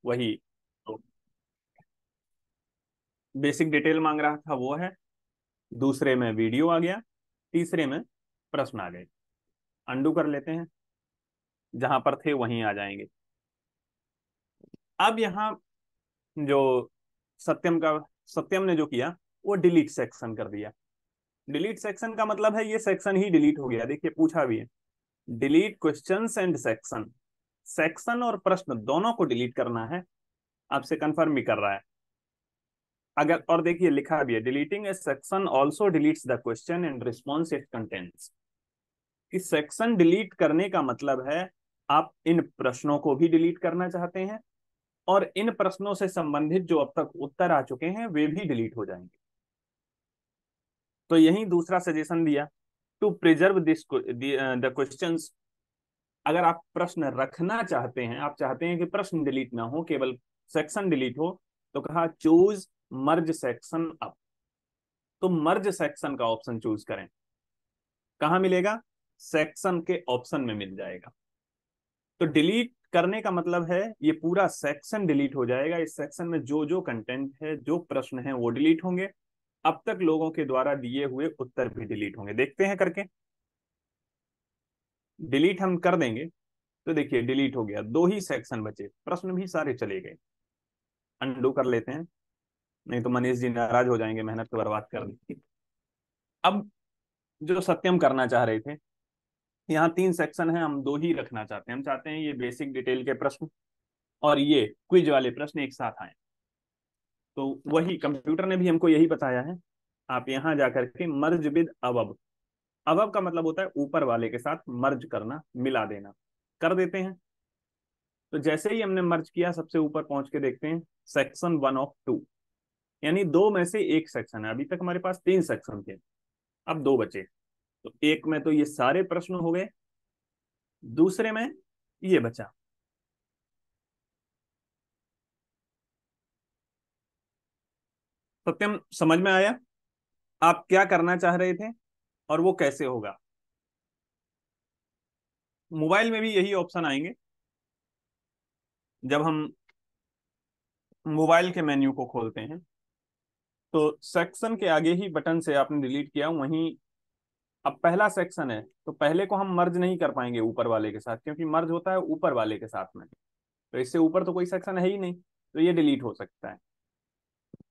वही तो basic detail मांग रहा था वो है, दूसरे में वीडियो आ गया, तीसरे में प्रश्न आ गए। अंडू कर लेते हैं, जहां पर थे वहीं आ जाएंगे। अब यहाँ जो सत्यम ने जो किया वो डिलीट सेक्शन कर दिया। डिलीट सेक्शन का मतलब है ये सेक्शन ही डिलीट हो गया। देखिए पूछा भी है, delete questions and section. Section और प्रश्न दोनों को डिलीट करना है, आपसे कंफर्म भी कर रहा है। अगर और देखिए लिखा भी है, deleting A section also deletes the question and response it contents. कि सेक्शन डिलीट करने का मतलब है आप इन प्रश्नों को भी डिलीट करना चाहते हैं, और इन प्रश्नों से संबंधित जो अब तक उत्तर आ चुके हैं वे भी डिलीट हो जाएंगे। तो यही दूसरा सजेशन दिया, to preserve this the questions. अगर आप प्रश्न रखना चाहते हैं, आप चाहते हैं कि प्रश्न डिलीट ना हो, केवल सेक्शन डिलीट हो, तो कहा चूज मर्ज सेक्शन अप। तो मर्ज सेक्शन का ऑप्शन चूज करें। कहां मिलेगा? सेक्शन के ऑप्शन में मिल जाएगा। तो डिलीट करने का मतलब है ये पूरा सेक्शन डिलीट हो जाएगा। इस सेक्शन में जो जो कंटेंट है, जो प्रश्न है वो डिलीट होंगे। अब तक लोगों के द्वारा दिए हुए उत्तर भी डिलीट होंगे। देखते हैं करके। डिलीट हम कर देंगे तो देखिए डिलीट हो गया, दो ही सेक्शन बचे, प्रश्न भी सारे चले गए। अनडू कर लेते हैं, नहीं तो मनीष जी नाराज हो जाएंगे, मेहनत तो बर्बाद कर दी। अब जो सत्यम करना चाह रहे थे, यहाँ तीन सेक्शन है, हम दो ही रखना चाहते हैं। हम चाहते हैं ये बेसिक डिटेल के प्रश्न और ये क्विज वाले प्रश्न एक साथ आए। तो वही कंप्यूटर ने भी हमको यही बताया है। आप यहाँ जाकर के मर्ज विद अबव, अबव का मतलब होता है ऊपर वाले के साथ मर्ज करना, मिला देना। कर देते हैं। तो जैसे ही हमने मर्ज किया, सबसे ऊपर पहुंच के देखते हैं सेक्शन 1 of 2, यानी दो में से एक सेक्शन है। अभी तक हमारे पास तीन सेक्शन थे, अब दो बचे। तो एक में तो ये सारे प्रश्न हो गए, दूसरे में ये बचा। सत्यम समझ में आया आप क्या करना चाह रहे थे और वो कैसे होगा? मोबाइल में भी यही ऑप्शन आएंगे। जब हम मोबाइल के मेन्यू को खोलते हैं तो सेक्शन के आगे ही बटन से आपने डिलीट किया वहीं, अब पहला सेक्शन है तो पहले को हम मर्ज नहीं कर पाएंगे ऊपर वाले के साथ, क्योंकि मर्ज होता है ऊपर वाले के साथ में। तो इससे ऊपर तो कोई सेक्शन है ही नहीं, तो ये डिलीट हो सकता है।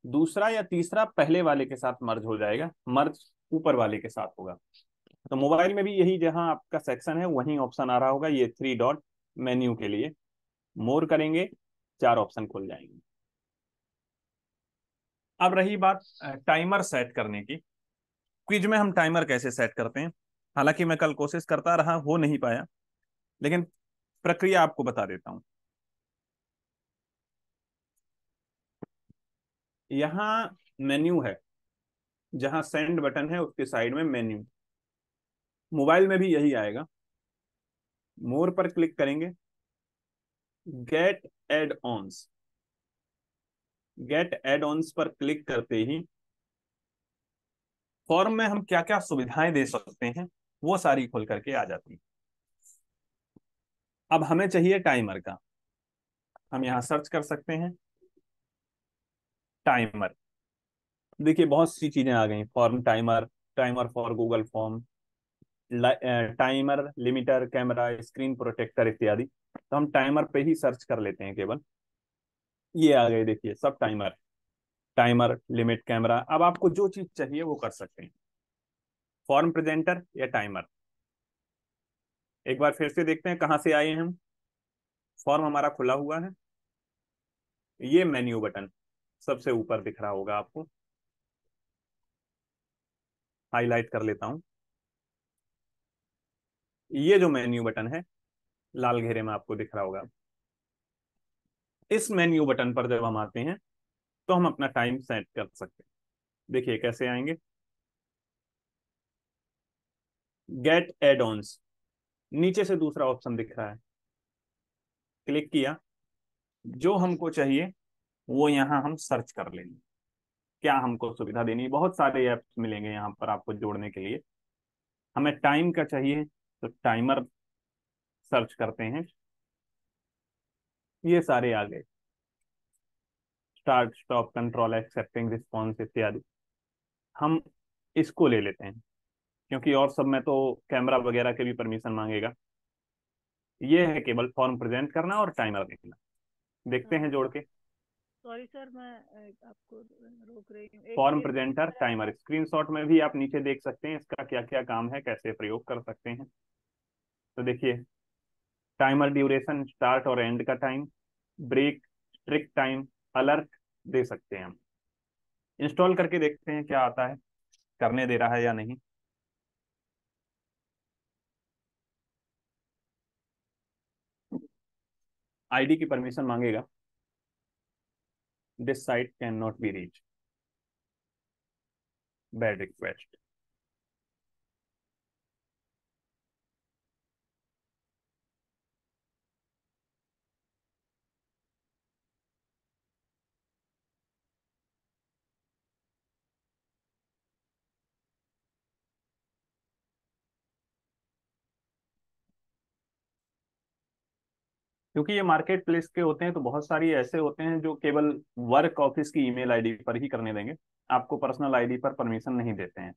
दूसरा या तीसरा पहले वाले के साथ मर्ज हो जाएगा, मर्ज ऊपर वाले के साथ होगा। तो मोबाइल में भी यही, जहां आपका सेक्शन है वहीं ऑप्शन आ रहा होगा, ये 3 डॉट मेन्यू के लिए मोर करेंगे, चार ऑप्शन खुल जाएंगे। अब रही बात टाइमर सेट करने की। क्विज में हम टाइमर कैसे सेट करते हैं? हालांकि मैं कल कोशिश करता रहा, हो नहीं पाया, लेकिन प्रक्रिया आपको बता देता हूं। यहाँ मेन्यू है, जहां सेंड बटन है उसके साइड में मेन्यू। मोबाइल में भी यही आएगा। मोर पर क्लिक करेंगे, get add ons. Get add ons पर क्लिक करते ही फॉर्म में हम क्या क्या सुविधाएं दे सकते हैं वो सारी खुल करके आ जाती है। अब हमें चाहिए टाइमर का, हम यहाँ सर्च कर सकते हैं टाइमर। देखिए बहुत सी चीजें आ गई, form timer, timer for Google form, timer limiter, camera, screen protector इत्यादि। तो हम टाइमर पे ही सर्च कर लेते हैं केवल। ये आ गए देखिए सब टाइमर, टाइमर, लिमिट, कैमरा। अब आपको जो चीज चाहिए वो कर सकते हैं, फॉर्म प्रेजेंटर या टाइमर। एक बार फिर से देखते हैं कहाँ से आए हैं हम। फॉर्म हमारा खुला हुआ है, ये मेन्यू बटन सबसे ऊपर दिख रहा होगा आपको, हाईलाइट कर लेता हूं। ये जो मेन्यू बटन है लाल घेरे में आपको दिख रहा होगा, इस मेन्यू बटन पर जब हम आते हैं तो हम अपना टाइम सेट कर सकते हैं। देखिए कैसे आएंगे, गेट एड ऑन्स, नीचे से दूसरा ऑप्शन दिख रहा है, क्लिक किया, जो हमको चाहिए वो यहाँ हम सर्च कर लेंगे। क्या हमको सुविधा देनी है, बहुत सारे ऐप्स मिलेंगे यहाँ पर आपको जोड़ने के लिए। हमें टाइम का चाहिए तो टाइमर सर्च करते हैं, ये सारे आ गए। Start stop control accepting response इत्यादि, हम इसको ले लेते हैं, क्योंकि और सब में तो कैमरा वगैरह के भी परमिशन मांगेगा। ये है केवल फॉर्म प्रेजेंट करना और टाइमर देखना। देखते हैं जोड़ के। सॉरी सर, मैं आपको रोक रही हूँ, एक फॉर्म फिर से प्रेजेंटर टाइमर, स्क्रीनशॉट में भी आप नीचे देख सकते हैं इसका क्या क्या काम है, कैसे प्रयोग कर सकते हैं। तो देखिए, टाइमर ड्यूरेशन, स्टार्ट और एंड का time, break, strict time, alert दे सकते हैं हम। इंस्टॉल करके देखते हैं क्या आता है, करने दे रहा है या नहीं। आईडी की परमिशन मांगेगा। This site can not be reach, bad request. क्योंकि ये मार्केट प्लेस के होते हैं, तो बहुत सारी ऐसे होते हैं जो केवल वर्क ऑफिस की ईमेल आईडी पर ही करने देंगे, आपको पर्सनल आईडी पर परमिशन नहीं देते हैं।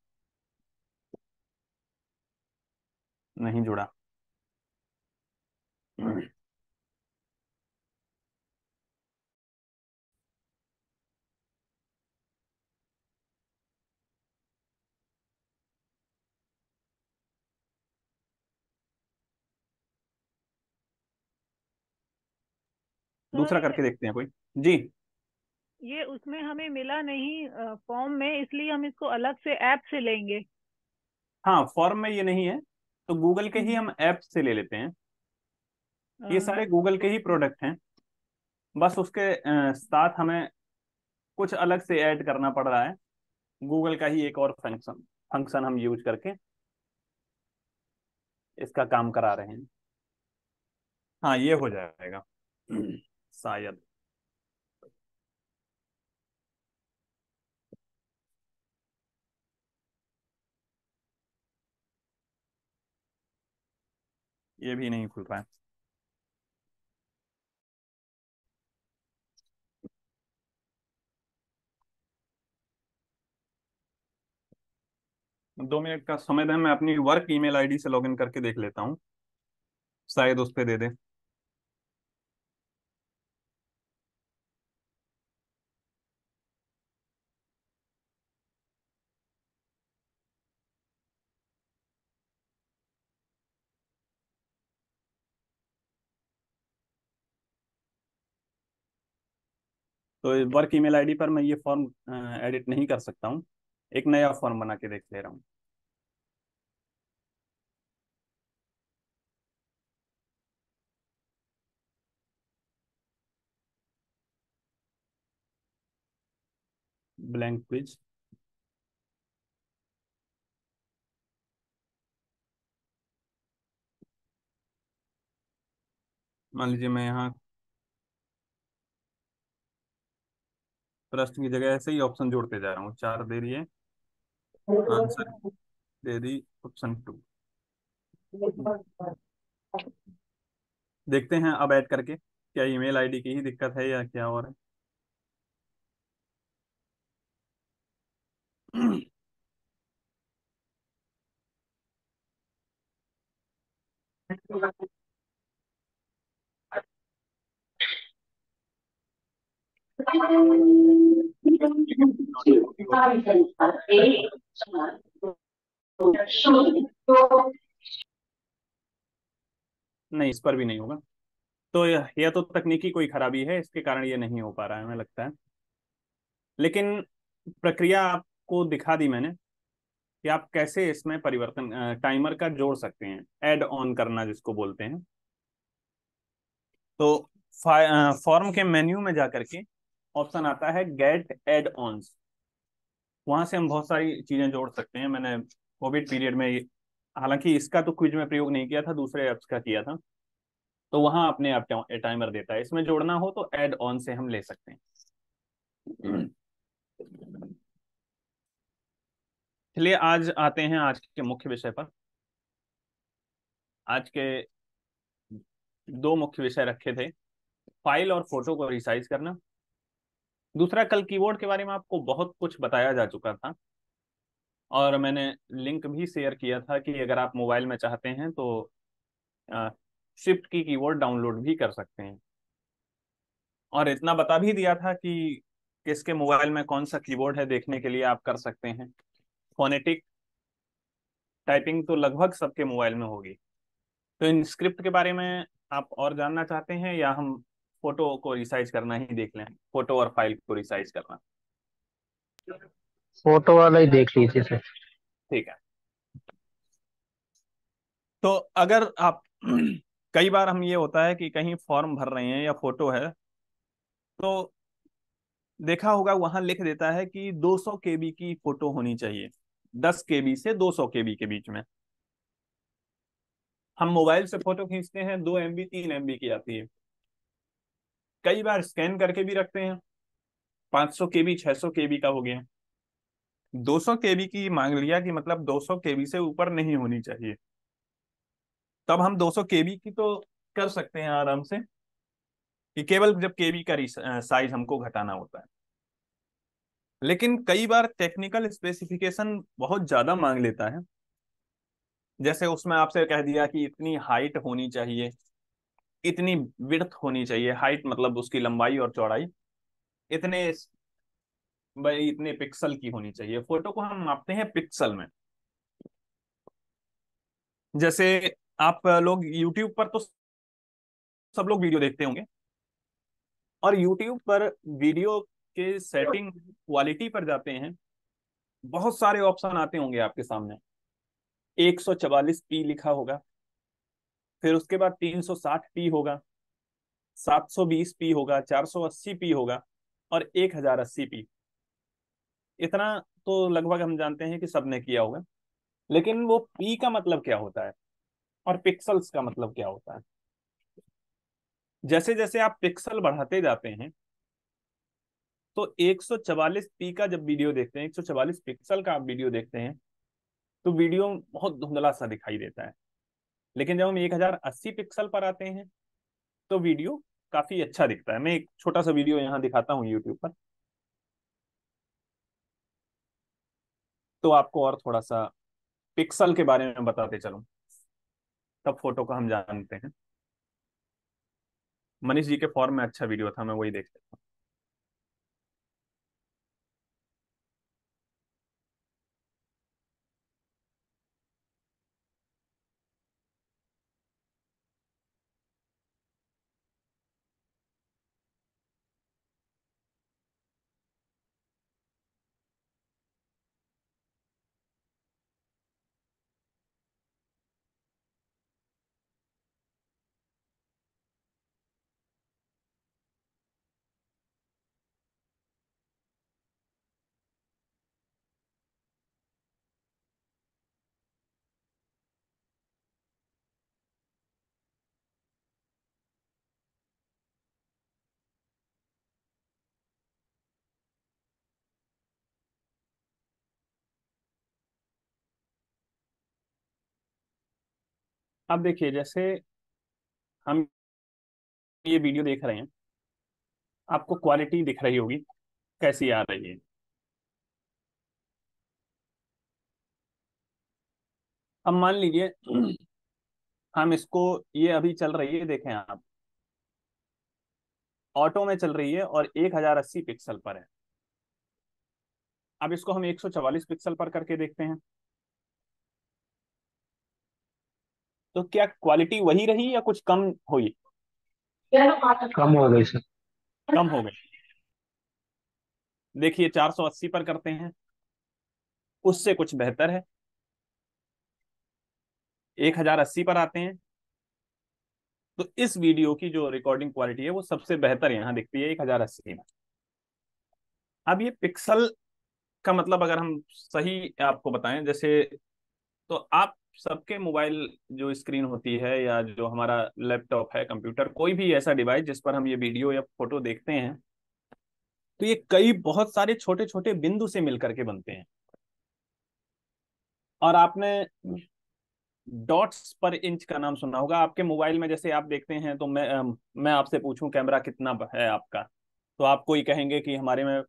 नहीं जुड़ा। दूसरा सर करके देखते हैं कोई। जी। ये उसमें हमें मिला नहीं फॉर्म में, इसलिए हम इसको अलग से ऐप से लेंगे। हाँ, फॉर्म में ये नहीं है, तो गूगल के ही हम्म, हम ऐप से ले लेते हैं। ये सारे गूगल के तो ही प्रोडक्ट हैं, बस उसके साथ हमें कुछ अलग से ऐड करना पड़ रहा है। गूगल का ही एक और फंक्शन फंक्शन हम यूज करके इसका काम करा रहे हैं। हाँ, ये हो जाएगा शायद। ये भी नहीं खुल रहा है। 2 मिनट का समय दें, मैं अपनी वर्क ईमेल आईडी से लॉगिन करके देख लेता हूँ, शायद उस पे दे दे। तो वर्क ईमेल आईडी पर मैं ये फॉर्म एडिट नहीं कर सकता हूँ, एक नया फॉर्म बना के देख ले रहा हूँ। Blank quiz. मान लीजिए मैं यहाँ प्रश्न की जगह ऐसे ही ऑप्शन जोड़ते जा रहा हूँ, 4 दे दिए, आंसर दे दी ऑप्शन 2। देखते हैं अब ऐड करके क्या ईमेल आईडी की ही दिक्कत है या क्या और है। नहीं, इस पर भी नहीं होगा। तो यह तो तकनीकी कोई खराबी है, इसके कारण ये नहीं हो पा रहा है हमें लगता है। लेकिन प्रक्रिया आपको दिखा दी मैंने कि आप कैसे इसमें परिवर्तन, टाइमर का जोड़ सकते हैं, ऐड ऑन करना जिसको बोलते हैं। तो फॉर्म के मेन्यू में जाकर के ऑप्शन आता है गेट एड ऑन्स, वहां से हम बहुत सारी चीजें जोड़ सकते हैं। मैंने कोविड पीरियड में हालांकि इसका तो क्विज में प्रयोग नहीं किया था, दूसरे ऐप्स का किया था, तो वहां अपने आप टाइमर देता है। इसमें जोड़ना हो तो एड ऑन से हम ले सकते हैं। चलिए आज आते हैं आज के मुख्य विषय पर। आज के 2 मुख्य विषय रखे थे, फाइल और फोटो को रिसाइज करना दूसरा, कल कीबोर्ड के बारे में आपको बहुत कुछ बताया जा चुका था, और मैंने लिंक भी शेयर किया था कि अगर आप मोबाइल में चाहते हैं तो शिफ्ट की कीबोर्ड डाउनलोड भी कर सकते हैं। और इतना बता भी दिया था कि किसके मोबाइल में कौन सा कीबोर्ड है देखने के लिए आप कर सकते हैं। फोनेटिक टाइपिंग तो लगभग सबके मोबाइल में होगी। तो इन स्क्रिप्ट के बारे में आप और जानना चाहते हैं, या हम फोटो को रिसाइज करना ही देख लें, फोटो और फाइल को रिसाइज करना? फोटो वाला ही देख लीजिए सर। ठीक है। तो अगर आप कई बार हम ये होता है कि कहीं फॉर्म भर रहे हैं या फोटो है, तो देखा होगा वहां लिख देता है कि 200 केबी की फोटो होनी चाहिए, 10 केबी से 200 केबी के बीच में। हम मोबाइल से फोटो खींचते हैं, 2 MB 3 MB की आती है। कई बार स्कैन करके भी रखते हैं, 500 केबी 600 केबी का हो गया। 200 केबी की मांग लिया कि मतलब 200 केबी से ऊपर नहीं होनी चाहिए। तब हम 200 केबी की तो कर सकते हैं आराम से, कि केवल जब केबी का साइज हमको घटाना होता है। लेकिन कई बार टेक्निकल स्पेसिफिकेशन बहुत ज्यादा मांग लेता है। जैसे उसमें आपसे कह दिया कि इतनी हाइट होनी चाहिए, इतनी विड्थ होनी चाहिए, हाइट मतलब उसकी लंबाई और चौड़ाई, इतने भाई इतने पिक्सल की होनी चाहिए। फोटो को हम मापते हैं पिक्सल में। जैसे आप लोग यूट्यूब पर तो सब लोग वीडियो देखते होंगे, और यूट्यूब पर वीडियो के सेटिंग क्वालिटी पर जाते हैं, बहुत सारे ऑप्शन आते होंगे आपके सामने। 144p लिखा होगा, फिर उसके बाद 360p होगा, 720p होगा, 480p होगा, और 1080p। इतना तो लगभग हम जानते हैं कि सबने किया होगा। लेकिन वो पी का मतलब क्या होता है और पिक्सल्स का मतलब क्या होता है? जैसे जैसे आप पिक्सल बढ़ाते जाते हैं, तो 144p का जब वीडियो देखते हैं, 144 पिक्सल का आप वीडियो देखते हैं, तो वीडियो बहुत धुंधला सा दिखाई देता है। लेकिन जब हम 1080 पिक्सल पर आते हैं, तो वीडियो काफी अच्छा दिखता है। मैं एक छोटा सा वीडियो यहाँ दिखाता हूँ यूट्यूब पर, तो आपको और थोड़ा सा पिक्सल के बारे में बताते चलूं, तब फोटो को हम जानते हैं। मनीष जी के फॉर्म में अच्छा वीडियो था, मैं वही देख लेता हूँ। अब देखिए, जैसे हम ये वीडियो देख रहे हैं, आपको क्वालिटी दिख रही होगी कैसी आ रही है। अब मान लीजिए हम इसको, ये अभी चल रही है, देखें आप, ऑटो में चल रही है और 1080 पिक्सल पर है। अब इसको हम 144 पिक्सल पर करके देखते हैं, तो क्या क्वालिटी वही रही या कुछ कम हुई? कम हो गई सर। कम हो गई। देखिए 480 पर करते हैं, उससे कुछ बेहतर है। 1080 पर आते हैं, तो इस वीडियो की जो रिकॉर्डिंग क्वालिटी है वो सबसे बेहतर यहाँ दिखती है 1080 में। अब ये पिक्सल का मतलब अगर हम सही आपको बताएं, जैसे, तो आप सबके मोबाइल जो स्क्रीन होती है, या जो हमारा लैपटॉप है, कंप्यूटर, कोई भी ऐसा डिवाइस जिस पर हम ये वीडियो या फोटो देखते हैं, तो ये कई बहुत सारे छोटे छोटे बिंदु से मिलकर के बनते हैं। और आपने डॉट्स पर इंच का नाम सुना होगा। आपके मोबाइल में जैसे आप देखते हैं, तो मैं आपसे पूछूं कैमरा कितना है आपका, तो आप कोई कहेंगे कि हमारे में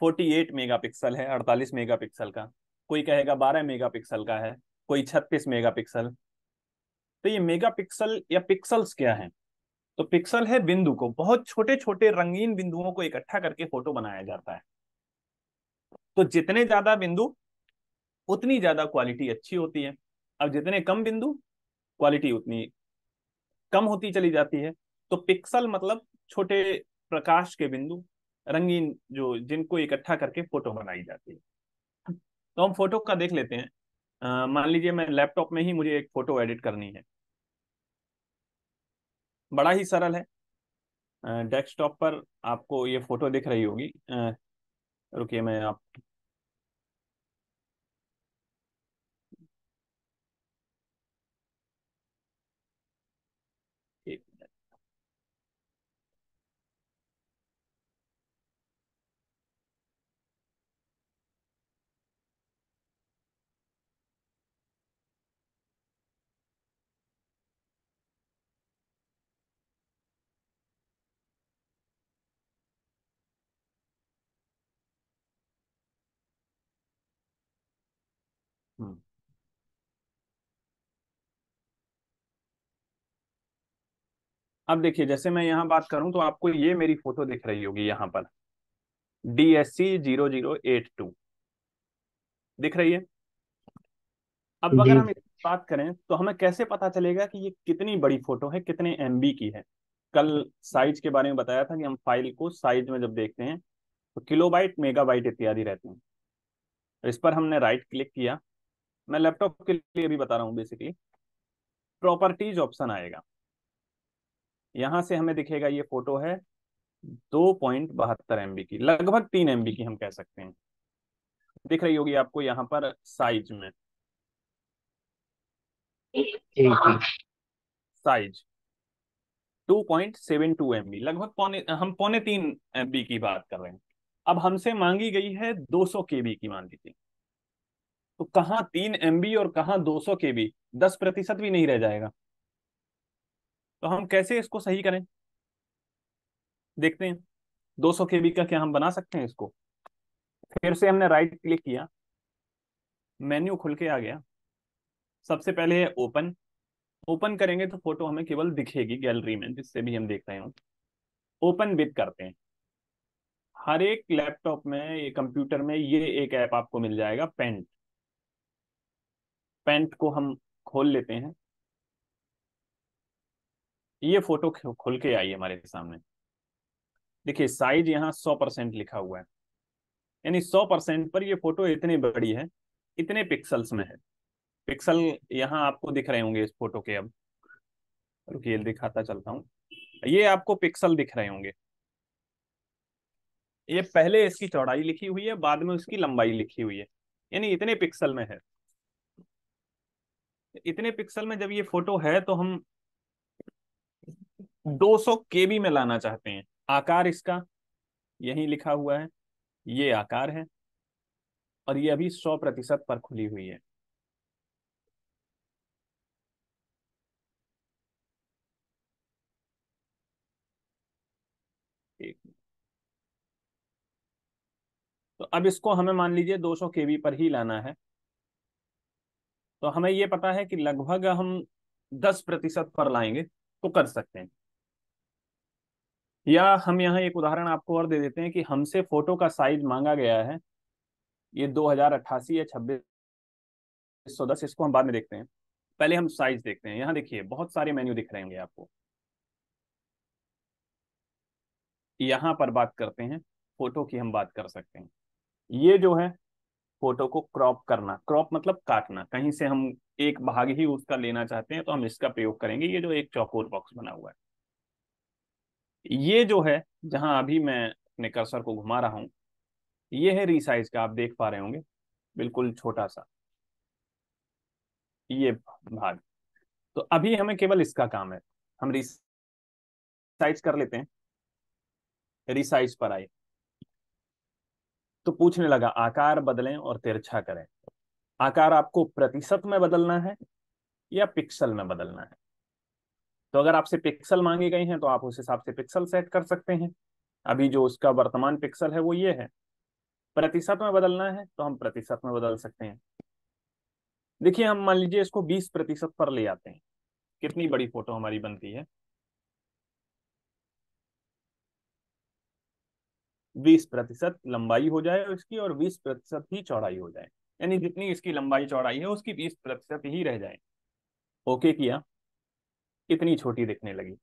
48 मेगापिक्सल है, 48 मेगापिक्सल का, कोई कहेगा 12 मेगापिक्सल का है, कोई 36 मेगापिक्सल। तो ये मेगापिक्सल या पिक्सल्स क्या है? तो पिक्सल है बिंदु को, बहुत छोटे छोटे रंगीन बिंदुओं को इकट्ठा करके फोटो बनाया जाता है। तो जितने ज्यादा बिंदु उतनी ज्यादा क्वालिटी अच्छी होती है। अब जितने कम बिंदु, क्वालिटी उतनी कम होती चली जाती है। तो पिक्सल मतलब छोटे प्रकाश के बिंदु, रंगीन, जो जिनको इकट्ठा करके फोटो बनाई जाती है। तो हम फोटो का देख लेते हैं। मान लीजिए मैं लैपटॉप में ही मुझे एक फोटो एडिट करनी है। बड़ा ही सरल है। डेस्कटॉप पर आपको ये फोटो दिख रही होगी। रुकिए, मैं आप एक मिनट। हम्म, अब देखिए, जैसे मैं यहाँ बात करूं तो आपको ये मेरी फोटो दिख रही होगी यहाँ पर, DSC0082 दिख रही है। अब अगर जी। हम इस बात करें तो हमें कैसे पता चलेगा कि ये कितनी बड़ी फोटो है, कितने MB की है? कल साइज के बारे में बताया था कि हम फाइल को साइज में जब देखते हैं तो किलोबाइट, मेगाबाइट इत्यादि रहते हैं। तो इस पर हमने राइट क्लिक किया। मैं लैपटॉप के लिए भी बता रहा हूँ बेसिकली। प्रॉपर्टीज ऑप्शन आएगा, यहाँ से हमें दिखेगा ये फोटो है 2.72 MB की, लगभग 3 MB की हम कह सकते हैं। दिख रही होगी आपको यहाँ पर साइज में। जी जी। साइज 2.72 MB, लगभग हम पौने 3 MB की बात कर रहे हैं। अब हमसे मांगी गई है 200 KB की, मान लीजिए। तो कहाँ 3 MB और कहाँ 200 KB, 10% भी नहीं रह जाएगा। तो हम कैसे इसको सही करें, देखते हैं। 200 KB का क्या हम बना सकते हैं इसको? फिर से हमने राइट क्लिक किया, मेन्यू खुल के आ गया। सबसे पहले है ओपन। ओपन करेंगे तो फोटो हमें केवल दिखेगी गैलरी में, जिससे भी हम देख रहे हो। ओपन विद करते हैं। हर एक लैपटॉप में, ये कंप्यूटर में, ये एक ऐप आपको मिल जाएगा, पेंट। पेंट को हम खोल लेते हैं। ये फोटो खुल के आई है हमारे सामने। देखिए साइज यहाँ 100% लिखा हुआ है, यानी 100% पर ये फोटो इतनी बड़ी है, इतने पिक्सल्स में है। पिक्सल यहाँ आपको दिख रहे होंगे इस फोटो के। अब रुकिए, दिखाता चलता हूँ। ये आपको पिक्सल दिख रहे होंगे। ये पहले इसकी चौड़ाई लिखी हुई है, बाद में उसकी लंबाई लिखी हुई है, यानी इतने पिक्सल में है। इतने पिक्सल में जब ये फोटो है तो हम 200 KB में लाना चाहते हैं। आकार इसका यही लिखा हुआ है, ये आकार है। और ये अभी 100% पर खुली हुई है। एक, तो अब इसको हमें मान लीजिए 200 KB पर ही लाना है। तो हमें ये पता है कि लगभग हम 10% पर लाएंगे तो कर सकते हैं। या हम यहाँ एक उदाहरण आपको और दे देते हैं कि हमसे फोटो का साइज मांगा गया है, ये 2088 या 2610। इसको हम बाद में देखते हैं, पहले हम साइज देखते हैं। यहाँ देखिए बहुत सारे मेन्यू दिख रहे होंगे आपको। यहाँ पर बात करते हैं फोटो की, हम बात कर सकते हैं। ये जो है फोटो को क्रॉप करना, क्रॉप मतलब काटना, कहीं से हम एक भाग ही उसका लेना चाहते हैं तो हम इसका प्रयोग करेंगे। ये जो एक चौकोर बॉक्स बना हुआ है, ये जो है, जहां अभी मैं अपने कर्सर को घुमा रहा हूं, ये है रीसाइज का। आप देख पा रहे होंगे बिल्कुल छोटा सा ये भाग। तो अभी हमें केवल इसका काम है। हम रिसाइज कर लेते हैं। रिसाइज पर आए तो पूछने लगा आकार बदलें और तिरछा करें। आकार आपको प्रतिशत में बदलना है या पिक्सल में बदलना है? तो अगर आपसे पिक्सल मांगे गए हैं तो आप उस हिसाब से पिक्सल सेट कर सकते हैं। अभी जो उसका वर्तमान पिक्सल है वो ये है। प्रतिशत में बदलना है तो हम प्रतिशत में बदल सकते हैं। देखिए, हम मान लीजिए इसको 20% पर ले आते हैं, कितनी बड़ी फोटो हमारी बनती है। 20% लंबाई हो जाए इसकी और 20% ही चौड़ाई हो जाए, यानी जितनी इसकी लंबाई चौड़ाई है उसकी 20% ही रह जाए। ओके किया, इतनी छोटी दिखने लगी।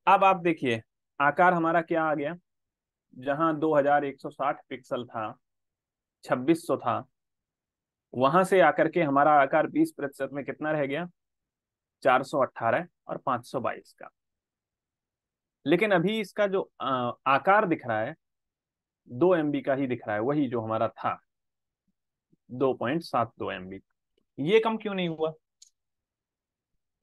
अब आप देखिए, आकार हमारा क्या आ गया। जहां 2160 पिक्सल था, 2600 था, वहां से आकर के हमारा आकार 20% में कितना रह गया, 418 और 522 का। लेकिन अभी इसका जो आकार दिख रहा है 2 MB का ही दिख रहा है, वही जो हमारा था 2.72 MB। ये कम क्यों नहीं हुआ?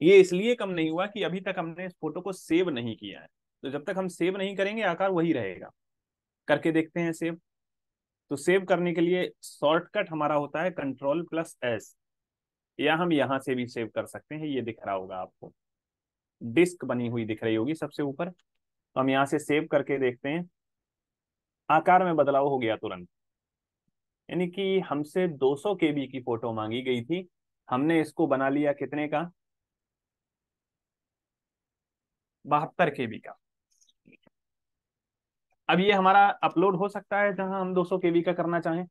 ये इसलिए कम नहीं हुआ कि अभी तक हमने इस फोटो को सेव नहीं किया है। तो जब तक हम सेव नहीं करेंगे आकार वही रहेगा। करके देखते हैं सेव। तो सेव करने के लिए शॉर्टकट हमारा होता है Ctrl+S, या हम यहां से भी सेव कर सकते हैं। ये दिख रहा होगा आपको, डिस्क बनी हुई दिख रही होगी सबसे ऊपर। तो हम यहाँ से सेव करके देखते हैं, आकार में बदलाव हो गया तुरंत। यानी कि हमसे 200 KB की फोटो मांगी गई थी, हमने इसको बना लिया कितने का, 72 KB का। अब ये हमारा अपलोड हो सकता है जहां हम 200 KB का करना चाहें।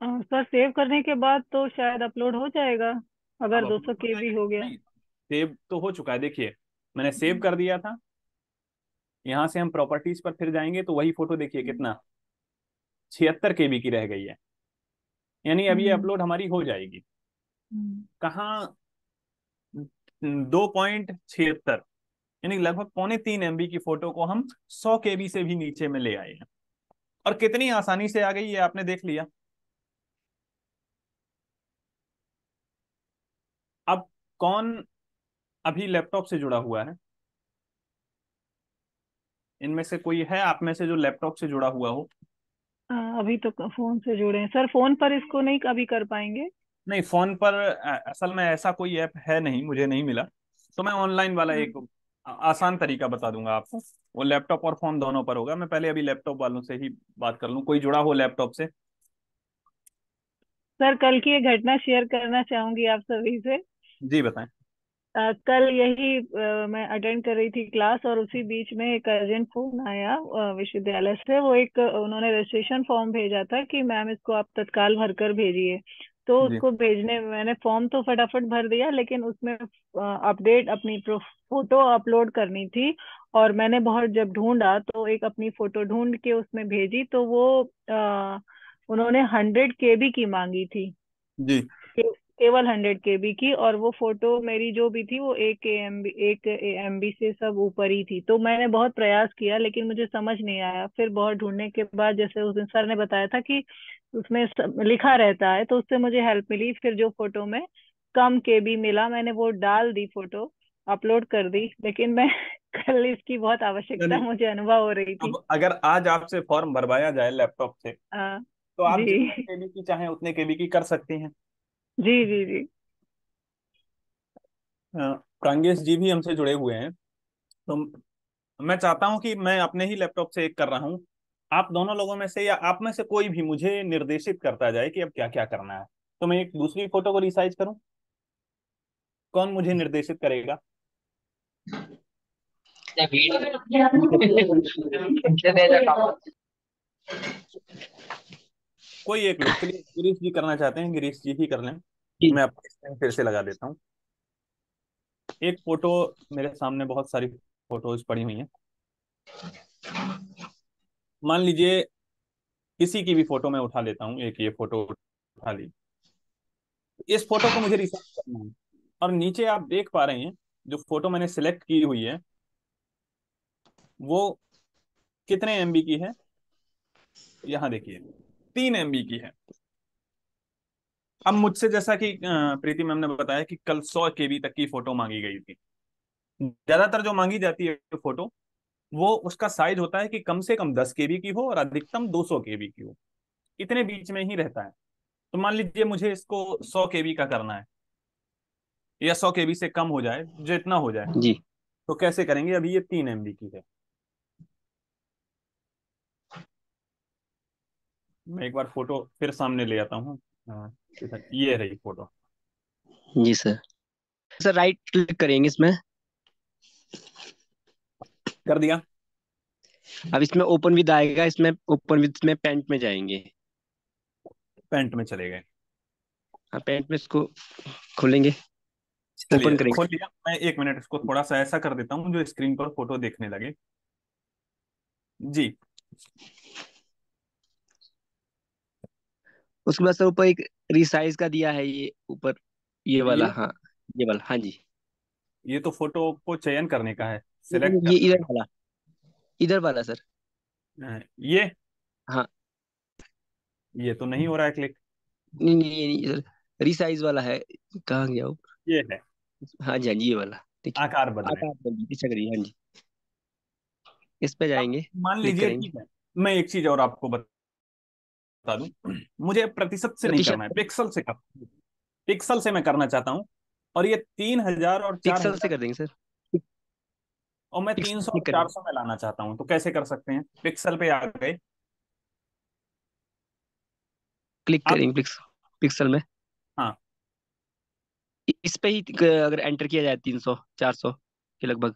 सर सेव करने के बाद तो शायद अपलोड हो जाएगा, अब अगर 200 अपलोड हो केबी जाएगा, हो गया। नहीं सेव तो हो चुका है। देखिए, मैंने सेव कर दिया था। यहाँ से हम प्रॉपर्टीज पर फिर जाएंगे तो वही फोटो देखिए कितना, 76 KB की रह गई है। यानी अब ये हम्म। अपलोड हमारी हो जाएगी। हम्म। कहाँ, 2.76, यानी लगभग 2.75 MB की फोटो को हम 100 KB से भी नीचे में ले आए हैं। और कितनी आसानी से आ गई ये आपने देख लिया। अब कौन अभी लैपटॉप से जुड़ा हुआ है? इनमें से कोई है आप में से जो लैपटॉप से जुड़ा हुआ हो? अभी तो फोन से जुड़े हैं सर, फोन पर इसको नहीं अभी कर पाएंगे। नहीं, फोन पर असल में ऐसा कोई ऐप है नहीं, मुझे नहीं मिला। तो मैं ऑनलाइन वाला एक आसान तरीका बता दूंगा आपको। वो लैपटॉप और फोन दोनों पर होगा। मैं पहले अभी लैपटॉप वालों से ही बात कर लूं, कोई जुड़ा हो लैपटॉप से। सर कल की एक घटना शेयर करना चाहूंगी आप सभी से। जी बताएं। कल यही मैं अटेंड कर रही थी क्लास, और उसी बीच में एक अर्जेंट फोन आया विश्वविद्यालय से। वो एक उन्होंने रजिस्ट्रेशन फॉर्म भेजा था कि मैम इसको आप तत्काल भरकर भेजिए। तो जी उसको भेजने में मैंने फॉर्म तो फटाफट भर दिया, लेकिन उसमें अपडेट अपनी फोटो अपलोड करनी थी। और मैंने बहुत जब ढूंढा तो एक अपनी फोटो ढूंढ के उसमें भेजी, तो वो उन्होंने 100 KB की मांगी थी। जी। केवल 100 KB की, और वो फोटो मेरी जो भी थी वो 1 MB से सब ऊपर ही थी। तो मैंने बहुत प्रयास किया लेकिन मुझे समझ नहीं आया। फिर बहुत ढूंढने के बाद, जैसे उस दिन सर ने बताया था कि उसमें लिखा रहता है, तो उससे मुझे हेल्प मिली। फिर जो फोटो में कम KB मिला, मैंने वो डाल दी फोटो, अपलोड कर दी। लेकिन मैं कल इसकी बहुत आवश्यकता चलिए, मुझे अनुभव हो रही थी। अब अगर आज आपसे फॉर्म भरवाया जाए लैपटॉप से, हाँ। तो आप जितने जी। केबी की चाहें उतने केबी की कर सकती हैं। जी जी जी। प्रांगेश जी भी हमसे जुड़े हुए हैं। तो मैं चाहता हूं कि मैं अपने ही लैपटॉप से एक कर रहा हूं। आप दोनों लोगों में से या आप में से कोई भी मुझे निर्देशित करता जाए कि अब क्या क्या करना है। तो मैं एक दूसरी फोटो को रिसाइज करूं, कौन मुझे निर्देशित करेगा? कोई एक लोग, चलिए गिरीश जी करना चाहते हैं, गिरीश जी ही कर लें। मैं अपनी स्क्रीन फिर से लगा देता हूँ। एक फोटो, मेरे सामने बहुत सारी फोटोज पड़ी हुई हैं। मान लीजिए किसी की भी फोटो मैं उठा लेता हूँ, एक ये फोटो उठा ली। इस फोटो को मुझे रिसाइज करना है। और नीचे आप देख पा रहे हैं जो फोटो मैंने सिलेक्ट की हुई है वो कितने MB की है। यहाँ देखिए 3 MB की है। अब मुझसे, जैसा कि प्रीति मैम ने बताया कि कल 100 KB तक की फोटो मांगी गई थी। ज्यादातर जो मांगी जाती है फोटो, वो उसका साइज होता है कि कम से कम 10 KB की हो और अधिकतम 200 KB की हो। इतने बीच में ही रहता है। तो मान लीजिए मुझे इसको 100 KB का करना है। या 100 KB से कम हो जाए, जितना हो जाए। जी। तो कैसे करेंगे? अभी ये 3 MB की है। मैं एक बार फोटो फिर सामने ले आता हूँ। हाँ, ये रही फोटो। जी सर। सर राइट क्लिक करेंगे इसमें। कर दिया। अब इसमें ओपन विद आएगा, इसमें ओपन विद में पेंट में जाएंगे। पेंट में चले गए। हाँ, पेंट में इसको खोलेंगे, ओपन चलिए करेंगे। खोल लिया। मैं 1 मिनट इसको थोड़ा सा ऐसा कर देता हूँ जो स्क्रीन पर फोटो देखने लगे। जी। उसके बाद सर ऊपर एक रिसाइज का दिया है, ये ऊपर, ये वाला, ये हाँ। ये वाला, हाँ जी। ये तो फोटो को चयन करने का है, नहीं, सिलेक्ट ये करने इधर वाला, इधर वाला सर। का है। ये हाँ। ये तो नहीं हो रहा है क्लिक। नहीं नहीं, ये नहीं इधर, रिसाइज वाला है। कहाँ गया वो? ये है हाँ जी, हाँ जी, ये वाला। ठीक है। आकार बदलें। आकार कर दीजिए, अच्छा करिए, हाँ जी। इस पे अब जाएंगे, मान क्लिक लीजिए, करेंगे। ठीक है, मैं एक चीज और आपको बता दूं। मुझे प्रतिशत से नहीं करना है, प्रतिशत। पिक्सल से कर, पिक्सल से मैं करना चाहता हूँ। और ये 3,000 और चार पिक्सल से हजार कर देंगे सर। और मैं पिक्सल 300 और क्लिक चार करेंगे। सौ में लाना चाहता हूँ, तो कैसे कर सकते हैं? पिक्सल पे आ गए क्लिक आप। करेंगे पिक्सल में। हाँ, इस पे ही अगर एंटर किया जाए 300 400 के लगभग।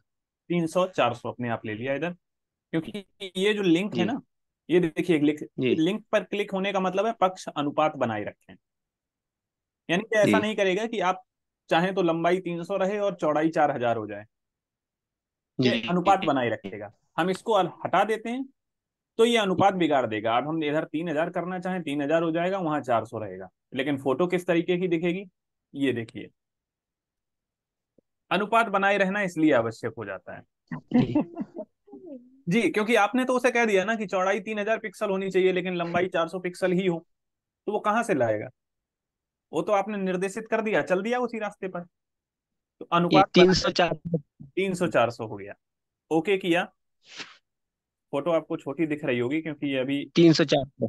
300 400 अपने आप ले लिया इधर। क्योंकि ये जो लिंक है जी। ना, ये देखिए, लिंक जी। लिंक पर क्लिक होने का मतलब है पक्ष अनुपात बनाए रखें। यानी कि ऐसा जी। नहीं करेगा कि आप चाहें तो लंबाई 300 रहे और चौड़ाई 4,000 हो जाए। जी। ये अनुपात बनाए रखेगा। हम इसको हटा देते हैं तो ये अनुपात बिगाड़ देगा। अब हम इधर 3,000 करना चाहें, 3,000 हो जाएगा, वहां 400 रहेगा। लेकिन फोटो किस तरीके की दिखेगी? ये देखिए, अनुपात बनाए रहना इसलिए आवश्यक हो जाता है। जी। जी, क्योंकि आपने तो उसे कह दिया ना कि चौड़ाई 3,000 पिक्सल होनी चाहिए लेकिन लंबाई 400 पिक्सल ही हो। तो वो कहाँ से लाएगा? वो तो आपने निर्देशित कर दिया, चल दिया उसी रास्ते पर। तो ये अनुपात तीन बनाए, सौ चार 300 400 हो गया। ओके किया। फोटो आपको छोटी दिख रही होगी क्योंकि ये अभी 300 400।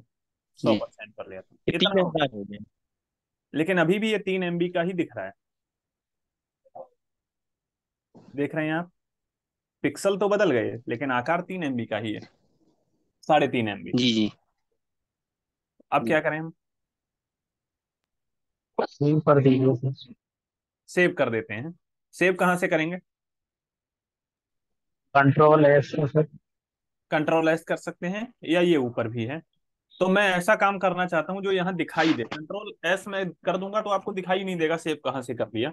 सौ जी। परसेंट पर लिया था, ये इतना तीन हो गया। हजार हो गया। लेकिन अभी भी ये 3 MB का ही दिख रहा है। देख रहे हैं आप? पिक्सल तो बदल गए लेकिन आकार 3 MB का ही है, 3.5 MB। जी। जी। अब जी। क्या करें हम? सेव कर दीजिए सर। सेव कर देते हैं। सेव कहाँ से करेंगे? Ctrl+S sir. कंट्रोल S कर सकते हैं, या ये ऊपर भी है। तो मैं ऐसा काम करना चाहता हूँ जो यहाँ दिखाई दे। कंट्रोल S मैं कर दूंगा तो आपको दिखाई नहीं देगा सेव कहाँ से कर दिया।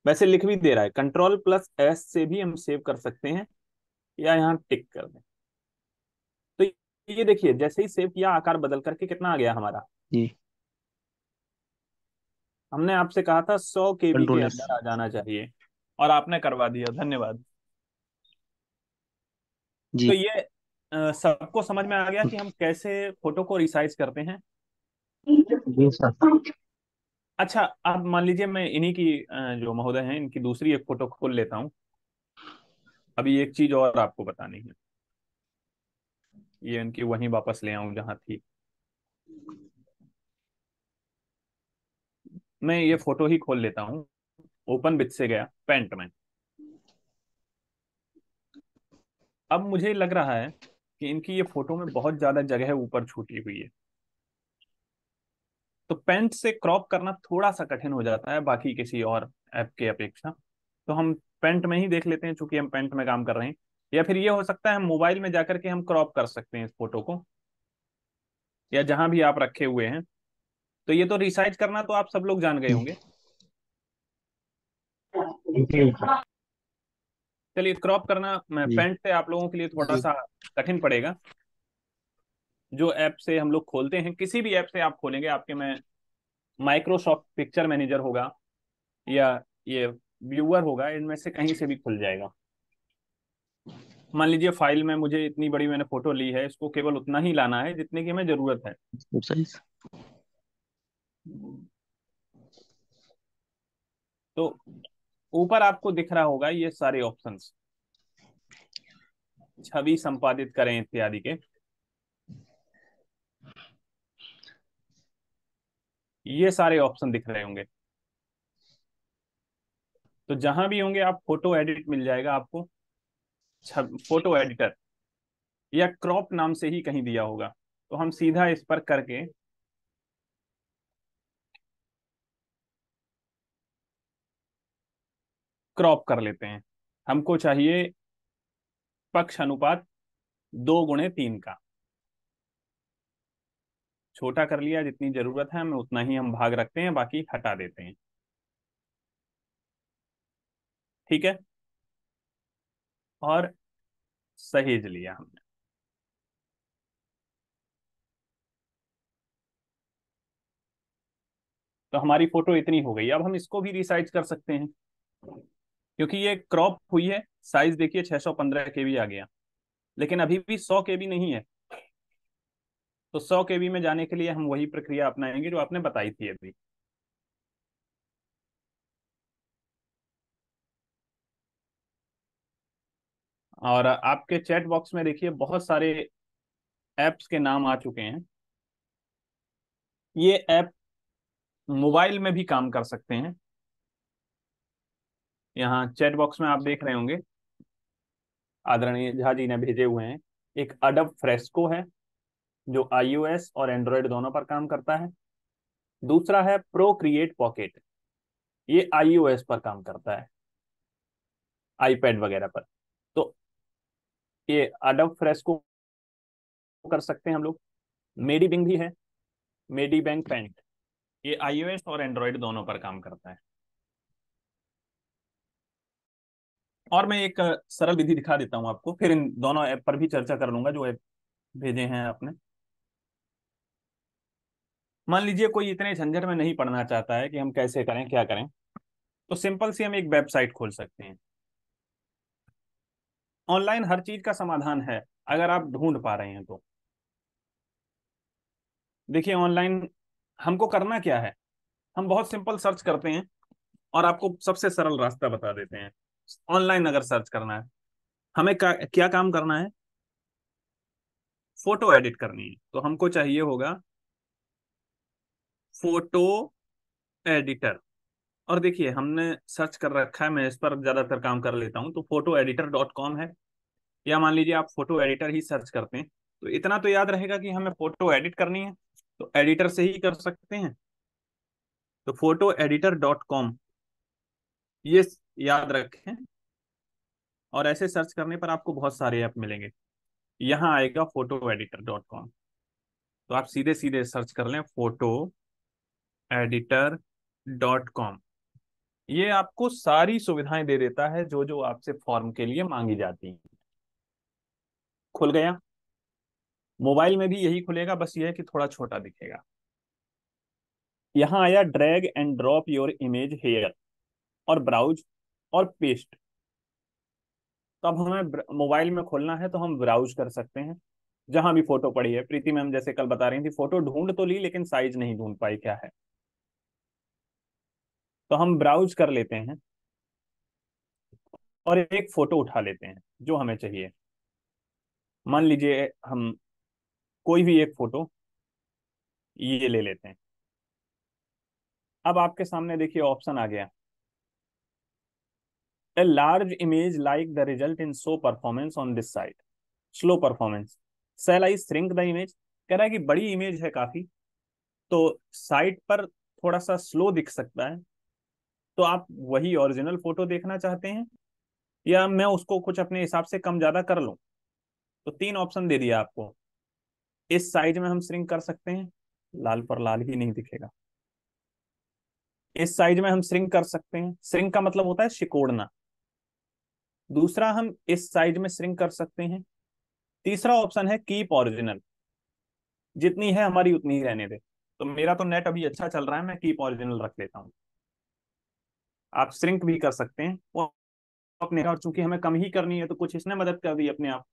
वैसे लिख भी दे रहा है, Ctrl+S से भी हम सेव कर सकते हैं, या यहाँ टिक कर दें। तो ये देखिए, जैसे ही सेव किया आकार बदल करके कितना आ गया हमारा। जी। हमने आपसे कहा था 100 KB के Ctrl+S। अंदर आ जाना चाहिए, और आपने करवा दिया, धन्यवाद। तो जी। ये सबको समझ में आ गया कि हम कैसे फोटो को रिसाइज करते हैं। जी सर। अच्छा, अब मान लीजिए मैं इन्हीं की जो महोदय हैं इनकी दूसरी एक फोटो खोल लेता हूँ। अभी एक चीज और आपको बतानी है, ये इनकी वहीं वापस ले आऊं जहां थी। मैं ये फोटो ही खोल लेता हूँ। ओपन विथ से गया पेंट में। अब मुझे लग रहा है कि इनकी ये फोटो में बहुत ज्यादा जगह ऊपर छूटी हुई है। तो पेंट से क्रॉप करना थोड़ा सा कठिन हो जाता है बाकी किसी और ऐप के अपेक्षा। तो हम पेंट में ही देख लेते हैं, चूंकि हम पेंट में काम कर रहे हैं। या फिर ये हो सकता है हम मोबाइल में जाकर के हम क्रॉप कर सकते हैं इस फोटो को, या जहां भी आप रखे हुए हैं। तो ये तो रिसाइज करना तो आप सब लोग जान गए होंगे। जी। चलिए, क्रॉप करना मैं जी। पेंट से आप लोगों के लिए थोड़ा जी। सा कठिन पड़ेगा। जो ऐप से हम लोग खोलते हैं, किसी भी ऐप से आप खोलेंगे, आपके में माइक्रोसॉफ्ट पिक्चर मैनेजर होगा, या ये व्यूअर होगा, इनमें से कहीं से भी खुल जाएगा। मान लीजिए फाइल में मुझे इतनी बड़ी मैंने फोटो ली है, इसको केवल उतना ही लाना है जितने की हमें जरूरत है। साइज। तो ऊपर आपको दिख रहा होगा ये सारे ऑप्शंस, छवि संपादित करें इत्यादि के। ये सारे ऑप्शन दिख रहे होंगे। तो जहां भी होंगे आप फोटो एडिट मिल जाएगा आपको, फोटो एडिटर या क्रॉप नाम से ही कहीं दिया होगा। तो हम सीधा इस पर करके क्रॉप कर लेते हैं। हमको चाहिए पक्ष अनुपात 2:3 का। छोटा कर लिया, जितनी जरूरत है हमें उतना ही हम भाग रखते हैं, बाकी हटा देते हैं। ठीक है, और सहेज लिया हमने। तो हमारी फोटो इतनी हो गई। अब हम इसको भी रिसाइज कर सकते हैं, क्योंकि ये क्रॉप हुई है। साइज देखिए 615 KB आ गया, लेकिन अभी भी 100 KB नहीं है। तो 100 KB में जाने के लिए हम वही प्रक्रिया अपनाएंगे जो आपने बताई थी अभी। और आपके चैट बॉक्स में देखिए बहुत सारे ऐप्स के नाम आ चुके हैं। ये ऐप मोबाइल में भी काम कर सकते हैं। यहाँ चैट बॉक्स में आप देख रहे होंगे, आदरणीय झा जी ने भेजे हुए हैं। एक अडब फ्रेस्को है जो iOS और एंड्रॉयड दोनों पर काम करता है। दूसरा है प्रो क्रिएट पॉकेट, ये iOS पर काम करता है, आईपैड वगैरह पर। तो ये अडब फ्रेस्को कर सकते हैं हम लोग। मेडी बिंग भी है, मेडी बैंक पेंट, ये iOS और एंड्रॉयड दोनों पर काम करता है। और मैं एक सरल विधि दिखा देता हूं आपको, फिर इन दोनों ऐप पर भी चर्चा कर लूंगा जो ऐप भेजे हैं आपने। मान लीजिए कोई इतने झंझट में नहीं पड़ना चाहता है कि हम कैसे करें क्या करें, तो सिंपल सी हम एक वेबसाइट खोल सकते हैं। ऑनलाइन हर चीज का समाधान है, अगर आप ढूंढ पा रहे हैं तो। देखिए ऑनलाइन हमको करना क्या है, हम बहुत सिंपल सर्च करते हैं और आपको सबसे सरल रास्ता बता देते हैं। ऑनलाइन अगर सर्च करना है, हमें क्या काम करना है, फोटो एडिट करनी है। तो हमको चाहिए होगा फोटो एडिटर। और देखिए हमने सर्च कर रखा है, मैं इस पर ज्यादातर काम कर लेता हूँ। तो photoeditor.com है, या मान लीजिए आप फोटो एडिटर ही सर्च करते हैं, तो इतना तो याद रहेगा कि हमें फोटो एडिट करनी है, तो एडिटर से ही कर सकते हैं। तो photoeditor.com ये याद रखें। और ऐसे सर्च करने पर आपको बहुत सारे ऐप मिलेंगे। यहाँ आएगा photoeditor.com, तो आप सीधे सीधे सर्च कर लें photoeditor.com। ये आपको सारी सुविधाएं दे देता है जो जो आपसे फॉर्म के लिए मांगी जाती हैं। खुल गया। मोबाइल में भी यही खुलेगा, बस ये है कि थोड़ा छोटा दिखेगा। यहाँ आया drag and drop your image here, और ब्राउज और पेस्ट। तो अब हमें मोबाइल में खोलना है तो हम ब्राउज कर सकते हैं। जहां भी फोटो पड़ी है, प्रीति मैम जैसे कल बता रही थी, फोटो ढूंढ तो ली लेकिन साइज नहीं ढूंढ पाई क्या है, तो हम ब्राउज कर लेते हैं और एक फोटो उठा लेते हैं जो हमें चाहिए। मान लीजिए हम कोई भी एक फोटो ये ले लेते हैं। अब आपके सामने देखिए ऑप्शन आ गया, a large image like the result in show performance on this site, slow performance, shall I shrink the image। कह रहा है कि बड़ी इमेज है काफी, तो साइट पर थोड़ा सा स्लो दिख सकता है। तो आप वही ओरिजिनल फोटो देखना चाहते हैं, या मैं उसको कुछ अपने हिसाब से कम ज्यादा कर लूं। तो तीन ऑप्शन दे दिया आपको। इस साइज में हम श्रिंक कर सकते हैं, लाल पर लाल ही नहीं दिखेगा। इस साइज में हम श्रिंक कर सकते हैं, श्रिंक का मतलब होता है सिकोड़ना। दूसरा हम इस साइज में श्रिंक कर सकते हैं। तीसरा ऑप्शन है कीप ओरिजिनल, जितनी है हमारी उतनी ही रहने दे। तो मेरा तो नेट अभी अच्छा चल रहा है, मैं कीप ओरिजिनल रख लेता हूँ। आप श्रिंक भी कर सकते हैं वो अपने, और चूंकि हमें कम ही करनी है तो कुछ इसने मदद कर दी अपने आप।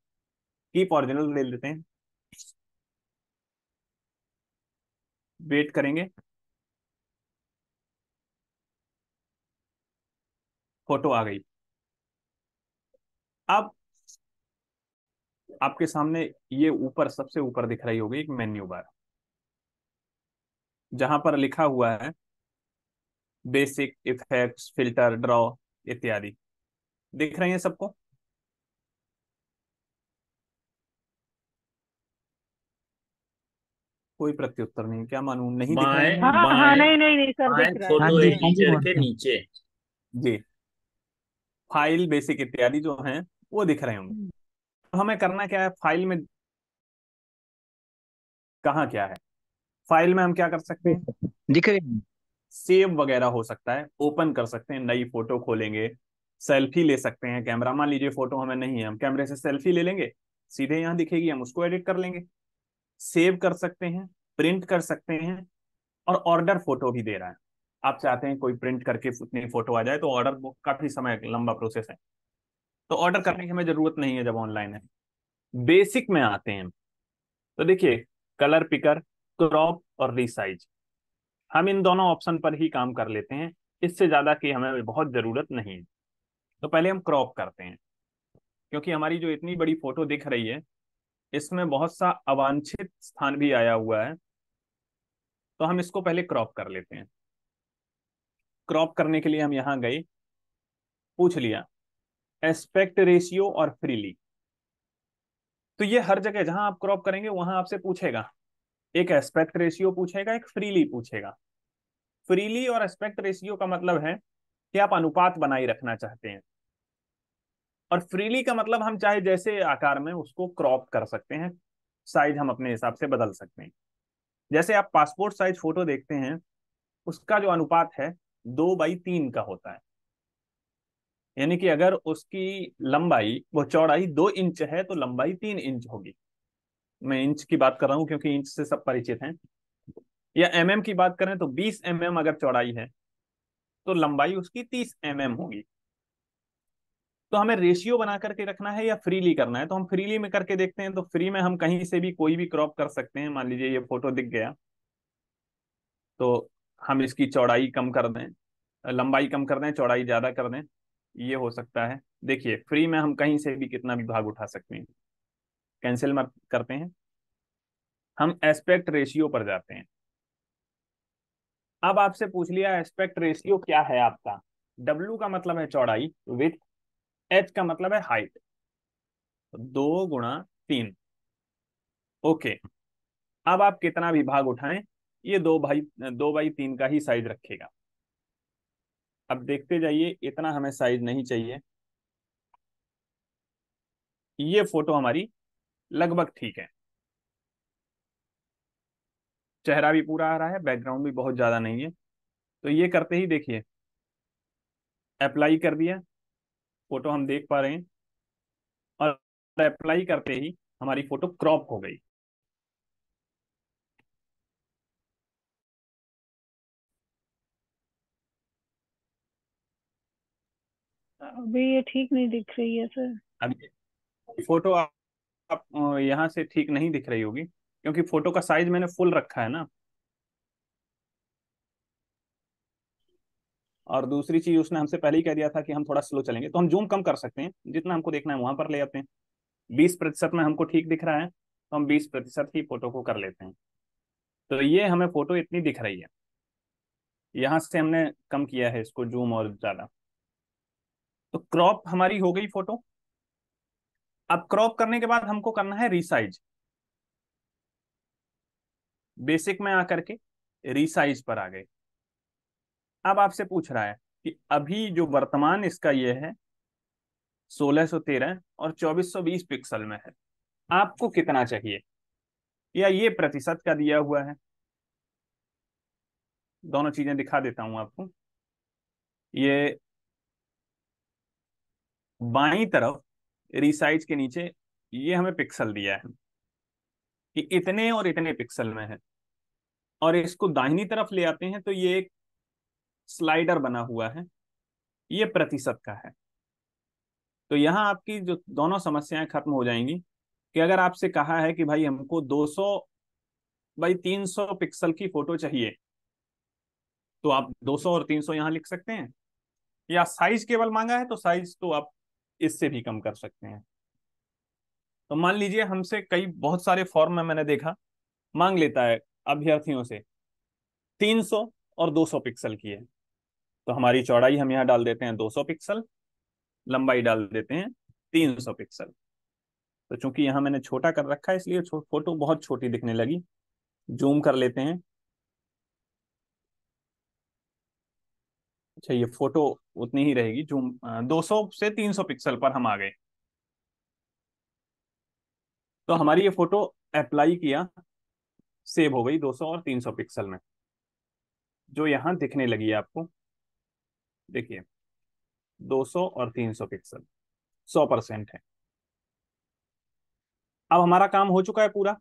कीप ओरिजिनल ले लेते हैं, वेट करेंगे, फोटो आ गई। अब आपके सामने ये ऊपर सबसे ऊपर दिख रही होगी एक मेन्यू बार, जहां पर लिखा हुआ है बेसिक, इफेक्ट्स, फिल्टर, ड्रॉ। इत्यादि। दिख रहे हैं सबको? कोई प्रत्युत्तर नहीं, क्या मानूं, नहीं दिख रहे बाएं हैं? हाँ हाँ, बाएं नहीं नहीं नहीं सर, बाएं दिख रहा है, हाँ फोटो जी, हाँ जी एडिटर के मोहन। नीचे। जी, फाइल बेसिक इत्यादि जो हैं वो दिख रहे होंगे। हम्म। तो हमें करना क्या है फाइल में, कहाँ क्या है फाइल में, हम क्या कर सकते हैं, दिख रहे हैं। सेव वगैरह हो सकता है, ओपन कर सकते हैं, नई फोटो खोलेंगे, सेल्फी ले सकते हैं। कैमरा, मान लीजिए फोटो हमें नहीं है, हम कैमरे से सेल्फी ले लेंगे, सीधे यहाँ दिखेगी, हम उसको एडिट कर लेंगे। सेव कर सकते हैं, प्रिंट कर सकते हैं, और ऑर्डर फोटो भी दे रहा है। आप चाहते हैं कोई प्रिंट करके उतनी फोटो आ जाए तो ऑर्डर, काफी समय लंबा प्रोसेस है, तो ऑर्डर करने की हमें जरूरत नहीं है जब ऑनलाइन है। बेसिक में आते हैं तो देखिए, कलर पिकर, क्रॉप और रिसाइज, हम इन दोनों ऑप्शन पर ही काम कर लेते हैं, इससे ज्यादा की हमें बहुत जरूरत नहीं है। तो पहले हम क्रॉप करते हैं, क्योंकि हमारी जो इतनी बड़ी फोटो दिख रही है इसमें बहुत सा अवांछित स्थान भी आया हुआ है, तो हम इसको पहले क्रॉप कर लेते हैं। क्रॉप करने के लिए हम यहाँ गए, पूछ लिया एस्पेक्ट रेशियो और फ्रीली। तो ये हर जगह जहां आप क्रॉप करेंगे वहां आपसे पूछेगा, एक एस्पेक्ट रेशियो पूछेगा, एक फ्रीली पूछेगा। फ्रीली और एस्पेक्ट रेशियो का मतलब है कि आप अनुपात बनाए रखना चाहते हैं, और फ्रीली का मतलब हम चाहे जैसे आकार में उसको क्रॉप कर सकते हैं, साइज हम अपने हिसाब से बदल सकते हैं। जैसे आप पासपोर्ट साइज फोटो देखते हैं, उसका जो अनुपात है 2:3 का होता है, यानी कि अगर उसकी लंबाई, वो चौड़ाई 2 इंच है तो लंबाई 3 इंच होगी। मैं इंच की बात कर रहा हूं क्योंकि इंच से सब परिचित हैं। या एमएम की बात करें तो 20 mm अगर चौड़ाई है तो लंबाई उसकी 30 mm होगी। तो हमें रेशियो बना करके रखना है या फ्रीली करना है, तो हम फ्रीली में करके देखते हैं। तो फ्री में हम कहीं से भी कोई भी क्रॉप कर सकते हैं। मान लीजिए ये फोटो दिख गया, तो हम इसकी चौड़ाई कम कर दें, लंबाई कम कर दें, चौड़ाई ज्यादा कर दें, ये हो सकता है। देखिए फ्री में हम कहीं से भी कितना भी भाग उठा सकते हैं। कैंसिल मत करते हैं, हम एस्पेक्ट रेशियो पर जाते हैं। अब आपसे पूछ लिया एस्पेक्ट रेशियो क्या है आपका। डब्ल्यू का मतलब है चौड़ाई, विथ। एच का मतलब है हाइट, 2 × 3। ओके, अब आप कितना भी भाग उठाएं, ये 2:3 का ही साइज रखेगा। अब देखते जाइए, इतना हमें साइज नहीं चाहिए। ये फोटो हमारी लगभग ठीक है, चेहरा भी पूरा आ रहा है, बैकग्राउंड भी बहुत ज्यादा नहीं है। तो ये करते ही देखिए, अप्लाई कर दिया, फोटो हम देख पा रहे हैं, और अप्लाई करते ही हमारी फोटो क्रॉप हो गई। अभी ये ठीक नहीं दिख रही है सर। अब फोटो आप यहाँ से ठीक नहीं दिख रही होगी, क्योंकि फोटो का साइज मैंने फुल रखा है ना। और दूसरी चीज, उसने हमसे पहले ही कह दिया था कि हम थोड़ा स्लो चलेंगे, तो हम जूम कम कर सकते हैं, जितना हमको देखना है वहां पर ले आते हैं। 20% में हमको ठीक दिख रहा है, तो हम 20% ही फोटो को कर लेते हैं। तो ये हमें फोटो इतनी दिख रही है, यहाँ से हमने कम किया है इसको जूम और ज्यादा। तो क्रॉप हमारी हो गई फोटो। अब क्रॉप करने के बाद हमको करना है रिसाइज। बेसिक में आकर के रिसाइज पर आ गए। अब आपसे पूछ रहा है कि अभी जो वर्तमान इसका ये है 1613 और 2420 पिक्सल में है, आपको कितना चाहिए, या ये प्रतिशत का दिया हुआ है। दोनों चीजें दिखा देता हूं आपको। ये बाईं तरफ रिसाइज के नीचे ये हमें पिक्सल दिया है कि इतने और इतने पिक्सल में है, और इसको दाहिनी तरफ ले आते हैं तो ये एक स्लाइडर बना हुआ है, ये प्रतिशत का है। तो यहाँ आपकी जो दोनों समस्याएं खत्म हो जाएंगी, कि अगर आपसे कहा है कि भाई हमको 200x300 पिक्सल की फोटो चाहिए, तो आप 200 और 300 यहाँ लिख सकते हैं। या साइज केवल मांगा है तो साइज तो आप इससे भी कम कर सकते हैं। तो मान लीजिए हमसे कई बहुत सारे फॉर्म में मैंने देखा, मांग लेता है अभ्यर्थियों से 300 और 200 पिक्सल की है, तो हमारी चौड़ाई हम यहाँ डाल देते हैं 200 पिक्सल, लंबाई डाल देते हैं 300 पिक्सल। तो चूंकि यहाँ मैंने छोटा कर रखा है इसलिए फोटो बहुत छोटी दिखने लगी। जूम कर लेते हैं। अच्छा, ये फोटो उतनी ही रहेगी। जूम 200 से 300 पिक्सल पर हम आ गए। तो हमारी ये फोटो अप्लाई किया, सेव हो गई 200 और 300 पिक्सल में, जो यहाँ दिखने लगी है आपको। देखिए 200 और 300 पिक्सल, 100% है। अब हमारा काम हो चुका है पूरा।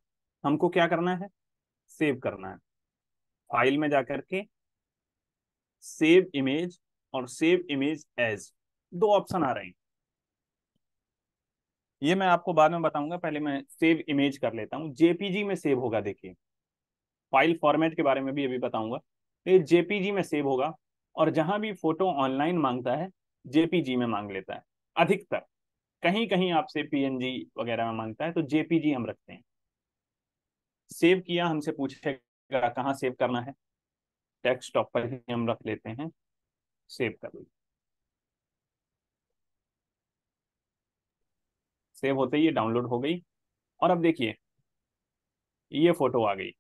हमको क्या करना है? सेव करना है। फाइल में जाकर के सेव इमेज और सेव इमेज एज, दो ऑप्शन आ रहे हैं। ये मैं आपको बाद में बताऊंगा, पहले मैं सेव इमेज कर लेता हूँ। जेपीजी में सेव होगा। देखिए फाइल फॉर्मेट के बारे में भी अभी बताऊंगा। ये जेपीजी में सेव होगा, और जहां भी फोटो ऑनलाइन मांगता है जेपीजी में मांग लेता है अधिकतर। कहीं कहीं आपसे पीएनजी वगैरह में मांगता है, तो जेपीजी हम रखते हैं। सेव किया, हमसे पूछेगा कहाँ सेव करना है। डेस्कटॉप पर ही हम रख लेते हैं, सेव कर ली। सेव होते ही ये डाउनलोड हो गई। और अब देखिए ये फोटो आ गई।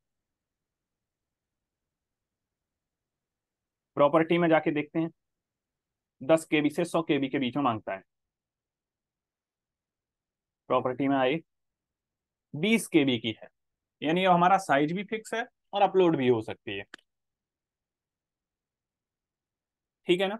प्रॉपर्टी में जाके देखते हैं, 10 KB से 100 KB के बीच में मांगता है। प्रॉपर्टी में आए, 20 KB की है, यानी अब हमारा साइज भी फिक्स है और अपलोड भी हो सकती है। ठीक है ना?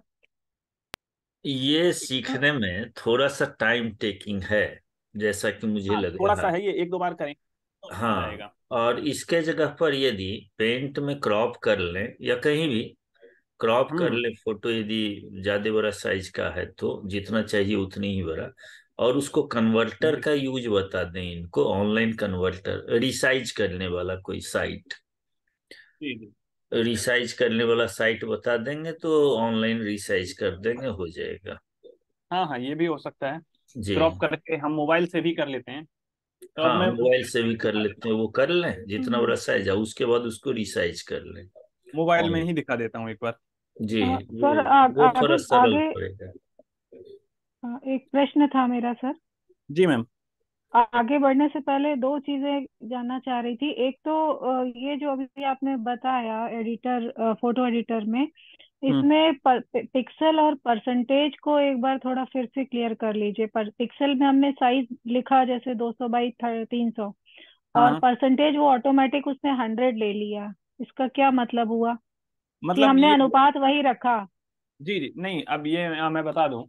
ये सीखने में थोड़ा सा टाइम टेकिंग है, जैसा कि मुझे हाँ, लग थोड़ा रहा सा है। है, ये एक दो बार करेंगे तो आ हाँ, जाएगा। और इसके जगह पर यदि पेंट में क्रॉप कर लें या कहीं भी क्रॉप कर हम्म। लें फोटो, यदि ज्यादा बड़ा साइज का है तो जितना चाहिए उतनी ही बड़ा, और उसको कन्वर्टर जी का यूज बता दें इनको, ऑनलाइन कन्वर्टर, रिसाइज करने वाला कोई साइट, जी जी। रिसाइज करने वाला साइट बता देंगे तो ऑनलाइन रिसाइज कर देंगे, हो जाएगा। हाँ हाँ, ये भी हो सकता है। जी। क्रॉप करके हम मोबाइल से भी कर लेते हैं। तो अब हाँ, मैं मोबाइल से भी कर लेते हैं, वो कर लें जितना हम्म। बड़ा साइज है, उसके बाद उसको रिसाइज कर लें। मोबाइल में और ही दिखा देता हूँ एक बार। जी, वो सर वो थोड़ा आगे सरल आगे पड़ेगा। एक प्रश्न था मेरा सर। जी मैम। आगे बढ़ने से पहले दो चीजें जानना चाह रही थी। एक तो ये जो अभी आपने बताया एडिटर, फोटो एडिटर में, हम्म। इसमें पिक्सल और परसेंटेज को एक बार थोड़ा फिर से क्लियर कर लीजिए। पर पिक्सल में हमने साइज लिखा जैसे 200 बाई 300, हाँ और हाँ। परसेंटेज वो ऑटोमेटिक उसने 100 ले लिया। इसका क्या मतलब हुआ कि मतलब हमने ये, अनुपात वही रखा? जी जी नहीं, अब ये मैं बता दूं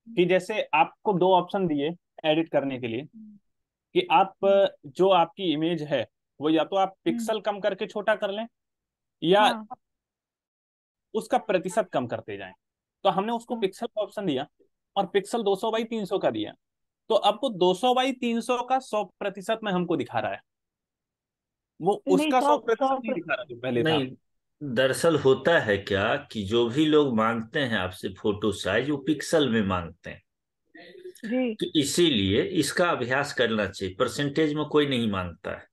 कि जैसे आपको दो ऑप्शन दिए एडिट करने के लिए, कि आप हम्म। जो आपकी इमेज है वो या तो आप हम्म। पिक्सल कम करके छोटा कर लें, या हाँ। उसका प्रतिशत कम करते जाएं। तो हमने उसको हाँ। पिक्सल का ऑप्शन दिया, और पिक्सल 200 बाई 300 का दिया। तो अब वो 200 बाई 300 का 100% में हमको दिखा रहा है, वो नहीं, उसका सौ सौ सौ प्रतिशत नहीं दिखा रहा जो पहले था। नहीं, दरअसल होता है क्या कि जो भी लोग मांगते हैं आपसे फोटो साइज, वो पिक्सल में मांगते हैं, जी तो इसीलिए इसका अभ्यास करना चाहिए। परसेंटेज में कोई नहीं मांगता है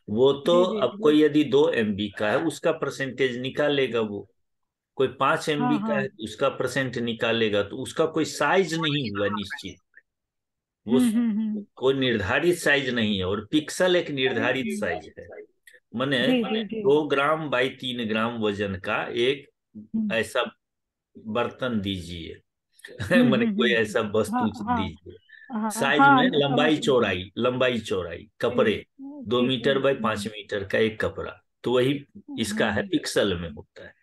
वो तो। जी जी अब जी। कोई यदि 2 MB का है उसका परसेंटेज निकालेगा वो, कोई 5 MB हाँ का हाँ। है तो उसका परसेंट निकालेगा, तो उसका कोई साइज नहीं हुआ निश्चित। वो हम्म। कोई निर्धारित साइज नहीं है, और पिक्सल एक निर्धारित साइज है। माने जी जी जी। 2 ग्राम बाई 3 ग्राम वजन का एक हम्म ऐसा बर्तन दीजिए, माने कोई हम्म। ऐसा हाँ वस्तु हाँ दीजिए। हाँ साइज में हाँ, समझ लंबाई गई। चौड़ाई, लंबाई चौड़ाई जी। कपड़े, दो ठीक है। मीटर बाई 5 मीटर का एक कपड़ा, तो वही इसका है, हम्म। पिक्सल में होता है।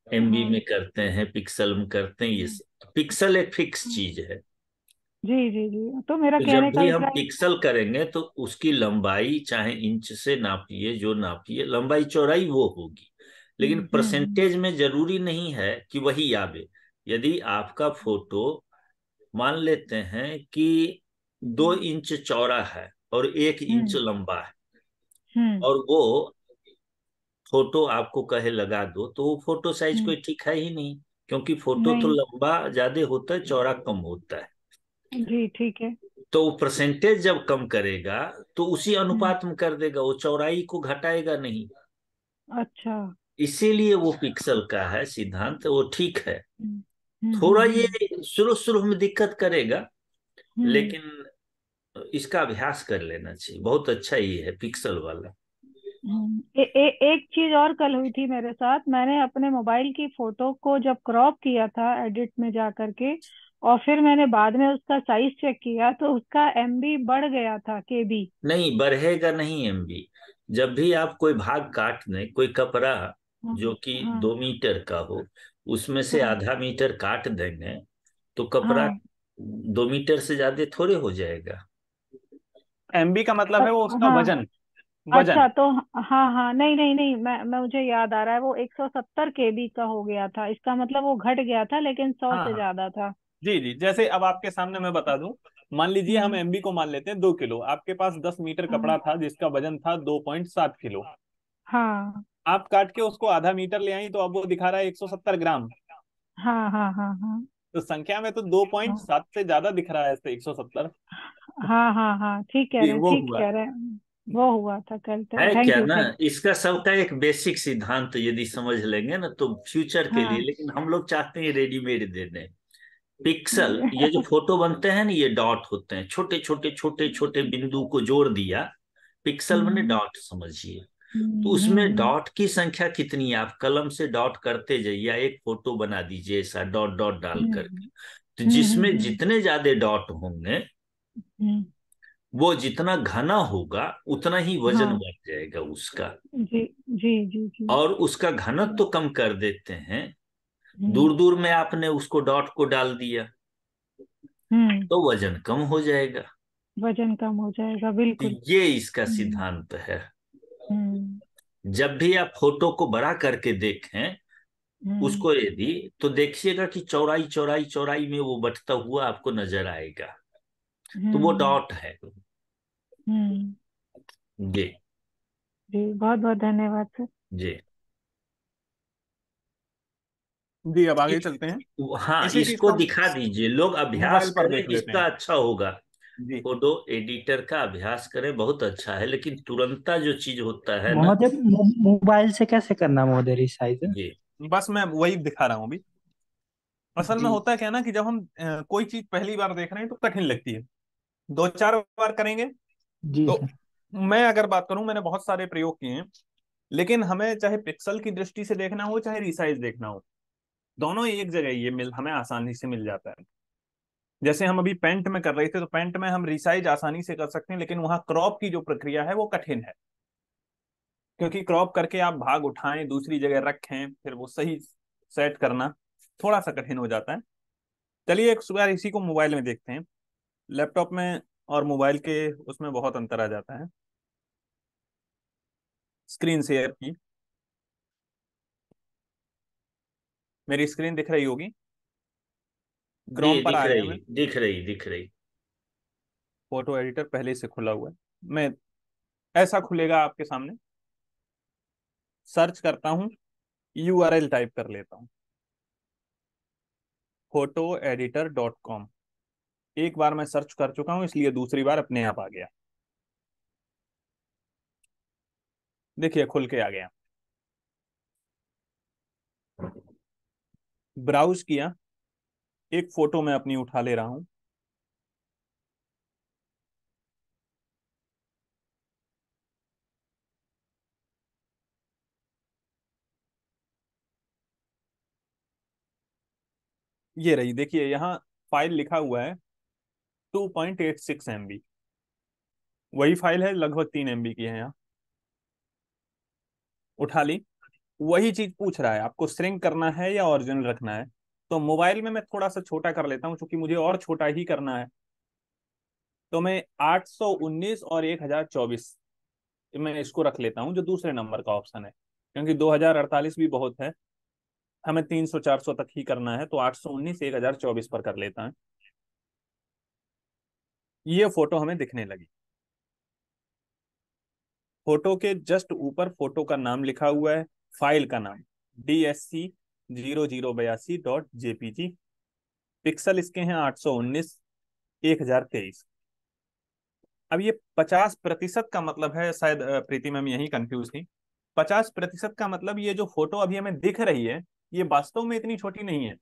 MB हाँ। में करते हैं, पिक्सल में करते हैं, ये सब पिक्सल एक फिक्स चीज है। जी जी जी, तो मेरा तो जब कहने का भी हम अभिप्राय। पिक्सल करेंगे तो उसकी लंबाई चाहे इंच से नापिए, जो नापिए लंबाई चौड़ाई वो होगी। लेकिन हम्म। परसेंटेज में जरूरी नहीं है कि वही आवे। यदि आपका फोटो मान लेते हैं कि 2 इंच चौड़ा है और 1 इंच हम्म लंबा है, हम्म। और वो फोटो आपको कहे लगा दो, तो वो फोटो साइज हम्म। कोई ठीक है ही नहीं, क्योंकि फोटो तो नहीं। लंबा ज्यादा होता है, चौड़ा कम होता है। जी ठीक है। तो वो परसेंटेज जब कम करेगा तो उसी हम्म। अनुपात में कर देगा, वो चौड़ाई को घटाएगा नहीं। अच्छा। इसीलिए वो पिक्सल का है सिद्धांत, वो ठीक है। हम्म, हम्म, थोड़ा ये हम्म, शुरू शुरू में दिक्कत करेगा, हम्म, लेकिन इसका अभ्यास कर लेना चाहिए। बहुत अच्छा ये है पिक्सल वाला। एक चीज और कल हुई थी मेरे साथ। मैंने अपने मोबाइल की फोटो को जब क्रॉप किया था एडिट में जा करके, और फिर मैंने बाद में उसका साइज चेक किया तो उसका एमबी बढ़ गया था, केबी। नहीं बढ़ेगा नहीं एमबी। जब भी आप कोई भाग काट दें, कोई कपड़ा हाँ, जो कि हाँ, 2 मीटर का हो, उसमें से हाँ, आधा मीटर काट देंगे तो कपड़ा हाँ। 2 मीटर से ज्यादा थोड़े हो जाएगा। एमबी का मतलब है वो उसका हाँ। वजन। अच्छा वजन। तो हाँ हाँ, नहीं नहीं नहीं, मैं मुझे याद आ रहा है, वो 170 केबी का हो गया था। इसका मतलब वो घट गया था, लेकिन 100 हाँ से हाँ। ज्यादा था। जी जी, जैसे अब आपके सामने मैं बता दूं। मान लीजिए हम हम्म। एमबी को मान लेते हैं 2 किलो, आपके पास 10 मीटर हाँ, कपड़ा था जिसका वजन था 2.7 किलो। हाँ, आप काट के उसको आधा मीटर ले आई तो अब वो दिखा रहा है 170 ग्राम। हाँ, हाँ, हाँ, हाँ, तो संख्या में तो दो पॉइंट हाँ, सात से ज्यादा दिख रहा है इससे 170। हाँ, हाँ, हाँ, ठीक कह जी रहे हैं, वो ठीक हुआ। कह रहे हैं। वो हुआ था कल। है थैंक क्या यू, ना, थैंक। इसका सबका एक बेसिक सिद्धांत यदि समझ लेंगे ना तो फ्यूचर के लिए। हाँ। लेकिन हम लोग चाहते हैं रेडीमेड दे दें। पिक्सल, ये जो फोटो बनते हैं ना, ये डॉट होते हैं, छोटे छोटे छोटे छोटे बिंदु को जोड़ दिया। पिक्सल मैंने हम्म, डॉट समझिए। तो हम्म, उसमें डॉट की संख्या कितनी है, आप कलम से डॉट करते जाइए, या एक फोटो बना दीजिए ऐसा डॉट डॉट डाल हम्म, करके। तो हम्म, जिसमें जितने ज्यादा डॉट होंगे, हम्म, वो जितना घना होगा उतना ही वजन हाँ। बढ़ जाएगा उसका। जी, जी, जी, जी। और उसका घनत्व तो कम कर देते हैं। हम्म, दूर दूर में आपने उसको डॉट को डाल दिया हम्म। तो वजन कम हो जाएगा। वजन कम हो जाएगा, तो बिल्कुल। ये इसका हम्म, सिद्धांत है। हम्म, जब भी आप फोटो को बड़ा करके देखें हम्म, उसको, यदि तो देखिएगा कि चौड़ाई चौड़ाई चौड़ाई में वो बढ़ता हुआ आपको नजर आएगा। तो वो हम्म, डॉट है। हम्म। जी। जी, बहुत बहुत धन्यवाद सर। जी। जी अब आगे ठीक। चलते हैं। हाँ, इसी चीज इसको को हम दिखा दीजिए, लोग मोबाइल अभ्यास पर करें, देख लेते जिसका हैं। अच्छा होगा। जी फोटो एडिटर का अभ्यास करें, बहुत अच्छा है। लेकिन तुरंता जो चीज होता है ना। महोदय, मोबाइल से कैसे करना महोदय रिसाइज? जी। बस मैं वही दिखा रहा हूँ अभी। असल में जी। होता है क्या ना कि जब हम कोई चीज पहली बार देख रहे हैं तो कठिन लगती है। 2-4 बार करेंगे जी तो। सर। मैं अगर बात करूं, मैंने बहुत सारे प्रयोग किए हैं। लेकिन हमें चाहे पिक्सल की दृष्टि से देखना हो चाहे रिसाइज देखना हो, दोनों ही एक जगह ये मिल हमें आसानी से मिल जाता है। जैसे हम अभी पेंट में कर रहे थे तो पेंट में हम रिसाइज आसानी से कर सकते हैं, लेकिन वहां क्रॉप की जो प्रक्रिया है वो कठिन है। क्योंकि क्रॉप करके आप भाग उठाएं दूसरी जगह रखें फिर वो सही सेट करना थोड़ा सा कठिन हो जाता है। चलिए एक बार इसी को मोबाइल में देखते हैं। लैपटॉप में और मोबाइल के उसमें बहुत अंतर आ जाता है। स्क्रीन शेयर की मेरी स्क्रीन दिख रही होगी। जी क्रोम पर दिख आ गया रही, मैं। दिख रही, दिख रही। फोटो एडिटर पहले से खुला हुआ है। मैं ऐसा खुलेगा आपके सामने। सर्च करता हूँ, यूआरएल टाइप कर लेता हूँ, photoeditor.com। एक बार मैं सर्च कर चुका हूँ इसलिए दूसरी बार अपने आप आ गया। देखिए खुल के आ गया। ब्राउज किया, एक फोटो मैं अपनी उठा ले रहा हूँ। ये रही, देखिए यहाँ फाइल लिखा हुआ है 2.86 MB। वही फाइल है, लगभग 3 MB की है। यहाँ उठा ली। वही चीज पूछ रहा है आपको श्रिंक करना है या ओरिजिनल रखना है। तो मोबाइल में मैं थोड़ा सा छोटा कर लेता हूँ क्योंकि मुझे और छोटा ही करना है। तो मैं 819 और 1024 मैं इसको रख लेता हूँ जो दूसरे नंबर का ऑप्शन है। क्योंकि 2048 भी बहुत है, हमें 300-400 तक ही करना है, तो 819 1024 पर कर लेता है। ये फोटो हमें दिखने लगी। फोटो के जस्ट ऊपर फोटो का नाम लिखा हुआ है, फाइल का नाम DSC0082.jpg। पिक्सल इसके हैं 819 1023। अब ये 50% का मतलब है, शायद प्रीति मैम यही कंफ्यूज थी। 50% का मतलब ये जो फोटो अभी हमें दिख रही है ये वास्तव में इतनी छोटी नहीं है,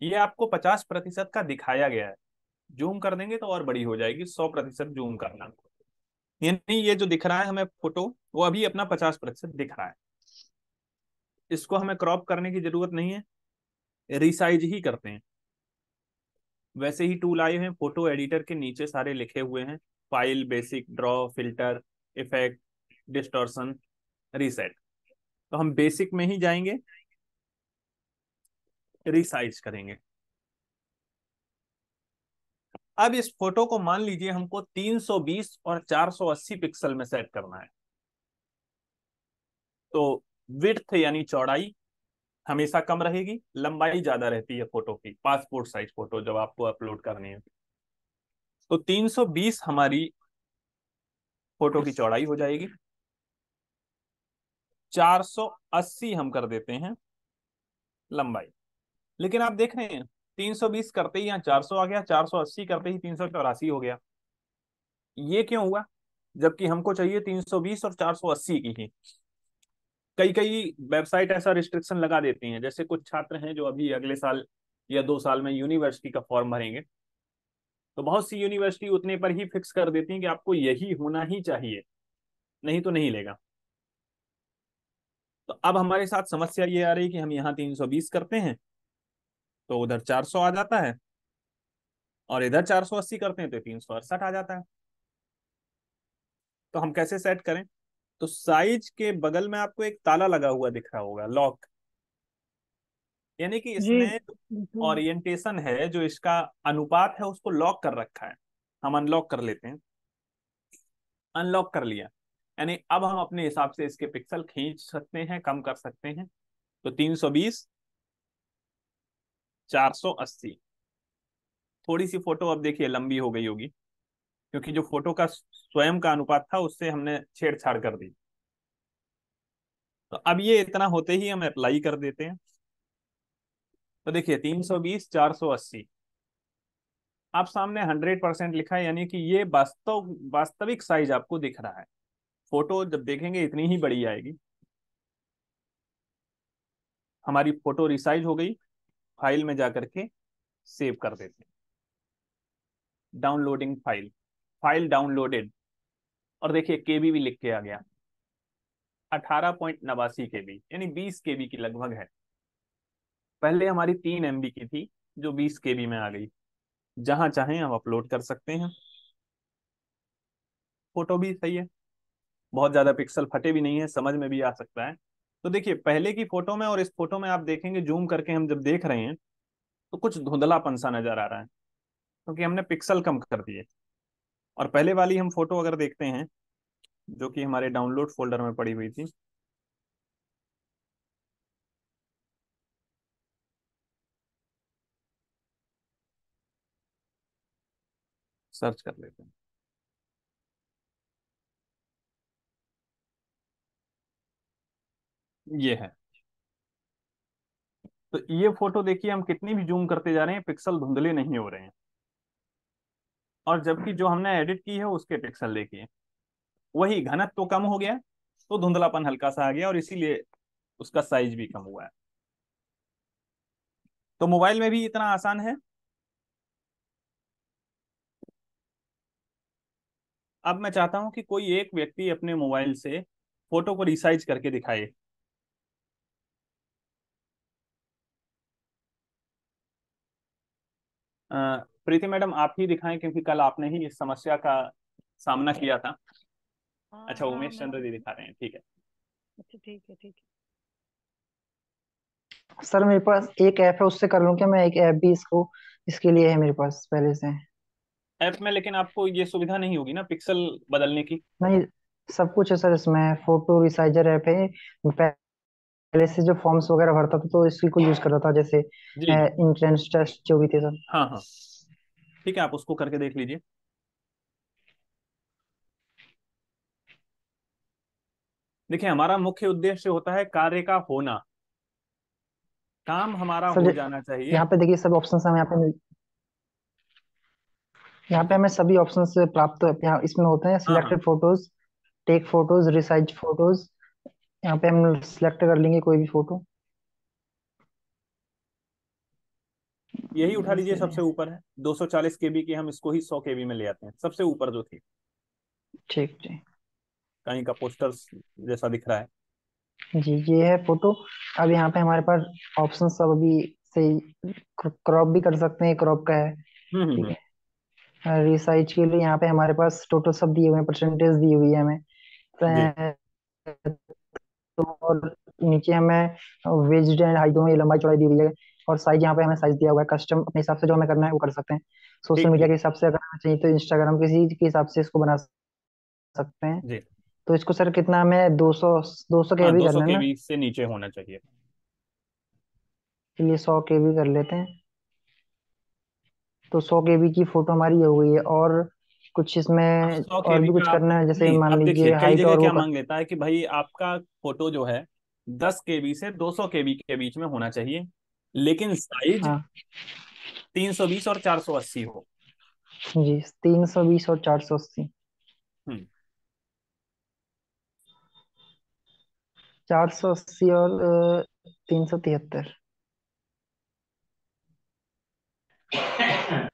ये आपको 50% का दिखाया गया है। जूम कर देंगे तो और बड़ी हो जाएगी, 100% जूम करना। यानी ये जो दिख रहा है हमें फोटो, वो अभी अपना 50% दिख रहा है। इसको हमें क्रॉप करने की जरूरत नहीं है, रिसाइज ही करते हैं। वैसे ही टूल आए हैं फोटो एडिटर के नीचे, सारे लिखे हुए हैं, file, basic, draw, filter, effect, distortion, reset. तो हम बेसिक में ही जाएंगे, रिसाइज करेंगे। अब इस फोटो को मान लीजिए हमको 320 और 480 पिक्सल में सेट करना है। तो विड्थ यानी चौड़ाई हमेशा कम रहेगी, लंबाई ज्यादा रहती है फोटो की, पासपोर्ट साइज फोटो जब आपको अपलोड करनी है। तो 320 हमारी फोटो की चौड़ाई हो जाएगी, 480 हम कर देते हैं लंबाई। लेकिन आप देख रहे हैं 320 करते ही यहाँ 400 आ गया, 480 करते ही 384 हो गया। ये क्यों हुआ, जबकि हमको चाहिए 320 और 480 की ही। कई कई वेबसाइट ऐसा रिस्ट्रिक्शन लगा देती हैं, जैसे कुछ छात्र हैं जो अभी अगले साल या 2 साल में यूनिवर्सिटी का फॉर्म भरेंगे, तो बहुत सी यूनिवर्सिटी उतने पर ही फिक्स कर देती हैं कि आपको यही होना ही चाहिए, नहीं तो नहीं लेगा। तो अब हमारे साथ समस्या ये आ रही कि हम यहाँ 320 करते हैं तो उधर 400 आ जाता है, और इधर 480 करते हैं तो 368 आ जाता है। तो हम कैसे सेट करें? तो साइज के बगल में आपको एक ताला लगा हुआ दिख रहा होगा, लॉक। यानी कि जी इसने बिल्कुल। ओरिएंटेशन है, जो इसका अनुपात है उसको लॉक कर रखा है। हम अनलॉक कर लेते हैं, अनलॉक कर लिया, यानी अब हम अपने हिसाब से इसके पिक्सल खींच सकते हैं, कम कर सकते हैं। तो 320, 480। थोड़ी सी फोटो अब देखिए लंबी हो गई होगी, क्योंकि जो फोटो का स्वयं का अनुपात था उससे हमने छेड़छाड़ कर दी। तो अब ये इतना होते ही हम अप्लाई कर देते हैं। तो देखिए 320, 480, आप सामने 100% लिखा है, यानी कि ये वास्तविक साइज आपको दिख रहा है। फोटो जब देखेंगे इतनी ही बड़ी आएगी। हमारी फोटो रिसाइज हो गई, फाइल में जाकर के सेव कर देते हैं। डाउनलोडिंग फाइल, फाइल डाउनलोडेड, और देखिए केबी भी लिख के आ गया, 18.89 केबी, यानी 20 केबी की लगभग है। पहले हमारी 3 MB की थी, जो 20 केबी में आ गई। जहां चाहें हम अपलोड कर सकते हैं। फोटो भी सही है, बहुत ज्यादा पिक्सल फटे भी नहीं है, समझ में भी आ सकता है। तो देखिए पहले की फोटो में और इस फोटो में आप देखेंगे, जूम करके हम जब देख रहे हैं तो कुछ धुंधलापन सा नजर आ रहा है, क्योंकि हमने पिक्सल कम कर दिए। और पहले वाली हम फोटो अगर देखते हैं, जो कि हमारे डाउनलोड फोल्डर में पड़ी हुई थी, सर्च कर लेते हैं। ये है। तो ये फोटो देखिए, हम कितनी भी जूम करते जा रहे हैं पिक्सल धुंधले नहीं हो रहे हैं। और जबकि जो हमने एडिट की है उसके पिक्सल देखिए, वही घनत्व तो कम हो गया, तो धुंधलापन हल्का सा आ गया, और इसीलिए उसका साइज भी कम हुआ है। तो मोबाइल में भी इतना आसान है। अब मैं चाहता हूं कि कोई एक व्यक्ति अपने मोबाइल से फोटो को रिसाइज करके दिखाए। प्रीति मैडम आप ही दिखाएं, क्योंकि कल आपने ही इस समस्या का सामना किया था। हाँ अच्छा, हाँ उमेश मैं। चंद्र जी दिखा रहे हैं, ठीक है। अच्छा ठीक है ठीक सर मेरे पास एक ऐप है, उससे कर लूँ क्या मैं? एक ऐप भी इसको इसके लिए है मेरे पास पहले से। ऐप में लेकिन आपको ये सुविधा नहीं होगी ना पिक्सल बदलने की। नहीं, सब कुछ है सर इसमें। फोटो रिसाइजर ऐप है। मैं पहले से जो फॉर्म्स वगैरह भरता था तो इसी को यूज कर रहा था, जैसे जी जी। इंट्रेंस टेस्ट जो भी थे सर। हाँ हाँ, ठीक है, आप उसको करके देख लीजिए। देखिए हमारा मुख्य उद्देश्य होता है कार्य का होना, काम हमारा सर हो जाना चाहिए। यहाँ पे देखिए सब ऑप्शन हमें यहाँ पे जी। हमें सभी ऑप्शन प्राप्त यहाँ इसमें होते हैं। हाँ हाँ। Selected photos, take photos, resize photos, यहाँ पे हम सिलेक्ट कर लेंगे कोई भी फोटो। यही उठा लीजिए, जैसे सबसे ऊपर है 240 KB की, हम इसको ही 100 KB में ले आते हैं, सबसे ऊपर जो थी, ठीक ठीक। कहीं का पोस्टर जैसा दिख रहा है। जी ये है फोटो। अब यहाँ पे हमारे पास ऑप्शन सब अभी से क्रॉप भी कर सकते हैं, क्रॉप का है। ठीक हम्म। है। रिसाइज के लिए यहाँ पे हमारे पास टोटल सब दिए हुए हैं, परसेंटेज दी हुई है हमें। जी तो और नीचे हमें वेज एंड हाइट दोनों, ये लंबाई चौड़ाई दी हुई है। और साइज यहाँ पे हमें साइज दिया हुआ है, कस्टम अपने हिसाब से जो हमें करना है वो कर सकते हैं। सोशल ठीक मीडिया के ठीक। हिसाब से अगर हमें चाहिए तो इंस्टाग्राम किसी के हिसाब से इसको बना सकते हैं। जी तो इसको सर कितना हमें 200 हाँ, के भी दो सौ करना है के ना? बी से नीचे होना चाहिए। चलिए 100 के भी कर लेते हैं। तो 100 के बी की फोटो हमारी ये हो गई है। और कुछ अब इसमें सौ और केबी भी का कुछ आप, करना है, जैसे नहीं मान अब देखिए लीजिए कई हाइट जगह और वो क्या मांग लेता है कि भाई आपका फोटो जो है 10 KB से 200 KB के बीच में होना चाहिए, लेकिन साइज हाँ 320 और 480 हो। जी, 320 और 480। हम्म। 480 और 373।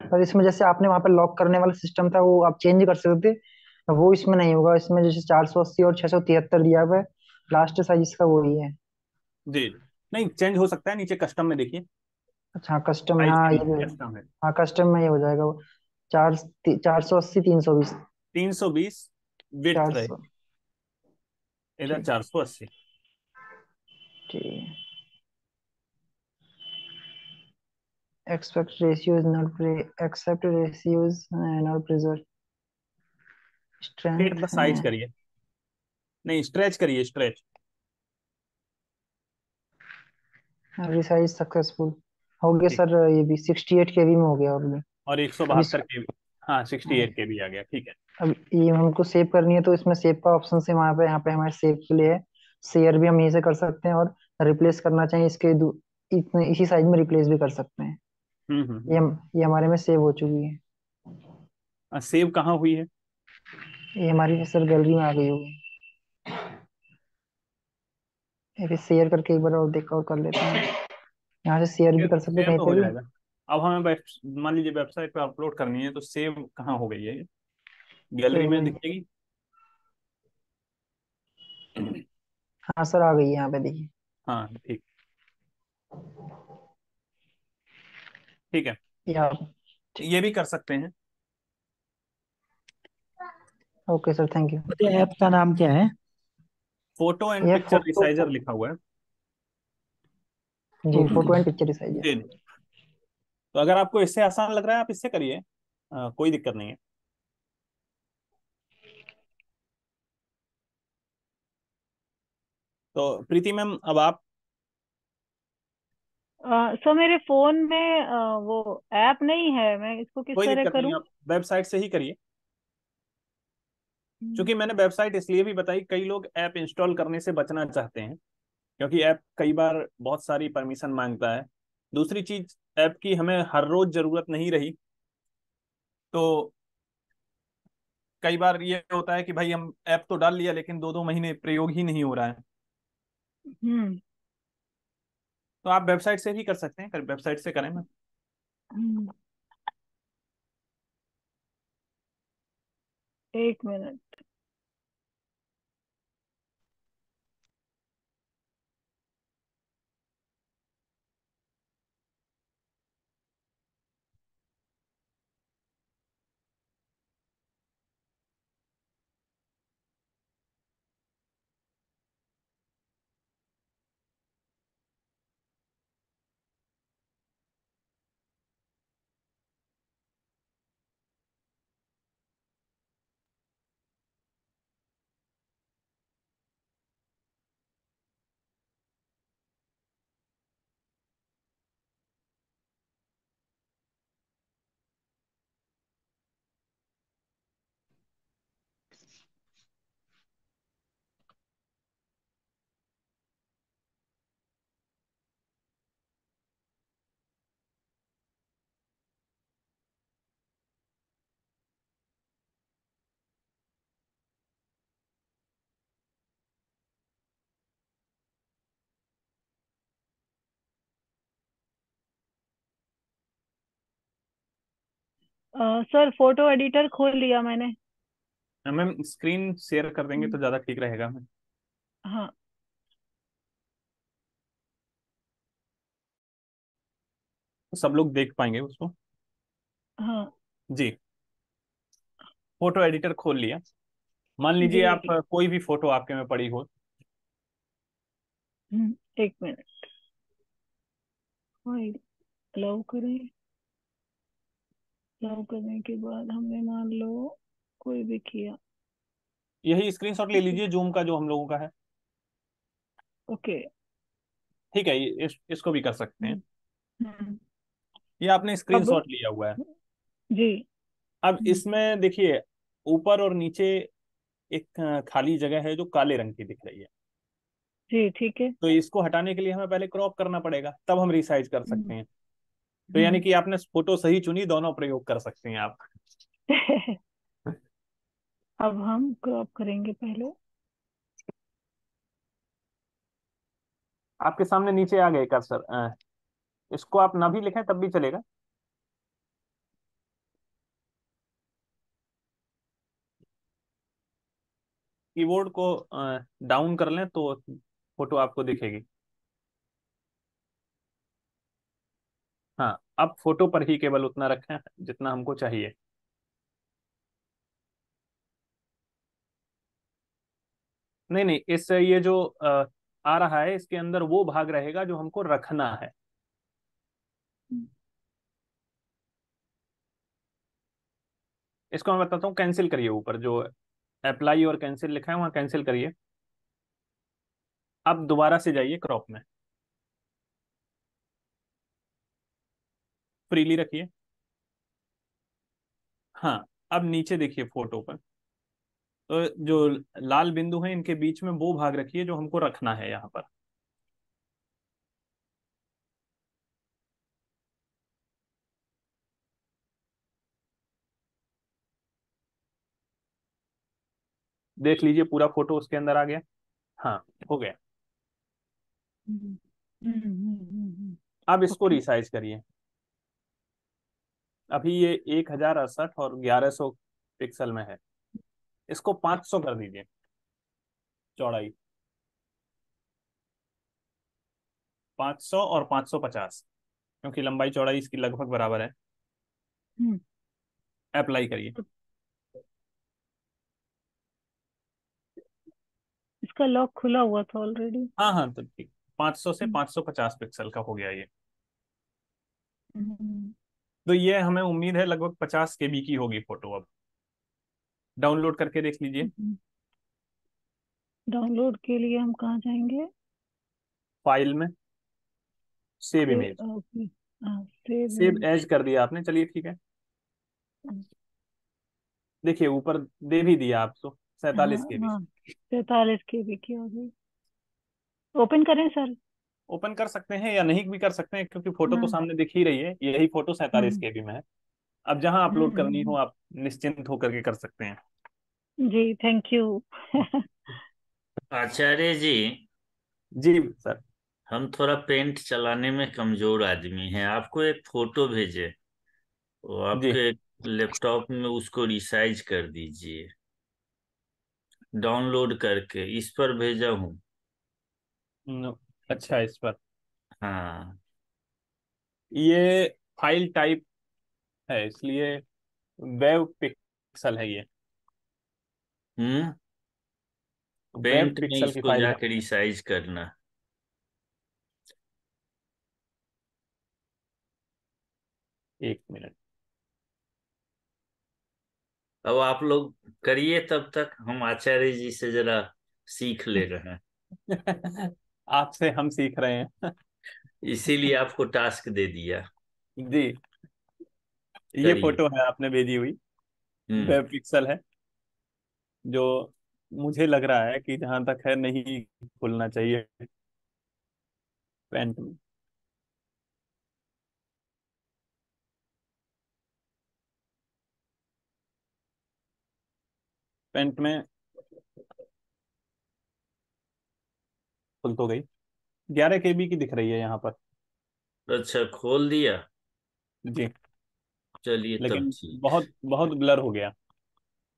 पर इसमें जैसे आपने वहां पर लॉक करने वाला सिस्टम था वो आप चेंज कर सकते थे, वो इसमें नहीं होगा। इसमें जैसे 480 और 673 दिया हुआ है, लास्ट साइज इसका वही है। जी नहीं, चेंज हो सकता है, नीचे कस्टम में देखिए, अच्छा हाँ, कस्टम में, साइज के हाँ ये नीचे भी। कस्टम है। हाँ कस्टम में ये हो जाएगा वो। 480 320। 320 विड्थ रहे, 400। इधर ठीक 480। ठीक। Aspect ratio is not preserve. फिर स्ट्रेंथ बस है। साइज करिए, नहीं स्ट्रेच करिए, स्ट्रेच। रिसाइज सक्सेसफुल हो गया ठीक। सर। ये भी 68 केवी में हो गया और भी। और एक सौ अब बहत्तर इस के बी, हाँ 68 KB आ गया, ठीक है। अब ये हमको सेव करनी है तो इसमें सेव का ऑप्शन से वहां पे, यहाँ पे हमारे सेव के लिए है। शेयर भी हम यहीं से कर सकते हैं, और रिप्लेस करना चाहिए इसके इतने इसी साइज में रिप्लेस भी कर सकते हैं। ये हमारे में सेव हो चुकी है। सेव कहाँ हुई है? ये हमारी सर गैलरी में आ गई होगी। ये फिर शेयर करके एक बार और देख और कर लेते हैं। यहाँ से शेयर भी कर सकते हैं सेव कहीं तो पे हो भी। जाएगा। अब हमें मान लीजिए वेबसाइट पे अपलोड करनी है, तो सेव कहाँ हो गई है ये? गैलरी सेव में हुई। दिखेगी। हाँ सर आ गई है यहाँ पे, देखिए। हाँ ठीक। ठीक है, या ठीक। ये भी कर सकते हैं। Okay sir, thank you. मुझे ऐप का नाम क्या है? फोटो एंड ये पिक्चर फोटो। रिसाइजर लिखा हुआ है। जी, okay. Photo and picture size है। जी। तो अगर आपको इससे आसान लग रहा है आप इससे करिए, कोई दिक्कत नहीं है। तो प्रीति मैम अब आप, सो मेरे फोन में वो ऐप नहीं है, मैं इसको किस कोई तरह दिक्कत नहीं, करूँ? आप वेबसाइट से ही करिए। हम्म। क्योंकि मैंने वेबसाइट इसलिए भी बताई, कई लोग ऐप इंस्टॉल करने से बचना चाहते हैं, क्योंकि ऐप कई बार बहुत सारी परमिशन मांगता है। दूसरी चीज, ऐप की हमें हर रोज जरूरत नहीं रही, तो कई बार ये होता है कि भाई हम ऐप तो डाल लिया लेकिन 2-2 महीने प्रयोग ही नहीं हो रहा है। हम्म। तो आप वेबसाइट से भी कर सकते हैं, वेबसाइट से करें। मैं हम्म। एक मिनट। सर फोटो एडिटर खोल लिया मैंने। मैम स्क्रीन शेयर कर देंगे हम्म, तो ज़्यादा ठीक रहेगा। हाँ। सब लोग देख पाएंगे उसको। हाँ जी, फोटो एडिटर खोल लिया। मान लीजिए आप जी। कोई भी फोटो आपके में पड़ी हो। एक मिनट। फाइल अलाउ करें। अलाउ करने के बाद हमने मान लो कोई भी किया। यही स्क्रीनशॉट ले लीजिए जूम का जो हम लोगों का है। ओके। ठीक है, इसको भी कर सकते हैं। हम्म, हम्म, ये आपने अब स्क्रीनशॉट लिया हुआ है। जी। अब हम्म, इसमें देखिए, ऊपर और नीचे एक खाली जगह है जो काले रंग की दिख रही है। जी ठीक है। तो इसको हटाने के लिए हमें पहले क्रॉप करना पड़ेगा, तब हम रिसाइज कर हम्म, सकते हैं। तो यानी हम्म। कि आपने फोटो सही चुनी, दोनों प्रयोग कर सकते हैं आप। अब हम क्रॉप करेंगे पहले। आपके सामने नीचे आ गए कर्सर। इसको आप ना भी लिखें तब भी चलेगा। कीबोर्ड को डाउन कर लें तो फोटो आपको दिखेगी। हाँ, अब फोटो पर ही केवल उतना रखें जितना हमको चाहिए। नहीं नहीं, इस ये जो आ रहा है इसके अंदर वो भाग रहेगा जो हमको रखना है। इसको मैं बताता हूँ, कैंसिल करिए। ऊपर जो अप्लाई और कैंसिल लिखा है वहाँ कैंसिल करिए। अब दोबारा से जाइए क्रॉप में, फ्रीली रखिए। हाँ, अब नीचे देखिए फोटो पर, तो जो लाल बिंदु है इनके बीच में वो भाग रखिए जो हमको रखना है यहाँ पर। देख लीजिए पूरा फोटो उसके अंदर आ गया। हाँ, हो गया। हम्म, अब इसको ओके। रिसाइज करिए। अभी ये 1068 और 1100 पिक्सल में है। इसको 500 कर दीजिए चौड़ाई। 500 और 550, क्योंकि लंबाई चौड़ाई इसकी लगभग बराबर है। हम्म, अप्लाई करिए। इसका लॉक खुला हुआ था ऑलरेडी। हाँ हाँ, तो ठीक। 500 से 550 पिक्सल का हो गया ये। तो ये हमें उम्मीद है लगभग 50 KB की होगी फोटो। अब डाउनलोड करके देख लीजिए। डाउनलोड के लिए हम कहाँ जाएंगे? फाइल में सेव से इमेज। ओके। हाँ सेव सेव इमेज। एज कर दिया आपने, चलिए ठीक है। देखिए ऊपर दे भी दिया आपको हाँ 47 KB। हाँ। 43 KB की हो गई। ओपन करें सर? ओपन कर सकते हैं या नहीं भी कर सकते हैं, क्योंकि फोटो तो हाँ। सामने दिख ही रही है। यही फोटो 47 KB में है। अब जहां अपलोड करनी हो आप निश्चिंत होकर के कर सकते हैं। जी थैंक यू। आचार्य जी, जी सर। हम थोड़ा पेंट चलाने में कमजोर आदमी हैं। आपको एक फोटो भेजे, वो जी। आपके लैपटॉप में उसको रिसाइज कर दीजिए, डाउनलोड करके इस पर भेजा हूँ। अच्छा, इस पर हाँ। ये फाइल टाइप है इसलिए वेब पिक्सल है ये। हम्म। वेब पेंट में पिक्सल की इसको फाइल है। जाके रिसाइज करना। एक मिनट। अब आप लोग करिए, तब तक हम आचार्य जी से जरा सीख ले रहे हैं। आपसे हम सीख रहे हैं। इसीलिए आपको टास्क दे दिया। जी, ये करिए। फोटो है आपने भेजी हुई, हम्म। वेब पिक्सल है, जो मुझे लग रहा है कि जहां तक है नहीं खुलना चाहिए पेंट में। पेंट में खुल तो गई। 11 KB की दिख रही है यहाँ पर। अच्छा, खोल दिया। जी। चलिए तब लेकिन ठीक। बहुत बहुत ब्लर हो गया।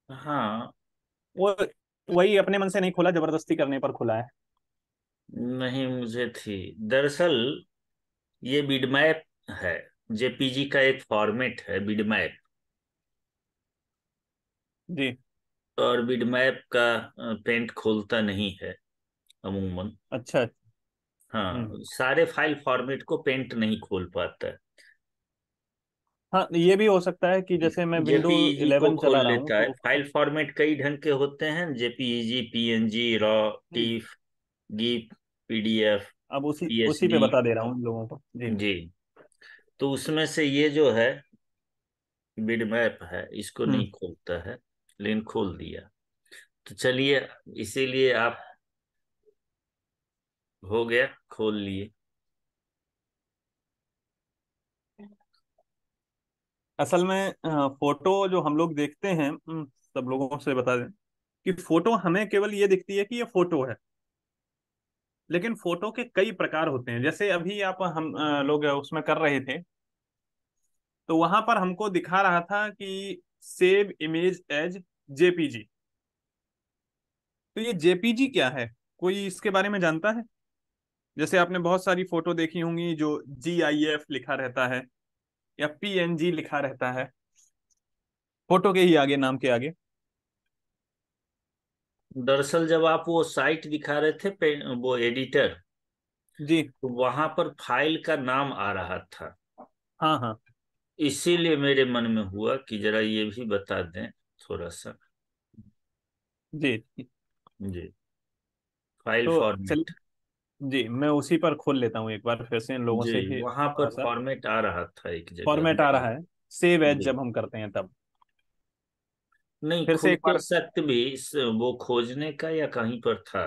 हाँ। वो वही अपने मन से नहीं खुला, जबरदस्ती करने पर खुला है। नहीं, मुझे थी दरअसल, ये बिटमैप है। जेपीजी का एक फॉर्मेट है बिटमैप। जी। और बिटमैप का पेंट खोलता नहीं है अमूमन। अच्छा। हाँ, सारे फाइल फॉर्मेट को पेंट नहीं खोल पाता है। हाँ, ये भी हो सकता है कि जैसे मैं विंडो जेपीईजी को 11 खोल चला रहा हूँ लेता है। तो फाइल फॉर्मेट कई ढंग के होते हैं, जेपीईजी, पीएनजी, रॉ, हम्म, टीफ, गिफ, पीडीएफ, अब उसी उसी पे पीएसडी। बता दे रहा हूँ इन लोगों को। जी। जी। तो उसमें से ये जो है बिटमैप है, इसको हम्म। नहीं खोलता है, लेकिन खोल दिया। तो चलिए, इसीलिए आप हो गया, खोल लिए। असल में फोटो जो हम लोग देखते हैं, सब लोगों से बता दें कि फोटो हमें केवल ये दिखती है कि ये फोटो है। लेकिन फोटो के कई प्रकार होते हैं। जैसे अभी आप हम लोग उसमें कर रहे थे, तो वहां पर हमको दिखा रहा था कि सेव इमेज एज जेपीजी। तो ये जेपीजी क्या है, कोई इसके बारे में जानता है? जैसे आपने बहुत सारी फोटो देखी होंगी जो GIF लिखा रहता है या PNG लिखा रहता है, फोटो के ही आगे, नाम के आगे। दरअसल जब आप वो साइट दिखा रहे थे वो एडिटर, जी। तो वहां पर फाइल का नाम आ रहा था। हाँ हाँ। इसीलिए मेरे मन में हुआ कि जरा ये भी बता दें थोड़ा सा। जी। जी। फाइल तो चल फॉर्मेट। जी, मैं उसी पर खोल लेता हूँ एक बार फिर से इन लोगों जी, से ही वहां थोड़ा पर सा। फॉर्मेट आ रहा था एक जगह फॉर्मेट आ देखिए। रहा है, सेव एज जी। जब हम करते हैं तब। नहीं, फिर से खुद एक के बार। सख्त भी वो खोजने का या कहीं पर था,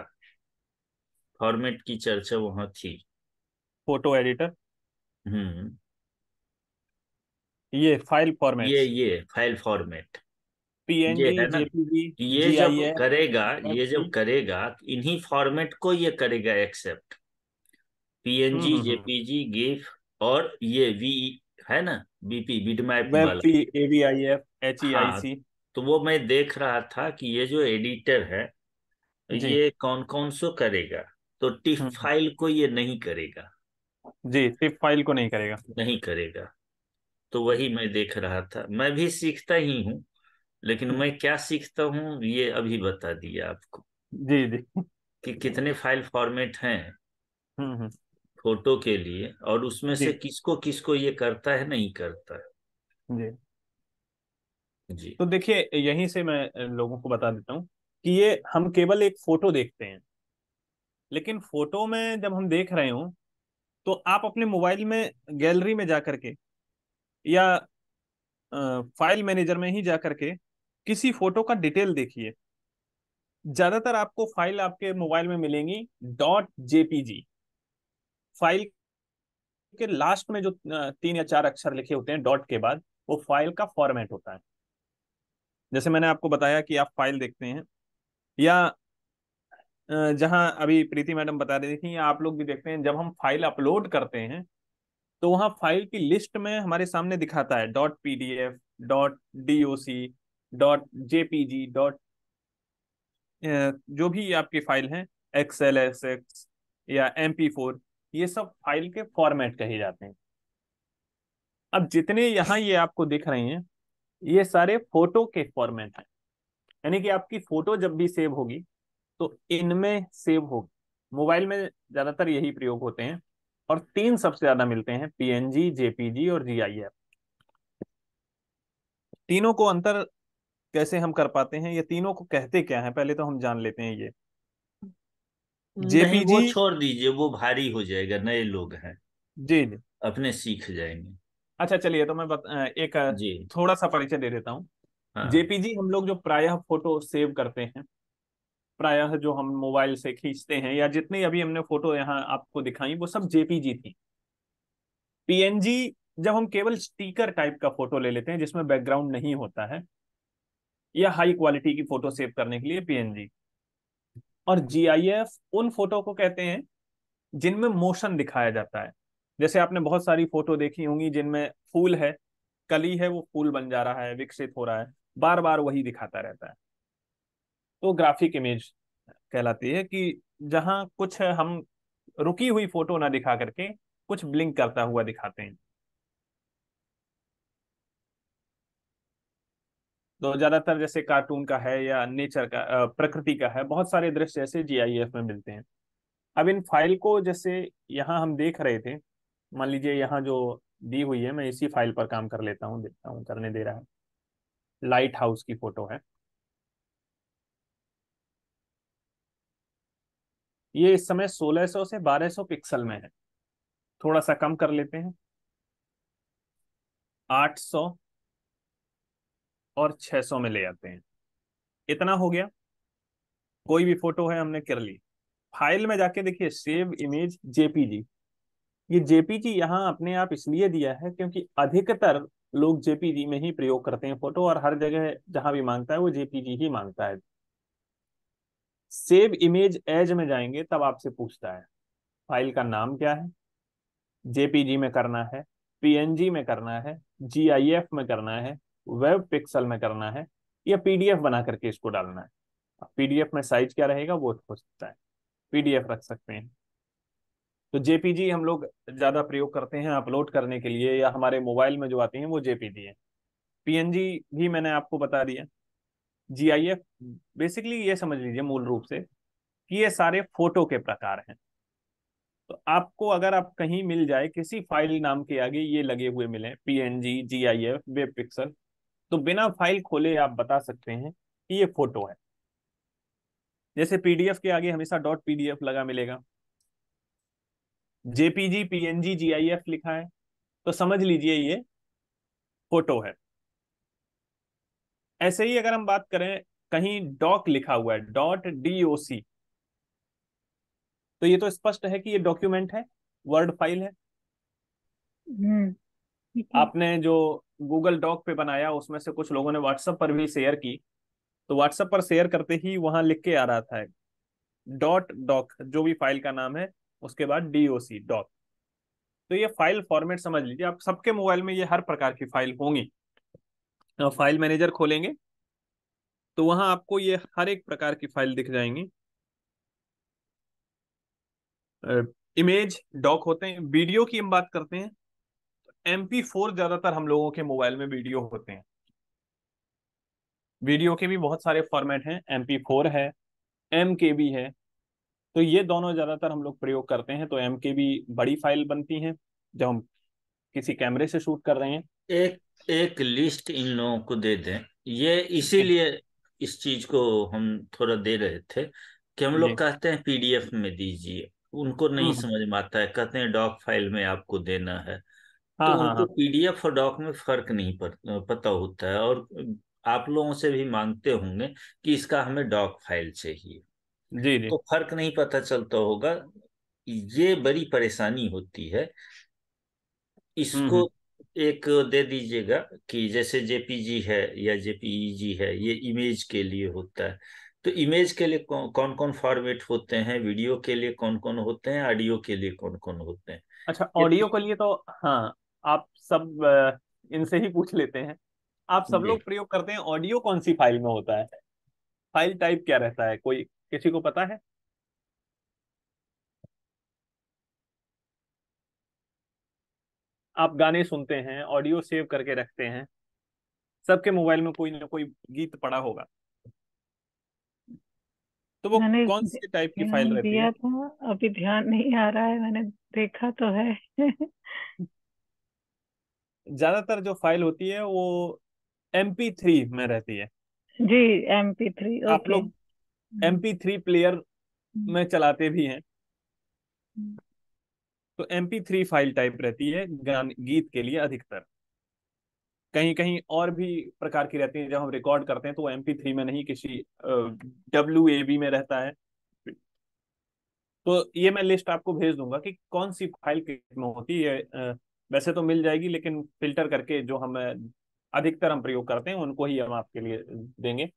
फॉर्मेट की चर्चा वहां थी। फोटो एडिटर, हम्म। ये फाइल ये फॉर्मेट्स, ये फाइल फॉर्मेट, ये PNG, है ना। JPG, ये जब GIF, करेगा, ये जब FP। करेगा, इन्हीं फॉर्मेट को ये करेगा एक्सेप्ट। पीएनजी, जेपीजी, गिफ, और ये वी है ना, बीपी, बिटमैप वेब वाला। पी, AVIF, हाँ। HEIC। तो वो मैं देख रहा था कि ये जो एडिटर है, जी। ये कौन कौन सो करेगा। तो टिफ हम्म। फाइल को ये नहीं करेगा। जी, सिर्फ फाइल को नहीं करेगा। नहीं करेगा। तो वही मैं देख रहा था, मैं भी सीखता ही हूँ। लेकिन हम्म, मैं क्या सीखता हूँ ये अभी बता दिया आपको, जी जी। कि कितने फाइल फॉर्मेट हैं हम्म। फोटो के लिए, और उसमें से जी किसको किसको ये करता है, नहीं करता है। जी। जी। तो देखिए, यहीं से मैं लोगों को बता देता हूँ कि ये हम केवल एक फोटो देखते हैं। लेकिन फोटो में जब हम देख रहे हो, तो आप अपने मोबाइल में गैलरी में जा करके या फाइल मैनेजर में ही जा करके किसी फोटो का डिटेल देखिए। ज्यादातर आपको फाइल आपके मोबाइल में मिलेंगी .jpg। फाइल के लास्ट में जो 3 या 4 अक्षर लिखे होते हैं डॉट के बाद, वो फाइल का फॉर्मेट होता है। जैसे मैंने आपको बताया कि आप फाइल देखते हैं, या जहां अभी प्रीति मैडम बता रही थी, या आप लोग भी देखते हैं, जब हम फाइल अपलोड करते हैं तो वहां फाइल की लिस्ट में हमारे सामने दिखाता है .pdf, .doc, .jpg, जो भी आपकी फाइल हैं, XLSX या MP4, ये सब फाइल के फॉर्मेट कहे जाते हैं। अब जितने यहाँ ये आपको दिख रहे हैं, ये सारे फोटो के फॉर्मेट हैं। यानी कि आपकी फोटो जब भी सेव होगी तो इनमें सेव होगी। मोबाइल में ज्यादातर यही प्रयोग होते हैं, और 3 सबसे ज्यादा मिलते हैं: PNG, JPG और GIF। तीनों को अंतर कैसे हम कर पाते हैं, ये तीनों को कहते क्या है, पहले तो हम जान लेते हैं। ये नहीं, वो JPG। छोड़ दीजिए, वो भारी हो जाएगा, नए लोग हैं, जी जी। अपने सीख जाएंगे। अच्छा चलिए, तो मैं एक जी। थोड़ा सा परिचय दे देता हूँ। हाँ। JPG हम लोग जो प्रायः फोटो सेव करते हैं, प्रायः जो हम मोबाइल से खींचते हैं, या जितनी अभी हमने फोटो यहाँ आपको दिखाई, वो सब JPG थी। PNG जब हम केवल स्टिकर टाइप का फोटो ले लेते हैं जिसमें बैकग्राउंड नहीं होता है, या हाई क्वालिटी की फोटो सेव करने के लिए PNG। और GIF उन फोटो को कहते हैं जिनमें मोशन दिखाया जाता है। जैसे आपने बहुत सारी फोटो देखी होंगी जिनमें फूल है, कली है वो फूल बन जा रहा है, विकसित हो रहा है, बार बार वही दिखाता रहता है। तो ग्राफिक इमेज कहलाती है कि जहां कुछ हम रुकी हुई फोटो ना दिखा करके कुछ ब्लिंक करता हुआ दिखाते हैं। तो ज्यादातर जैसे कार्टून का है या नेचर का, प्रकृति का है, बहुत सारे दृश्य ऐसे जीआईएफ में मिलते हैं। अब इन फाइल को जैसे यहाँ हम देख रहे थे, मान लीजिए यहाँ जो दी हुई है, मैं इसी फाइल पर काम कर लेता हूँ, देखता हूँ करने दे रहा है। लाइट हाउस की फोटो है ये, इस समय 1600 से 1200 पिक्सल में है। थोड़ा सा कम कर लेते हैं, 800 और 600 में ले आते हैं। इतना हो गया, कोई भी फोटो है हमने कर ली। फाइल में जाके देखिए, सेव इमेज जेपीजी। ये जेपीजी यहाँ अपने आप इसलिए दिया है क्योंकि अधिकतर लोग जेपीजी में ही प्रयोग करते हैं फोटो, और हर जगह जहां भी मांगता है वो जेपीजी ही मांगता है। सेव इमेज एज में जाएंगे तब आपसे पूछता है फाइल का नाम क्या है, जेपीजी में करना है, पीएनजी में करना है, जीआईएफ में करना है, वेब पिक्सल में करना है, या पीडीएफ बना करके इसको डालना है। पीडीएफ में साइज क्या रहेगा वो हो सकता है, पीडीएफ रख सकते हैं। तो जेपीजी हम लोग ज्यादा प्रयोग करते हैं अपलोड करने के लिए, या हमारे मोबाइल में जो आती हैं वो जेपीजी है। पीएनजी भी मैंने आपको बता दिया। जीआईएफ बेसिकली ये समझ लीजिए मूल रूप से कि ये सारे फोटो के प्रकार हैं। तो आपको अगर आप कहीं मिल जाए किसी फाइल नाम के आगे ये लगे हुए मिले, पीएनजी, जीआईएफ, वेब पिक्सल, तो बिना फाइल खोले आप बता सकते हैं कि ये फोटो है। जैसे पीडीएफ के आगे हमेशा डॉट पीडीएफ लगा मिलेगा, जेपीजी, पीएनजी, जीआईएफ लिखा है तो समझ लीजिए ये फोटो है। ऐसे ही अगर हम बात करें, कहीं डॉक लिखा हुआ है, डॉट डीओसी, तो ये तो स्पष्ट है कि ये डॉक्यूमेंट है, वर्ड फाइल है। ठीक है। आपने जो गूगल डॉक पे बनाया उसमें से कुछ लोगों ने व्हाट्सएप पर भी शेयर की, तो व्हाट्सएप पर शेयर करते ही वहां लिख के आ रहा था डॉट डॉक, जो भी फाइल का नाम है उसके बाद डीओसी, डॉक। तो ये फाइल फॉर्मेट समझ लीजिए, आप सबके मोबाइल में ये हर प्रकार की फाइल होंगी। फाइल मैनेजर खोलेंगे तो वहां आपको ये हर एक प्रकार की फाइल दिख जाएंगी। इमेज डॉक होते हैं। वीडियो की हम बात करते हैं, MP4 ज्यादातर हम लोगों के मोबाइल में वीडियो होते हैं। वीडियो के भी बहुत सारे फॉर्मेट हैं, MP4 है, MKB है। तो ये दोनों ज्यादातर हम लोग प्रयोग करते हैं। तो MKB बड़ी फाइल बनती हैं जब हम किसी कैमरे से शूट कर रहे हैं। एक एक लिस्ट इन लोगों को दे दें, ये इसीलिए इस चीज को हम थोड़ा दे रहे थे कि हम जी। लोग कहते हैं पीडीएफ में दीजिए, उनको नहीं हम्म। समझ में आता है, कहते हैं डॉक फाइल में आपको देना है। तो हाँ हाँ उनको हाँ। पीडीएफ और डॉक में फर्क नहीं पता होता है, और आप लोगों से भी मांगते होंगे कि इसका हमें डॉक फाइल चाहिए, जी जी। तो फर्क नहीं पता चलता होगा। ये बड़ी परेशानी होती है। इसको हम्म। एक दे दीजिएगा कि जैसे जेपीजी है या जेपीईजी है, ये इमेज के लिए होता है। तो इमेज के लिए कौन कौन फॉर्मेट होते हैं, वीडियो के लिए कौन कौन होते हैं, ऑडियो के लिए कौन कौन होते हैं। अच्छा, ये ऑडियो के लिए तो हाँ, आप सब इनसे ही पूछ लेते हैं। आप सब जी, लोग प्रयोग करते हैं, ऑडियो कौन सी फाइल में होता है? फाइल टाइप क्या रहता है, कोई किसी को पता है? आप गाने सुनते हैं, ऑडियो सेव करके रखते हैं, सबके मोबाइल में कोई ना कोई गीत पड़ा होगा। तो वो मैंने कौन सी टाइप की फाइल ध्यान रहती है? दिया था, अभी ध्यान नहीं आ रहा है, मैंने देखा तो है। ज्यादातर जो फाइल होती है वो MP3 में रहती है। जी, MP3, आप ओके। लोग MP3 प्लेयर में चलाते भी हैं। तो MP3 फाइल टाइप रहती है गान गीत के लिए अधिकतर। कहीं कहीं और भी प्रकार की रहती है, जब हम रिकॉर्ड करते हैं तो वो MP3 में नहीं, किसी WAV में रहता है। तो ये मैं लिस्ट आपको भेज दूंगा कि कौन सी फाइल किस में होती है। वैसे तो मिल जाएगी, लेकिन फिल्टर करके जो हम अधिकतर हम प्रयोग करते हैं उनको ही हम आपके लिए देंगे,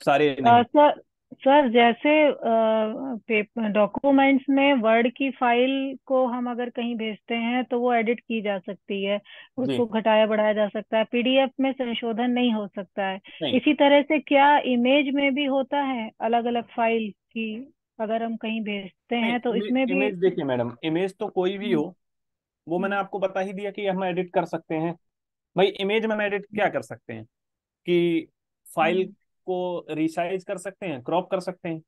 सारे नहीं। सर, सर जैसे डॉक्यूमेंट्स में वर्ड की फाइल को हम अगर कहीं भेजते हैं तो वो एडिट की जा सकती है, जी। उसको घटाया बढ़ाया जा सकता है, पीडीएफ में संशोधन नहीं हो सकता है। नहीं इसी तरह से क्या इमेज में भी होता है, अलग अलग फाइल की अगर हम कहीं भेजते नहीं, हैं तो इसमें भी? इमेज देखिए मैडम, इमेज तो कोई भी हम्म। हो, वो मैंने हम्म। आपको बता ही दिया कि हम एडिट कर सकते हैं। भाई इमेज में हम एडिट क्या कर सकते हैं कि फाइल हम्म। को रिसाइज कर सकते हैं, क्रॉप कर सकते हैं।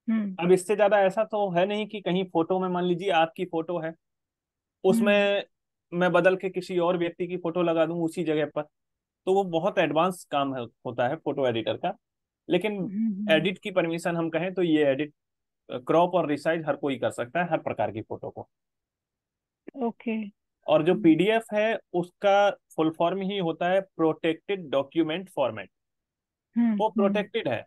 हम्म। अब इससे ज्यादा ऐसा तो है नहीं कि कहीं फोटो में, मान लीजिए आपकी फोटो है, हम्म। उसमें मैं बदल के किसी और व्यक्ति की फोटो लगा दूं उसी जगह पर, तो वो बहुत एडवांस काम होता है फोटो एडिटर का। लेकिन हम्म। एडिट की परमिशन हम कहें तो ये एडिट, क्रॉप और रिसाइज हर कोई कर सकता है हर प्रकार की फोटो को। ओके। और जो पीडीएफ है उसका फुल फॉर्म ही होता है प्रोटेक्टेड डॉक्यूमेंट फॉर्मेट। हम्म। वो हम्म। प्रोटेक्टेड है,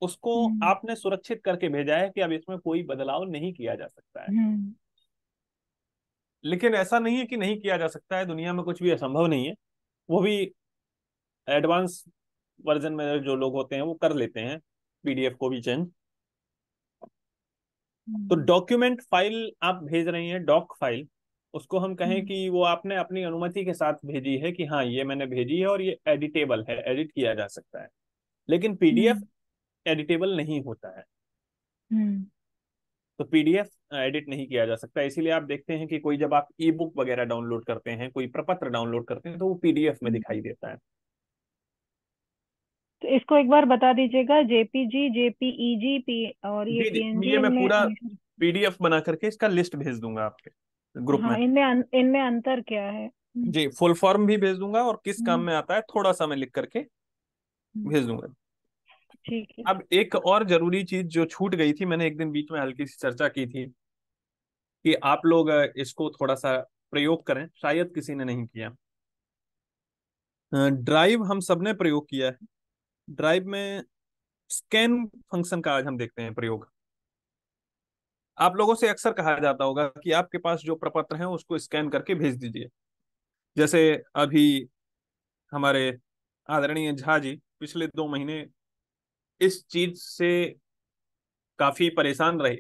उसको हम्म। आपने सुरक्षित करके भेजा है कि अब इसमें कोई बदलाव नहीं किया जा सकता है। हम्म। लेकिन ऐसा नहीं है कि नहीं किया जा सकता है, दुनिया में कुछ भी असंभव नहीं है। वो भी एडवांस वर्जन में जो लोग होते हैं वो कर लेते हैं पीडीएफ को भी चेंज। तो हम्म। डॉक्यूमेंट फाइल आप भेज रही हैं, डॉक फाइल, उसको हम कहें हम्म। कि वो आपने अपनी अनुमति के साथ भेजी है कि हाँ ये मैंने भेजी है और ये एडिटेबल है, एडिट किया जा सकता है। लेकिन पीडीएफ हम्म। एडिटेबल नहीं होता है। हम्म। तो पीडीएफ एडिट नहीं किया जा सकता, इसीलिए आप देखते हैं कि कोई जब आप ई बुक वगैरह डाउनलोड करते हैं, कोई प्रपत्र डाउनलोड करते हैं, तो वो पीडीएफ में हम्म। दिखाई देता है। तो इसको एक बार बता दीजिएगा, जेपीजी, जेपीईजी, पी और ये जी जी, पीएनजी, ये मैं इनमें पूरा पीडीएफ बना करके इसका लिस्ट भेज दूंगा आपके ग्रुप में। हाँ, इनमें अंतर क्या है? जी, फुल फॉर्म भी भेज दूंगा और किस काम हम्म। में आता है थोड़ा सा मैं लिख करके हम्म। भेज दूंगा। ठीक है। अब एक और जरूरी चीज जो छूट गई थी, मैंने एक दिन बीच में हल्की सी चर्चा की थी कि आप लोग इसको थोड़ा सा प्रयोग करें, शायद किसी ने नहीं किया। ड्राइव हम सबने प्रयोग किया है। ड्राइव में स्कैन फंक्शन का आज हम देखते हैं प्रयोग। आप लोगों से अक्सर कहा जाता होगा कि आपके पास जो प्रपत्र हैं उसको स्कैन करके भेज दीजिए। जैसे अभी हमारे आदरणीय झा जी पिछले 2 महीने इस चीज से काफी परेशान रहे,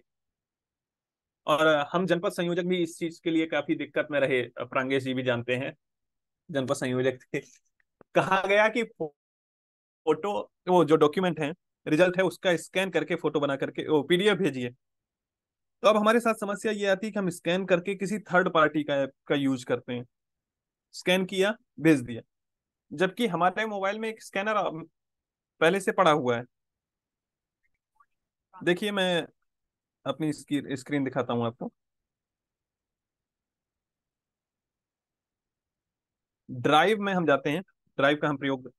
और हम जनपद संयोजक भी इस चीज के लिए काफी दिक्कत में रहे। प्रांगेश जी भी जानते हैं, जनपद संयोजक थे। कहा गया कि फोटो, वो जो डॉक्यूमेंट है, रिजल्ट है, उसका स्कैन करके फोटो बना करके वो पीडीएफ भेजिए। तो अब हमारे साथ समस्या ये आती है कि हम स्कैन करके किसी थर्ड पार्टी का ऐप का यूज करते हैं। स्कैन किया, भेज दिया, जबकि हमारे मोबाइल में एक स्कैनर पहले से पड़ा हुआ है। देखिए मैं अपनी स्क्रीन दिखाता हूँ आपको। ड्राइव में हम जाते हैं, ड्राइव का हम प्रयोग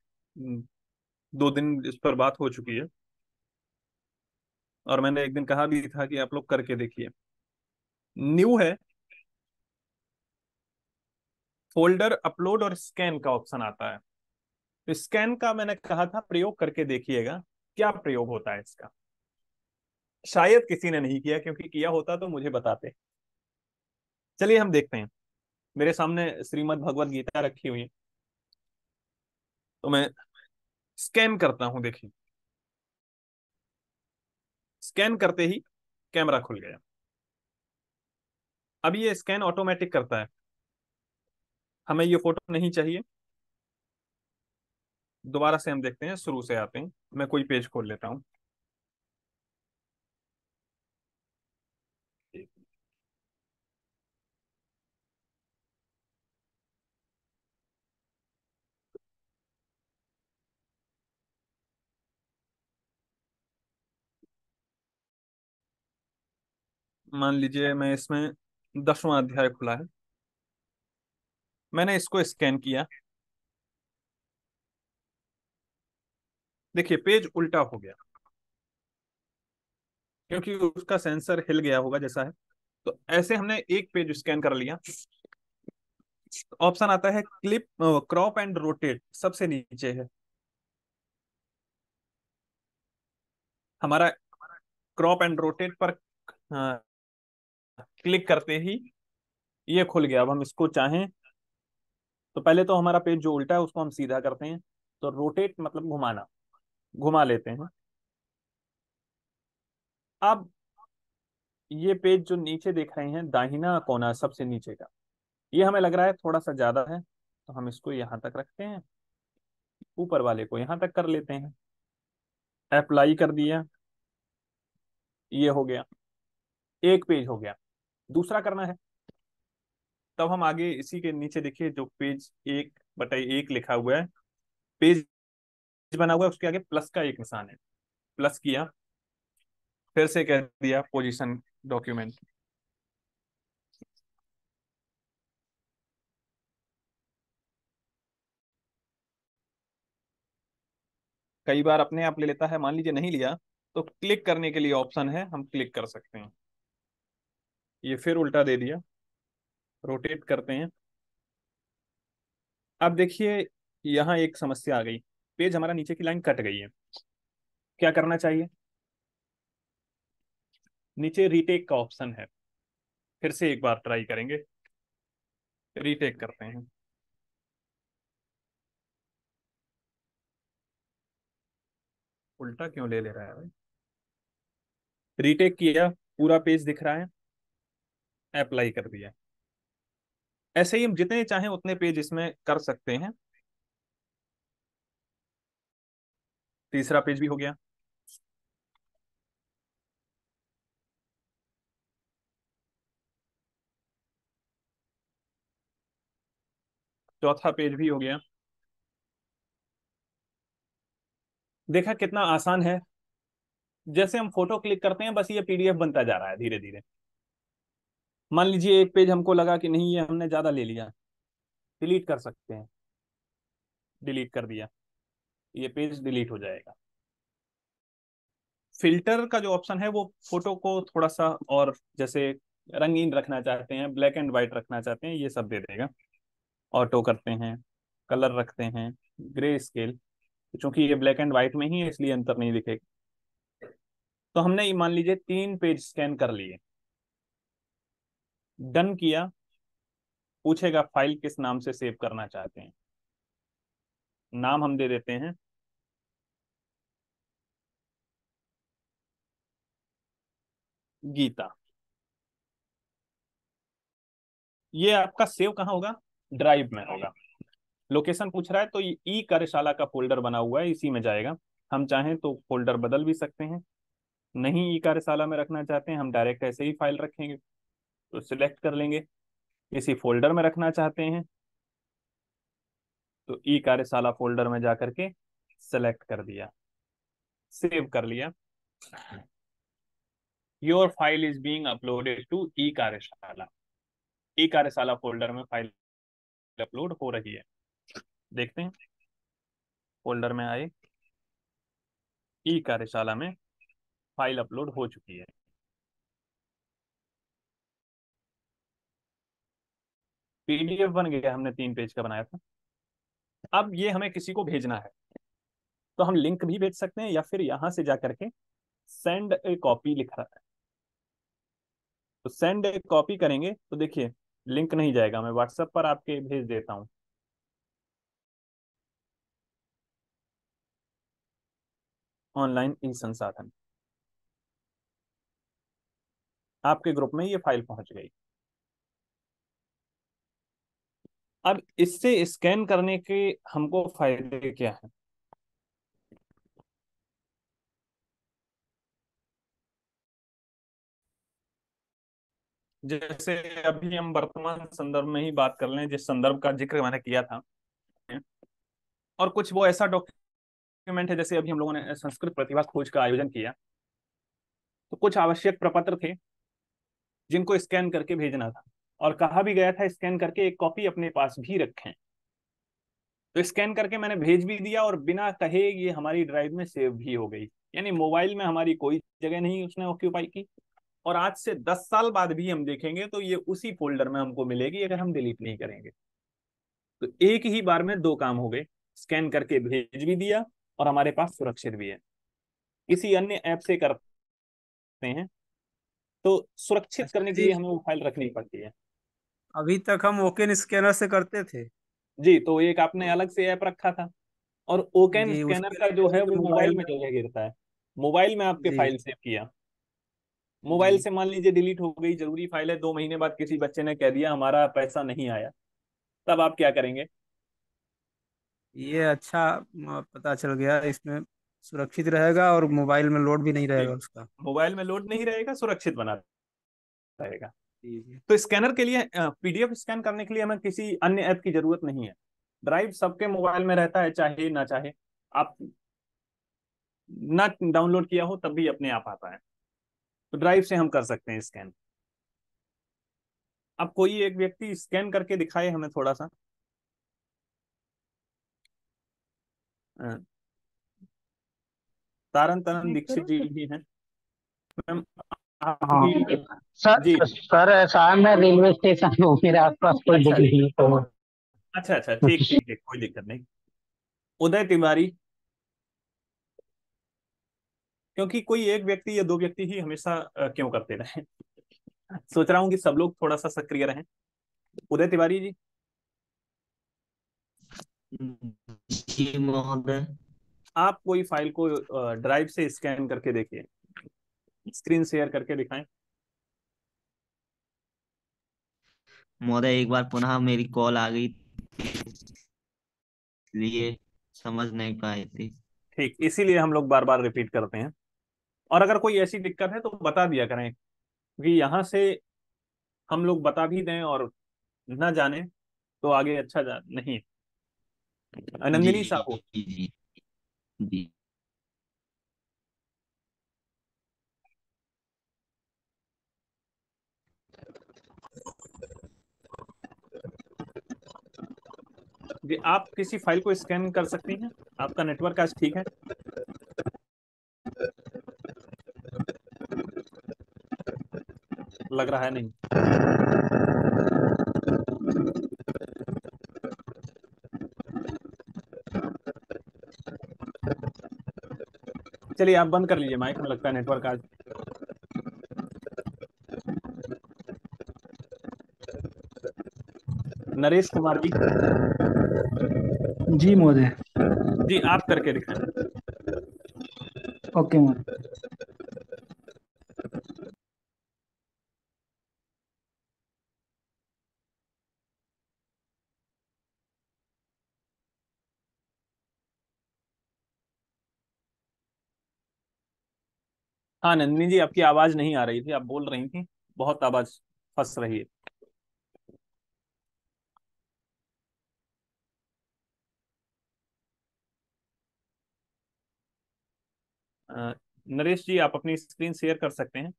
2 दिन इस पर बात हो चुकी है, और मैंने एक दिन कहा भी था कि आप लोग करके देखिए। न्यू है, फोल्डर अपलोड और स्कैन का ऑप्शन आता है। तो स्कैन का मैंने कहा था प्रयोग करके देखिएगा क्या प्रयोग होता है इसका। शायद किसी ने नहीं किया, क्योंकि किया होता तो मुझे बताते। चलिए हम देखते हैं। मेरे सामने श्रीमद् भगवत गीता रखी हुई है, तो मैं स्कैन करता हूं। देखिए, स्कैन करते ही कैमरा खुल गया। अब ये स्कैन ऑटोमेटिक करता है, हमें ये फोटो नहीं चाहिए। दोबारा से हम देखते हैं, शुरू से आते हैं। मैं कोई पेज खोल लेता हूं। मान लीजिए मैं इसमें 10वां अध्याय खुला है, मैंने इसको स्कैन किया। देखिए पेज उल्टा हो गया, क्योंकि उसका सेंसर हिल गया होगा जैसा है। तो ऐसे हमने एक पेज स्कैन कर लिया। ऑप्शन आता है क्लिप, क्रॉप एंड रोटेट, सबसे नीचे है हमारा। क्रॉप एंड रोटेट पर क्लिक करते ही ये खुल गया। अब हम इसको चाहें तो पहले तो हमारा पेज जो उल्टा है उसको हम सीधा करते हैं, तो रोटेट मतलब घुमाना, घुमा लेते हैं। अब ये पेज जो नीचे देख रहे हैं, दाहिना कोना सबसे नीचे का, ये हमें लग रहा है थोड़ा सा ज्यादा है, तो हम इसको यहां तक रखते हैं, ऊपर वाले को यहां तक कर लेते हैं। अप्लाई कर दिया, ये हो गया, एक पेज हो गया। दूसरा करना है, तब हम आगे इसी के नीचे देखिए जो पेज 1/1 लिखा हुआ है, पेज बना हुआ है, उसके आगे प्लस का एक निशान है, प्लस किया, फिर से कह दिया पोजीशन डॉक्यूमेंट। कई बार अपने आप ले लेता है, मान लीजिए नहीं लिया तो क्लिक करने के लिए ऑप्शन है, हम क्लिक कर सकते हैं। ये फिर उल्टा दे दिया, रोटेट करते हैं। अब देखिए यहाँ एक समस्या आ गई, पेज हमारा नीचे की लाइन कट गई है, क्या करना चाहिए? नीचे रीटेक का ऑप्शन है, फिर से एक बार ट्राई करेंगे, रीटेक करते हैं। उल्टा क्यों ले ले रहा है भाई? रीटेक किया, पूरा पेज दिख रहा है, अप्लाई कर दिया। ऐसे ही हम जितने चाहें उतने पेज इसमें कर सकते हैं। तीसरा पेज भी हो गया, चौथा पेज भी हो गया। देखा कितना आसान है, जैसे हम फोटो क्लिक करते हैं बस ये पीडीएफ बनता जा रहा है धीरे धीरे। मान लीजिए एक पेज हमको लगा कि नहीं ये हमने ज्यादा ले लिया, डिलीट कर सकते हैं, डिलीट कर दिया, ये पेज डिलीट हो जाएगा। फिल्टर का जो ऑप्शन है वो फोटो को थोड़ा सा और जैसे रंगीन रखना चाहते हैं, ब्लैक एंड व्हाइट रखना चाहते हैं, ये सब दे देगा। ऑटो करते हैं, कलर रखते हैं, ग्रे स्केल, चूंकि ये ब्लैक एंड व्हाइट में ही है इसलिए अंतर नहीं दिखेगा। तो हमने ये मान लीजिए 3 पेज स्कैन कर लिए, डन किया, पूछेगा फाइल किस नाम से सेव करना चाहते हैं। नाम हम दे देते हैं गीता। ये आपका सेव कहाँ होगा? ड्राइव में होगा। लोकेशन पूछ रहा है तो ये ई कार्यशाला का फोल्डर बना हुआ है, इसी में जाएगा। हम चाहें तो फोल्डर बदल भी सकते हैं, नहीं ई कार्यशाला में रखना चाहते हैं हम डायरेक्ट ऐसे ही फाइल रखेंगे, तो सिलेक्ट कर लेंगे। इसी फोल्डर में रखना चाहते हैं तो ई कार्यशाला फोल्डर में जाकर के सेलेक्ट कर दिया, सेव कर लिया। Your file is being uploaded to e Karyashala, e कार्यशाला फोल्डर में फाइल अपलोड हो रही है। देखते हैं, फोल्डर में आए, ई कार्यशाला में फाइल अपलोड हो चुकी है। पीडीएफ बन गया, हमने 3 पेज का बनाया था। अब ये हमें किसी को भेजना है तो हम लिंक भी भेज सकते हैं, या फिर यहां से जाकर के सेंड ए कॉपी लिख रहा है, तो सेंड ए कॉपी करेंगे तो देखिए लिंक नहीं जाएगा, मैं व्हाट्सएप पर आपके भेज देता हूं। ऑनलाइन ई संसाधन, आपके ग्रुप में ये फाइल पहुंच गई। अब इससे स्कैन करने के हमको फायदे क्या है? जैसे अभी हम वर्तमान संदर्भ में ही बात कर लें, जिस संदर्भ का जिक्र मैंने किया था, और कुछ वो ऐसा डॉक्यूमेंट है, जैसे अभी हम लोगों ने संस्कृत प्रतिभा खोज का आयोजन किया, तो कुछ आवश्यक प्रपत्र थे जिनको स्कैन करके भेजना था, और कहा भी गया था स्कैन करके एक कॉपी अपने पास भी रखें। तो स्कैन करके मैंने भेज भी दिया और बिना कहे ये हमारी ड्राइव में सेव भी हो गई, यानी मोबाइल में हमारी कोई जगह नहीं उसने ऑक्यूपाई की। और आज से 10 साल बाद भी हम देखेंगे तो ये उसी फोल्डर में हमको मिलेगी अगर हम डिलीट नहीं करेंगे। तो एक ही बार में 2 काम हो गए, स्कैन करके भेज भी दिया और हमारे पास सुरक्षित भी है। किसी अन्य ऐप से करते हैं तो सुरक्षित अच्छा करने के जी, लिए हमें वो फाइल रखनी पड़ती है। अभी तक हम ओकेन स्कैनर से करते थे। जी, तो एक आपने तो अलग से ऐप रखा था, और ओकेन जी, स्कैनर उसके का लिए जो है मुझे वो मोबाइल मोबाइल में में। जगह गिरता है, मोबाइल में आपके जी फाइल सेव किया। मोबाइल जी। से मान लीजिए डिलीट हो गई, जरूरी फाइल है, 2 महीने बाद किसी बच्चे ने कह दिया हमारा पैसा नहीं आया, तब आप क्या करेंगे? ये अच्छा पता चल गया, इसमें सुरक्षित रहेगा और मोबाइल में लोड भी नहीं जी, रहेगा उसका। मोबाइल में लोड नहीं रहेगा, सुरक्षित बना रहेगा। जी जी। तो स्कैनर के लिए, पीडीएफ स्कैन करने के लिए हमें किसी अन्य ऐप की जरूरत नहीं है। ड्राइव सबके मोबाइल में रहता है, चाहे ना चाहे। आप ना डाउनलोड किया हो तब भी अपने आप आता है, तो ड्राइव से हम कर सकते हैं स्कैन। अब कोई एक व्यक्ति स्कैन करके दिखाए हमें थोड़ा सा। अ, तारन तरण मैं दीक्षित करूँ जी सर? भी हैं। मैम, हाँ आपकी। जी सर, सर ऐसा है, मैं रेलवे स्टेशन हूँ, मेरे आसपास कोई अच्छा दिख नहीं तो। अच्छा अच्छा, ठीक ठीक ठीक, कोई दिक्कत नहीं। उदय तिवारी। क्योंकि कोई एक व्यक्ति या दो व्यक्ति ही हमेशा क्यों करते रहे, सोच रहा हूँ कि सब लोग थोड़ा सा सक्रिय रहें। उदय तिवारी जी। जी महोदय। आप कोई फाइल को ड्राइव से स्कैन करके देखिए, स्क्रीन शेयर करके दिखाएं। महोदय एक बार पुनः मेरी कॉल आ गई, इसलिए समझ नहीं पाए थे। ठीक, इसीलिए हम लोग बार बार रिपीट करते हैं। और अगर कोई ऐसी दिक्कत है तो बता दिया करें, क्योंकि यहाँ से हम लोग बता भी दें और ना जाने तो आगे अच्छा नहीं। जी नंदिनी साहू। जी जी जी। जी, आप किसी फाइल को स्कैन कर सकती हैं? आपका नेटवर्क आज ठीक है? लग रहा है नहीं। चलिए आप बंद कर लीजिए माइक, में लगता है नेटवर्क आज। नरेश कुमार जी। जी महोदय। जी, आप करके दिखाएं। ओके महोदय। हाँ नंदिनी जी, आपकी आवाज नहीं आ रही थी, आप बोल रही थी, बहुत आवाज फंस रही है। नरेश जी, आप अपनी स्क्रीन शेयर कर सकते हैं।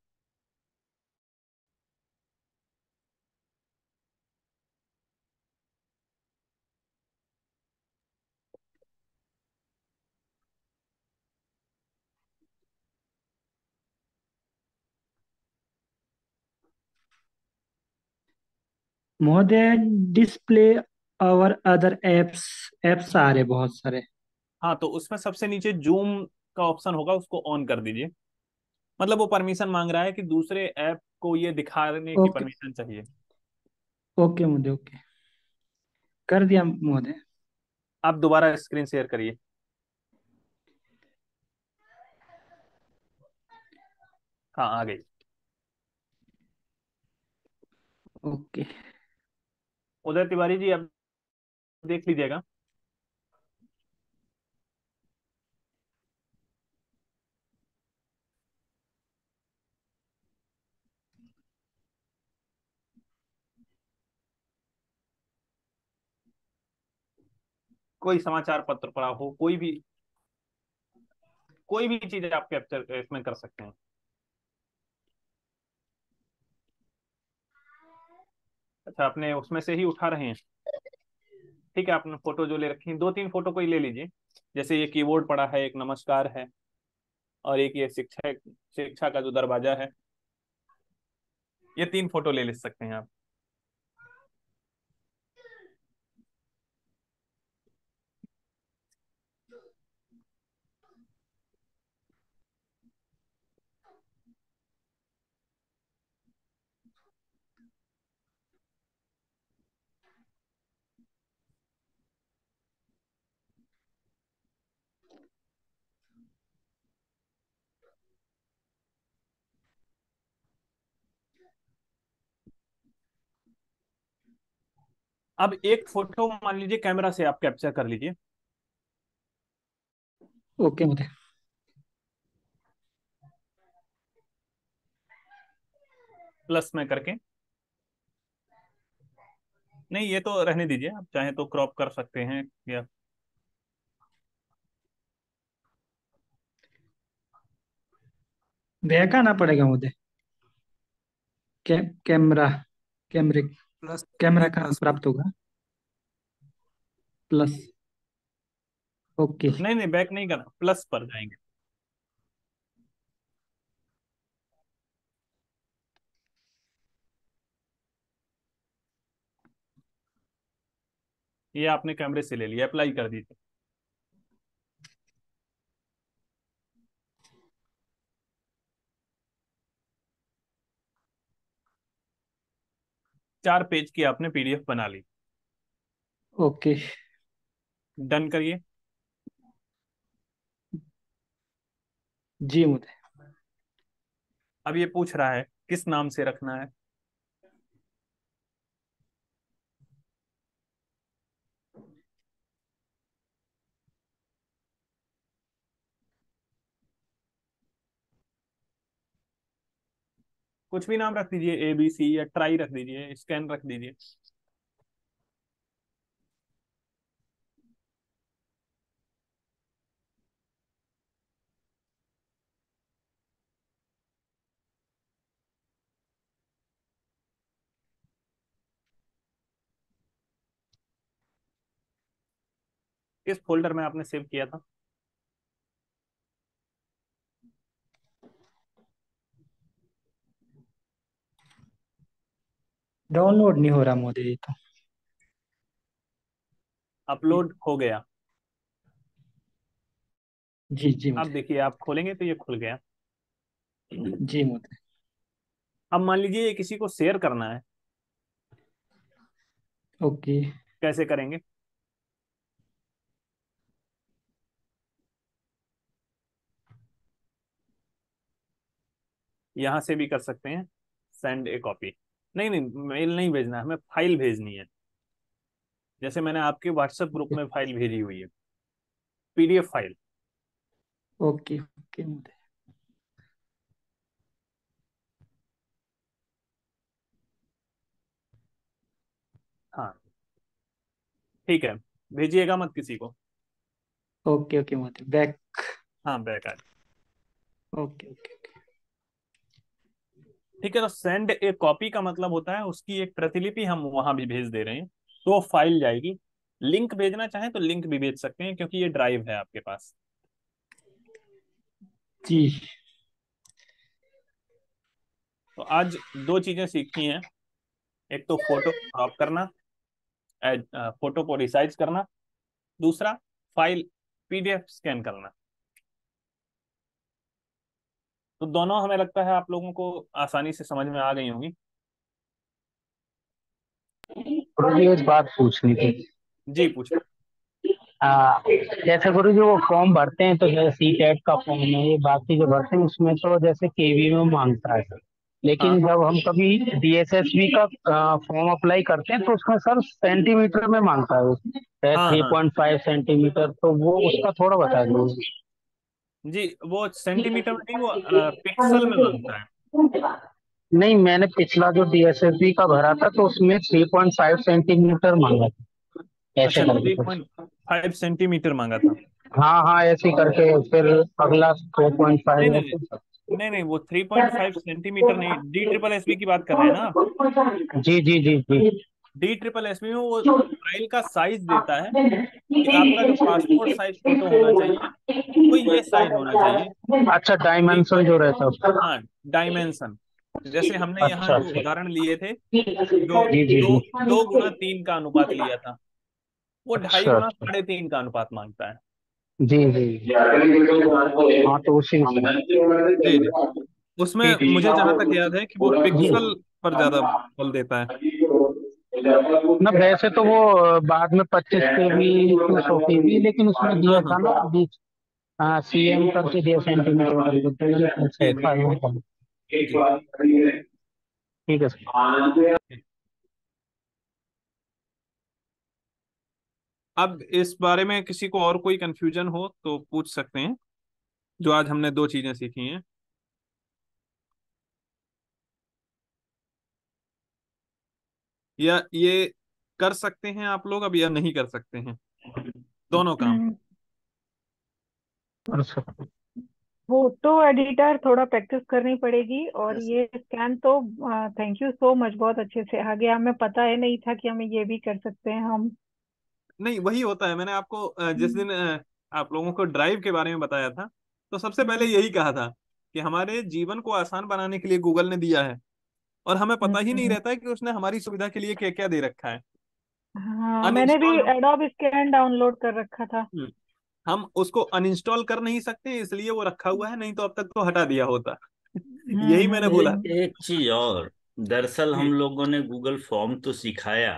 महोदय डिस्प्ले और अदर एप्स, एप्स आ रहे बहुत सारे। हाँ, तो उसमें सबसे नीचे जूम का ऑप्शन होगा, उसको ऑन कर दीजिए। मतलब वो परमिशन मांग रहा है कि दूसरे ऐप को ये दिखाने की ओके। परमिशन चाहिए। ओके महोदय, ओके, कर दिया महोदय। आप दोबारा स्क्रीन शेयर करिए। हाँ, आ गई। ओके। उदय तिवारी जी, आप देख लीजिएगा। कोई समाचार पत्र पढ़ा हो, कोई भी चीज आप कैप्चर इसमें कर सकते हैं। अच्छा, अपने उसमें से ही उठा रहे हैं? ठीक है, आपने फोटो जो ले रखी है, 2-3 फोटो कोई ले लीजिए। जैसे ये कीबोर्ड पड़ा है, एक नमस्कार है, और एक ये शिक्षा शिक्षा का जो दरवाजा है। ये 3 फोटो ले सकते हैं आप। अब एक फोटो मान लीजिए कैमरा से आप कैप्चर कर लीजिए। ओके महोदय। प्लस में करके, नहीं ये तो रहने दीजिए, आप चाहे तो क्रॉप कर सकते हैं या भैया आना पड़ेगा महोदय। कैमरा, कैमरे, प्लस कैमरा नहीं, कहाँ प्लस प्राप्त होगा? Plus, okay. नहीं नहीं बैक नहीं करना, प्लस पर जाएंगे। ये आपने कैमरे से ले लिया, अप्लाई कर दीजिए। चार पेज की आपने पीडीएफ बना ली। ओके, डन करिए। जी महोदय। अब ये पूछ रहा है किस नाम से रखना है। कुछ भी नाम रख दीजिए, ABC या ट्राई रख दीजिए, स्कैन रख दीजिए। किस फोल्डर में आपने सेव किया था? डाउनलोड नहीं हो रहा महोदय ये तो। अपलोड हो गया। जी जी अब महोदय। देखिए आप खोलेंगे तो ये खुल गया। जी महोदय। अब मान लीजिए ये किसी को शेयर करना है, ओके, कैसे करेंगे? यहां से भी कर सकते हैं, सेंड ए कॉपी। नहीं नहीं मेल नहीं भेजना है, हमें फाइल भेजनी है। जैसे मैंने आपके व्हाट्सएप ग्रुप में फाइल भेजी हुई है, पीडीएफ फाइल। ओके ओके महोदय। हाँ ठीक है, भेजिएगा मत किसी को। ओके ओके महोदय, बैक। हाँ बैक आ। Okay okay okay. ठीक है, तो सेंड ए कॉपी का मतलब होता है उसकी एक प्रतिलिपि हम वहां भी भेज दे रहे हैं, तो फाइल जाएगी। लिंक भेजना चाहें तो लिंक भी भेज सकते हैं, क्योंकि ये ड्राइव है आपके पास। जी। तो आज दो चीजें सीखी हैं, एक तो फोटो क्रॉप करना, फोटो को रिसाइज करना, दूसरा फाइल पीडीएफ स्कैन करना। तो दोनों हमें लगता है आप लोगों को आसानी से समझ में आ गई होंगी। गुरुजी एक बात पूछनी थी। जी पूछे। जैसे गुरुजी वो फॉर्म भरते हैं तो जैसे सीटेट का फॉर्म है, ये बाकी जो भरते हैं उसमें तो जैसे केवी में मांगता है सर, हाँ लेकिन जब हम कभी डीएसएसबी का फॉर्म अप्लाई करते हैं तो उसमें सर सेंटीमीटर में मांगता है, हाँ थ्री हाँ। पॉइंट फाइव सेंटीमीटर तो वो उसका थोड़ा बता दो। जी वो सेंटीमीटर में नहीं, वो पिक्सल में मांगता है। नहीं, मैंने पिछला जो डीएसएसबी का भरा था तो उसमें 3.5 सेंटीमीटर मांगा था, ऐसे अच्छा करके थ्री कुछ। पॉइंट फाइव सेंटीमीटर मांगा था। हाँ हाँ, ऐसे ही करके फिर अगला नहीं 4.5 नहीं नहीं ऐसे। नहीं नहीं, वो 3.5 सेंटीमीटर नहीं, D SSS की बात कर रहे हैं ना आप? जी जी जी जी। D SSS में वो फाइल का साइज देता है कि आपका जो पासपोर्ट साइज फोटो होना चाहिए वो ये साइज होना चाहिए। अच्छा, थ्री डायमेंशन पॉइंट जो रहता है उसका। हाँ, डायमेंशन। जैसे हमने यहाँ अच्छा जो अच्छा। उदाहरण लिए थे, जो जी जी दो जी। 2:3 का अनुपात लिया था, वो ढाई अच्छा गुना अच्छा। 3.5 का अनुपात मांगता है। जी जी। हाँ तो उसी में। जी जी। उसमें ठीक मुझे जहां तक है याद है कि वो जी। पिक्सल पर ज्यादा बल देता है। ना वैसे तो वो बाद में 25 के भी 200 के भी, लेकिन उसमें हाँ दिया हाँ। था ना बीच। हाँ, सीएम करके दिया सेंटीमीटर करके, तो ये जी अच्छा जी जी। ठीक है सर। अब इस बारे में किसी को और कोई कंफ्यूजन हो तो पूछ सकते हैं, जो आज हमने दो चीजें सीखी हैं। या ये कर सकते हैं आप लोग अब, या नहीं कर सकते हैं दोनों काम? कर सकते। फोटो एडिटर थोड़ा प्रैक्टिस करनी पड़ेगी, और ये स्कैन तो थैंक यू सो मच, बहुत अच्छे से आ गया। हमें पता है नहीं था कि हमें ये भी कर सकते हैं हम। नहीं, वही होता है। मैंने आपको जिस दिन आप लोगों को ड्राइव के बारे में बताया था, तो सबसे पहले यही कहा था कि हमारे जीवन को आसान बनाने के लिए गूगल ने दिया है, और हमें पता ही नहीं हम्म, रहता है कि उसने हमारी सुविधा के लिए क्या क्या दे रखा है। हाँ, मैंने भी अनइंस्टॉल हम एडोब स्कैन डाउनलोड कर रखा था। हम उसको अनइंस्टॉल कर नहीं सकते, इसलिए वो रखा हुआ है, नहीं तो अब तक तो हटा दिया होता। यही मैंने बोला। एक एक चीज और, दरअसल हम जी। लोगों ने गूगल फॉर्म तो सिखाया,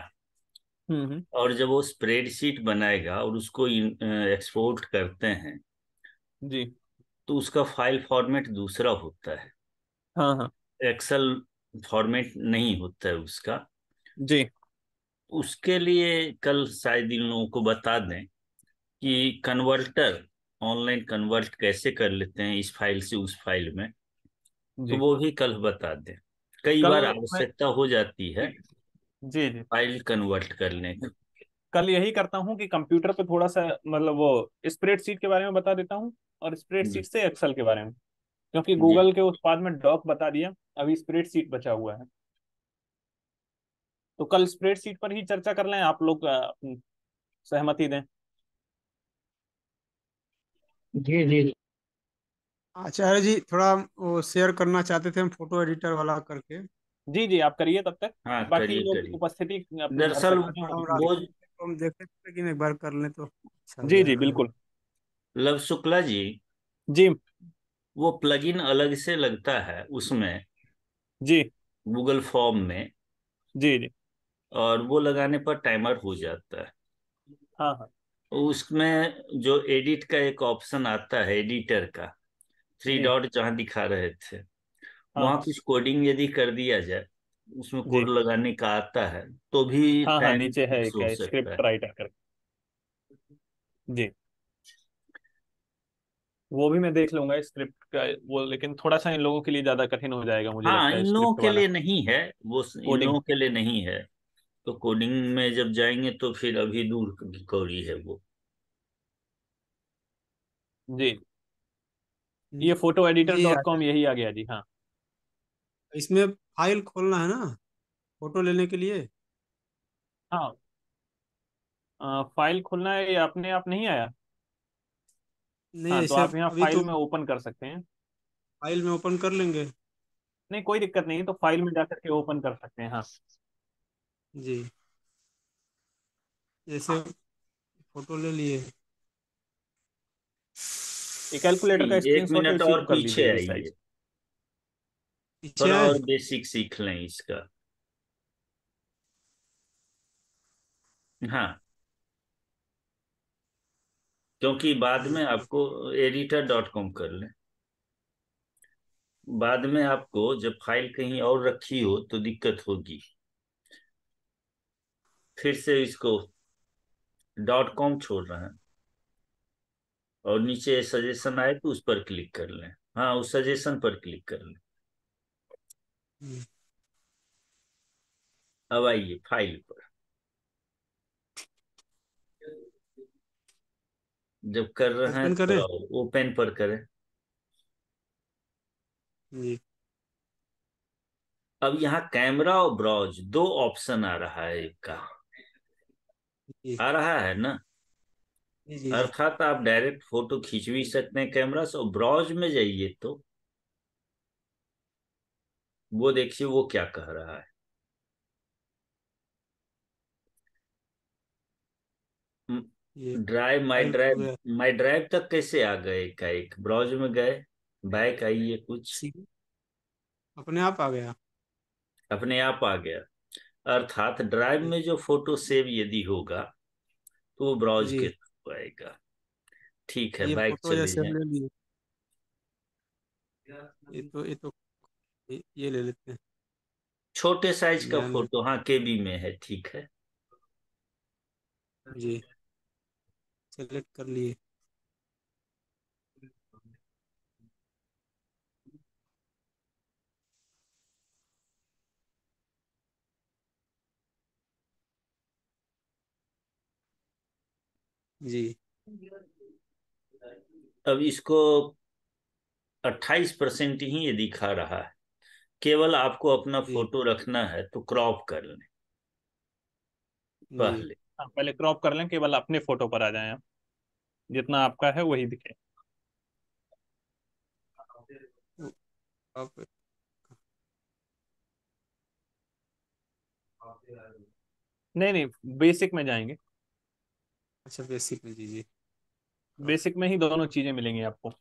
हम्म। और जब वो स्प्रेडशीट बनाएगा और उसको एक्सपोर्ट करते हैं, जी। तो उसका फाइल फॉर्मेट दूसरा होता है। हाँ हाँ। एक्सेल फॉर्मेट नहीं होता है उसका। जी। उसके लिए कल शायद इन लोगों को बता दें कि कन्वर्टर, ऑनलाइन कन्वर्ट कैसे कर लेते हैं इस फाइल से उस फाइल में, तो जी। वो भी कल बता दें। कई कल बार मैं आवश्यकता हो जाती है जी जी फाइल कन्वर्ट करने की। कल यही करता हूँ कि कंप्यूटर पे थोड़ा सा, मतलब वो स्प्रेडशीट के बारे में बता देता हूँ, और स्प्रेडशीट जी से एक्सेल के बारे में, क्योंकि जी गूगल के उस बाद में डॉक बता दिया, अभी स्प्रेडशीट बचा हुआ है। तो कल स्प्रेडशीट पर ही चर्चा कर लें, आप लोग सहमति दें। जी जी। आचार्य जी थोड़ा वो शेयर करना चाहते थे हम, फोटो एडिटर वाला करके। जी जी, आप करिए तब तक। हाँ, बाकी करिए लोग करिए। उपस्थिति अपने घर दरअसल तक हाँ, रखें, थोड़ा और हम वो रास्ते में थे, तो हम देखे थे, लेकिन एक बार कर लें तो अच्छा हो जी जी जाएगा। बिल्कुल। लव शुक्ला जी, जी वो प्लगइन अलग से लगता है उसमें, जी गूगल फॉर्म में, जी जी। और वो लगाने पर टाइमर हो जाता है। हाँ हाँ उसमें जो एडिट का एक ऑप्शन आता है, एडिटर का थ्री जी। डॉट जहाँ दिखा रहे थे, हाँ वहां हाँ कुछ कोडिंग यदि कर दिया जाए, उसमें जी। कोड लगाने का आता है, तो भी हाँ हाँ, टाइम नीचे है फिक्स हो क्या सकता स्क्रिप्ट है। राइटर कर। जी, वो भी मैं देख लूंगा स्क्रिप्ट का वो, लेकिन थोड़ा सा इन लोगों के लिए ज्यादा कठिन हो जाएगा मुझे हाँ, लगता है, इन लोगों स्क्रिप्ट के वाला लिए नहीं है, वो इन कोडिंग। लोगों के लिए नहीं है। तो कोडिंग में जब जाएंगे तो फिर अभी दूर की कौड़ी है वो। जी, ये फोटो एडिटर जी डॉट कॉम आचार्य, यही आ गया जी। हाँ इसमें फाइल खोलना है ना फोटो लेने के लिए? हाँ। फाइल खोलना है, ये अपने आप नहीं आया? नहीं, हाँ, तो ऐसे आप यहाँ अभी तो फाइल में ओपन कर सकते हैं। फाइल में ओपन कर लेंगे। नहीं, कोई दिक्कत नहीं है, तो फाइल में जाकर के ओपन कर सकते हैं। हाँ जी, जैसे फोटो ले लिए। ये कैलकुलेटर का नहीं, एक स्क्रीनशॉट है, मिनट इसी और को कर पीछे लीजिए इस आइए, साइज। पीछे थोड़ा आए। और बेसिक सीख लें इसका। हाँ, क्योंकि बाद जी में आपको एडिटर डॉट कॉम कर लें। बाद में आपको जब फाइल कहीं और रखी हो तो दिक्कत होगी। फिर से इसको डॉट कॉम छोड़ रहे हैं, और नीचे सजेशन आए तो उस पर क्लिक कर लें। हाँ, उस सजेशन पर क्लिक कर लें। अब आइए फाइल पर। जब कर रहे हैं ओपन करें। थोड़ा ओपन पर करें। जी अब यहाँ कैमरा और ब्राउज दो ऑप्शन आ रहा है एक का, जी आ रहा है ना। जी जी जी। अर्थात आप डायरेक्ट फोटो खींच भी सकते हैं कैमरा से, और ब्राउज में जाइए तो वो देखिए वो क्या कह रहा है। ये ड्राइव, माई फाइल खुल ड्राइव, गया। माई ड्राइव तक कैसे आ गए? का एक ब्राउज में गए, बैक आइए कुछ, सी अपने आप आ गया। अपने आप आ गया। अर्थात ड्राइव में जो फोटो सेव यदि होगा तो वो ब्राउज के जी, थ्रू आएगा। ठीक है, ये बैक फोटो चले जैसे हम जाएं। ले लिए। ये तो ये ले लेते हैं। छोटे साइज का नया नया। फोटो, हाँ केबी में है, ठीक है। जी सेलेक्ट कर लिए। जी। अब इसको 28% ही ये दिखा रहा है। केवल आपको अपना जी। फोटो रखना है तो क्रॉप कर लें जी। पहले। हाँ, पहले क्रॉप कर लें, केवल अपने फोटो पर आ जाएं आप, जितना आपका है वही दिखे। आप। नहीं नहीं, बेसिक में जाएंगे। अच्छा, बेसिक में दीजिए। बेसिक में ही दोनों चीजें मिलेंगी आपको।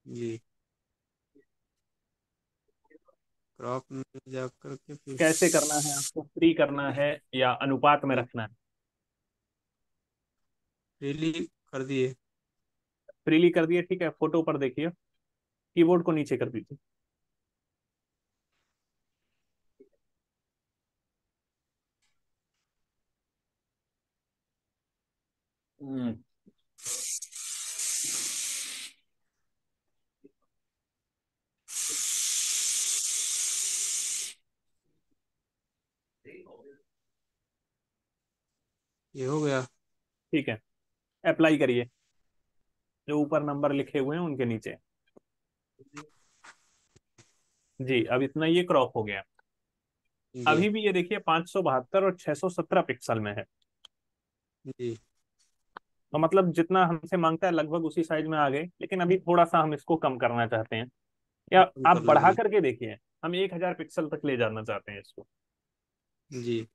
जी। क्रॉप में जा करके फिर कैसे करना है आपको, फ्री करना है या अनुपात में रखना है? फ्रीली कर दिए। फ्रीली कर दिए, ठीक है। फोटो पर देखिए, कीबोर्ड को नीचे कर दीजिए। हम्म, ये हो गया। ठीक है, अप्लाई करिए। जो ऊपर नंबर लिखे हुए हैं उनके नीचे। जी, अब इतना ये क्रॉप हो गया। जी। अभी भी ये देखिए 572 और 617 पिक्सल में है। जी। तो मतलब जितना हमसे मांगता है लगभग उसी साइज में आ गए, लेकिन अभी थोड़ा सा हम इसको कम करना चाहते हैं। या कम आप कर बढ़ा लेंगे। करके देखिए, हम 1000 पिक्सल तक ले जाना चाहते हैं इसको। जी।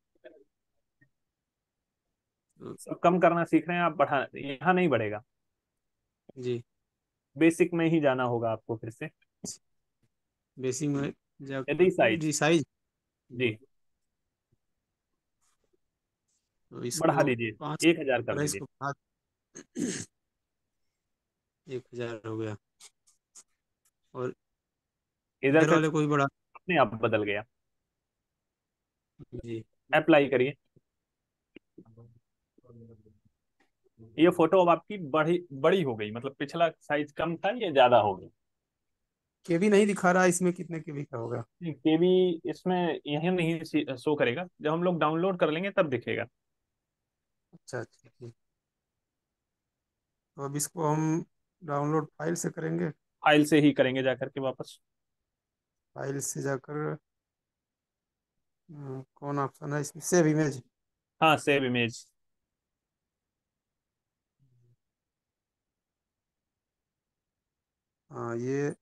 तो। सब कम करना सीख रहे हैं आप, बढ़ा यहाँ नहीं बढ़ेगा। जी। बेसिक में ही जाना होगा आपको फिर से। बेसिक में जा यदि करके साइज, रिसाइज। जी, तो बढ़ा इसको दीजिए, 1000 कर 5 दीजिए। को 1000 हो गया। और इधर इधर से वाले को भी बढ़ा। अपने आप बदल गया। जी। अप्लाई करिए। ये फोटो अब आपकी बड़ी बड़ी हो गई, मतलब पिछला साइज कम था, ये ज्यादा हो गई। केबी नहीं दिखा रहा, इसमें कितने केबी का होगा? केबी इसमें यही नहीं शो करेगा, जब हम लोग डाउनलोड कर लेंगे तब दिखेगा। अच्छा अच्छा जी। तो अब इसको हम डाउनलोड फाइल से करेंगे। फाइल से ही करेंगे जाकर के वापस। फाइल से जाकर कौन ऑप्शन है इसमें? Save image. हाँ, सेव इमेज। हाँ, ये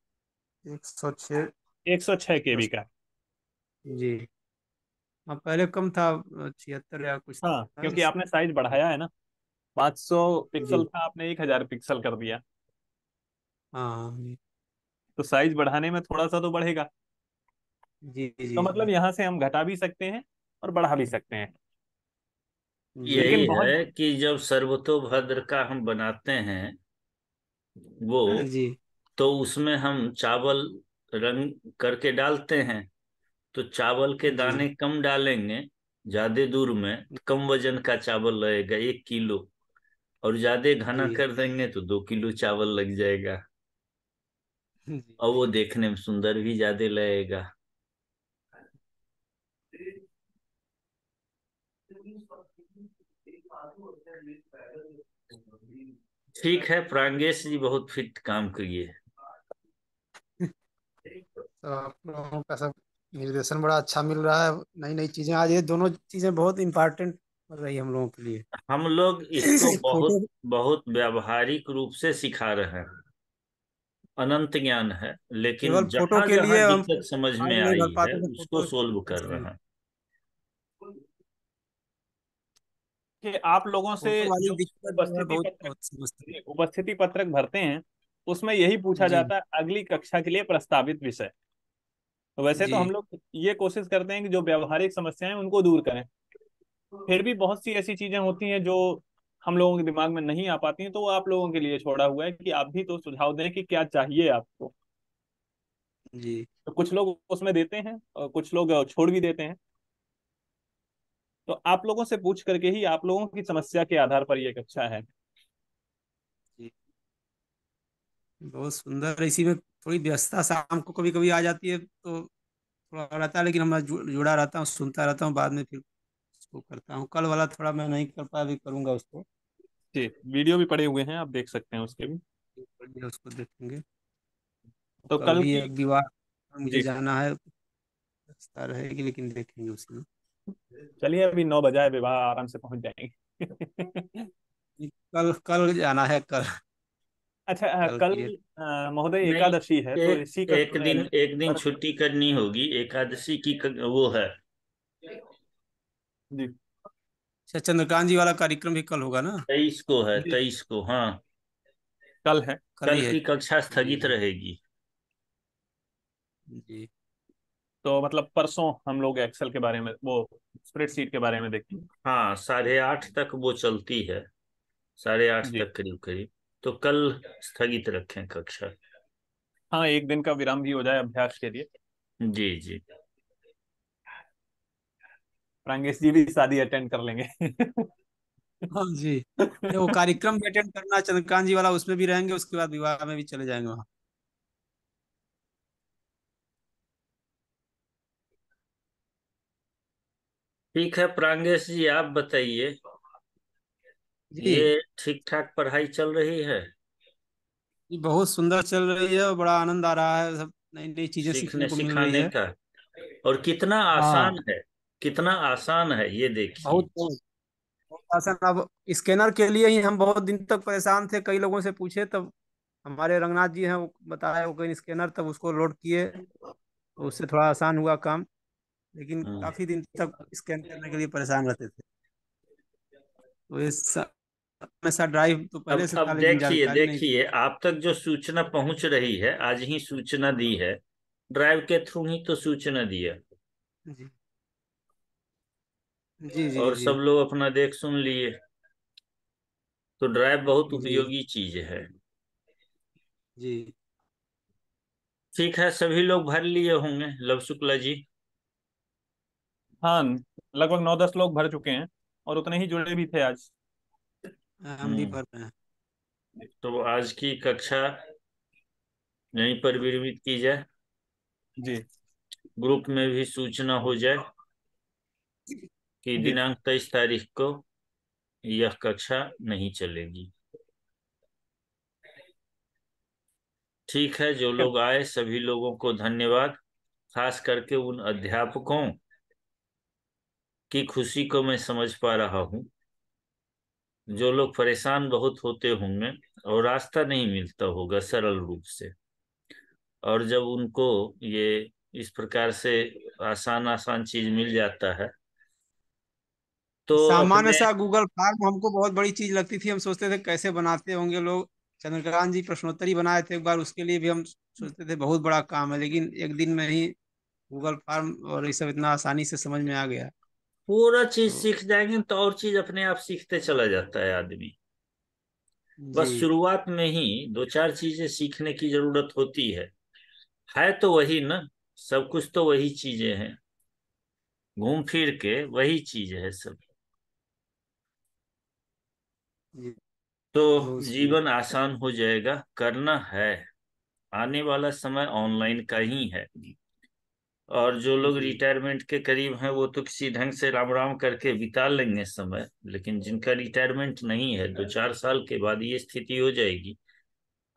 106। 106 KB बस। का। जी। हाँ, पहले कम था, 76 या कुछ हाँ, था क्योंकि इस। आपने साइज बढ़ाया है ना। 500 पिक्सल जी। था, आपने 1000 पिक्सल कर दिया। हाँ जी। तो साइज बढ़ाने में थोड़ा सा तो बढ़ेगा। जी। तो जी। मतलब यहाँ से हम घटा भी सकते हैं और बढ़ा भी सकते हैं। जी। लेकिन यही बहुत, है कि जब सर्वतोभद्र का हम बनाते हैं वो, जी। तो उसमें हम चावल रंग करके डालते हैं। तो चावल के जी। दाने कम डालेंगे ज्यादा दूर में, तो कम वजन का चावल लगेगा 1 किलो। और ज्यादा घना जी। कर देंगे तो 2 किलो चावल लग जाएगा। जी। और वो जी। देखने में सुंदर भी ज्यादा लगेगा। ठीक है, प्रांगेश जी बहुत फिट काम किए। तो आप लोगों का सब निर्देशन बड़ा अच्छा मिल रहा है। नई नई चीजें आज, ये दोनों चीजें बहुत इंपॉर्टेंट हो रही है हम लोगों के लिए। हम लोग इसको बहुत फोटो। बहुत व्यावहारिक रूप से सिखा रहे हैं। अनंत ज्ञान है, लेकिन केवल फोटो जहां के जहां लिए हम दिक्कत समझ आज में नहीं भर आई है पाते थे उसको फोटो। सोल्व कर रहे हैं। कि आप लोगों से फोटो वाली जो दिक्कत जो है उपस्थिति बहुत पत्रक, बहुत समझते जी, उपस्थिति पत्रक भरते हैं, उसमें यही पूछा हैं। जी। जाता है अगली कक्षा के लिए प्रस्तावित विषय। तो वैसे तो जी। हम लोग ये कोशिश करते हैं कि जो व्यवहारिक समस्याएं हैं उनको दूर करें। फिर भी बहुत सी ऐसी चीजें होती हैं जो हम लोगों के दिमाग में नहीं आ पाती हैं, तो वो आप लोगों के लिए छोड़ा हुआ है कि आप भी तो सुझाव दें कि क्या चाहिए आपको। जी। तो कुछ लोग उसमें देते हैं और कुछ लोग छोड़ भी देते हैं। तो आप लोगों से पूछ करके ही आप लोगों की समस्या के आधार पर ये कक्षा है। बहुत सुंदर है। इसी में थोड़ी व्यस्तता शाम को कभी कभी आ जाती है तो थोड़ा रहता है, लेकिन मैं जुड़ा रहता हूँ, सुनता रहता हूँ, बाद में फिर उसको करता हूँ। कल वाला थोड़ा मैं नहीं कर पाया, अभी करूंगा उसको। जी, वीडियो भी पड़े हुए हैं, आप देख सकते हैं उसके भी। बढ़िया, उसको देखेंगे। तो कल कल भी की। एक विवाह मुझे जी, जाना है, व्यस्तता रहेगी, लेकिन देखेंगे उसमें। चलिए, अभी 9 बजा है, विवाह आराम से पहुंच जाएंगे। कल कल जाना है, कल। अच्छा, कल कल की डेट। महोदय नहीं, एकादशी है, तो इसी का एक दिन छुट्टी करनी होगी, एकादशी की वो है। जी, अच्छा, चंद्रकांत जी वाला कार्यक्रम भी कल होगा ना? 23 को है, 23 को, हाँ। कल है। कल कल ही है। की कक्षा जी स्थगित जी रहेगी। जी। तो मतलब परसों हम लोग एक्सेल के बारे में, वो स्प्रेडशीट के बारे में देखेंगे। हाँ, 8:30 तक वो चलती है, 8:30 जी, तक करीब करीब। तो कल स्थगित रखें कक्षा। हाँ, एक दिन का विराम भी हो जाए अभ्यास के लिए। जी जी। प्रांगेश जी भी शादी अटेंड कर लेंगे। हाँ जी। नहीं, वो कार्यक्रम भी अटेंड करना चंद्रकांत जी वाला, उसमें भी रहेंगे, उसके बाद विवाह में भी चले जाएंगे वहाँ। ठीक है प्रांगेश जी, आप बताइए, जी। ये ठीक ठाक पढ़ाई चल रही है? ये बहुत सुंदर चल रही है और बड़ा आनंद आ रहा है, सब नई नई चीजें सीखने सीखने को मिल रही सिखाने है। का? और कितना हाँ, आसान है, कितना आसान है ये देखिए। बहुत बहुत बहुत आसान। अब स्कैनर के लिए ही हम बहुत दिन तक परेशान थे, कई लोगों से पूछे, तब हमारे रंगनाथ जी हैं, वो बताया वो कहीं स्कैनर, तब उसको लोड किए तो उससे थोड़ा आसान हुआ काम। लेकिन हम्म। काफी दिन तक स्कैन करने के लिए परेशान रहते थे। तो ये हमेशा ड्राइव तो पहले से था, अब लेकिन देखिए जानकारी नहीं थी। देखिए, आप तक जो सूचना पहुंच रही है, आज ही सूचना दी है, ड्राइव के थ्रू ही तो सूचना दिया, जी जी जी और जी सब लोग अपना देख सुन लिए। तो ड्राइव बहुत जी उपयोगी चीज है। जी। ठीक है, सभी लोग भर लिए होंगे, लव शुक्ला जी? हाँ, लगभग 9-10 लोग भर चुके हैं, और उतने ही जुड़े भी थे आज। हम भी हम्म। भर रहे हैं। तो आज की कक्षा यहीं पर विरमित की जाए, जी ग्रुप में भी सूचना हो जाए कि जी। दिनांक 23 तारीख को यह कक्षा नहीं चलेगी। ठीक है, जो ठीक है। लोग आए सभी लोगों को धन्यवाद, खास करके उन अध्यापकों की खुशी को मैं समझ पा रहा हूँ, जो लोग परेशान बहुत होते होंगे और रास्ता नहीं मिलता होगा सरल रूप से, और जब उनको ये इस प्रकार से आसान आसान चीज मिल जाता है तो सामान्य अपने। सा गूगल फॉर्म हमको बहुत बड़ी चीज लगती थी, हम सोचते थे कैसे बनाते होंगे लोग। चंद्रकांत जी प्रश्नोत्तरी बनाए थे एक बार, उसके लिए भी हम सोचते थे बहुत बड़ा काम है, लेकिन एक दिन में ही गूगल फॉर्म और ये सब इतना आसानी से समझ में आ गया। पूरा चीज तो सीख जाएंगे तो और चीज अपने आप सीखते चला जाता है आदमी। बस जी शुरुआत में ही दो चार चीजें सीखने की जरूरत होती है तो वही ना, सब कुछ तो वही चीजें हैं, घूम फिर के वही चीज है सब। जी। तो बहुत सुंदर। जीवन आसान हो जाएगा, करना है, आने वाला समय ऑनलाइन का ही है। और जो लोग जी। रिटायरमेंट के करीब हैं वो तो किसी ढंग से राम राम करके बिता लेंगे समय, लेकिन जिनका रिटायरमेंट नहीं है, 2-4 साल के बाद ये स्थिति हो जाएगी कि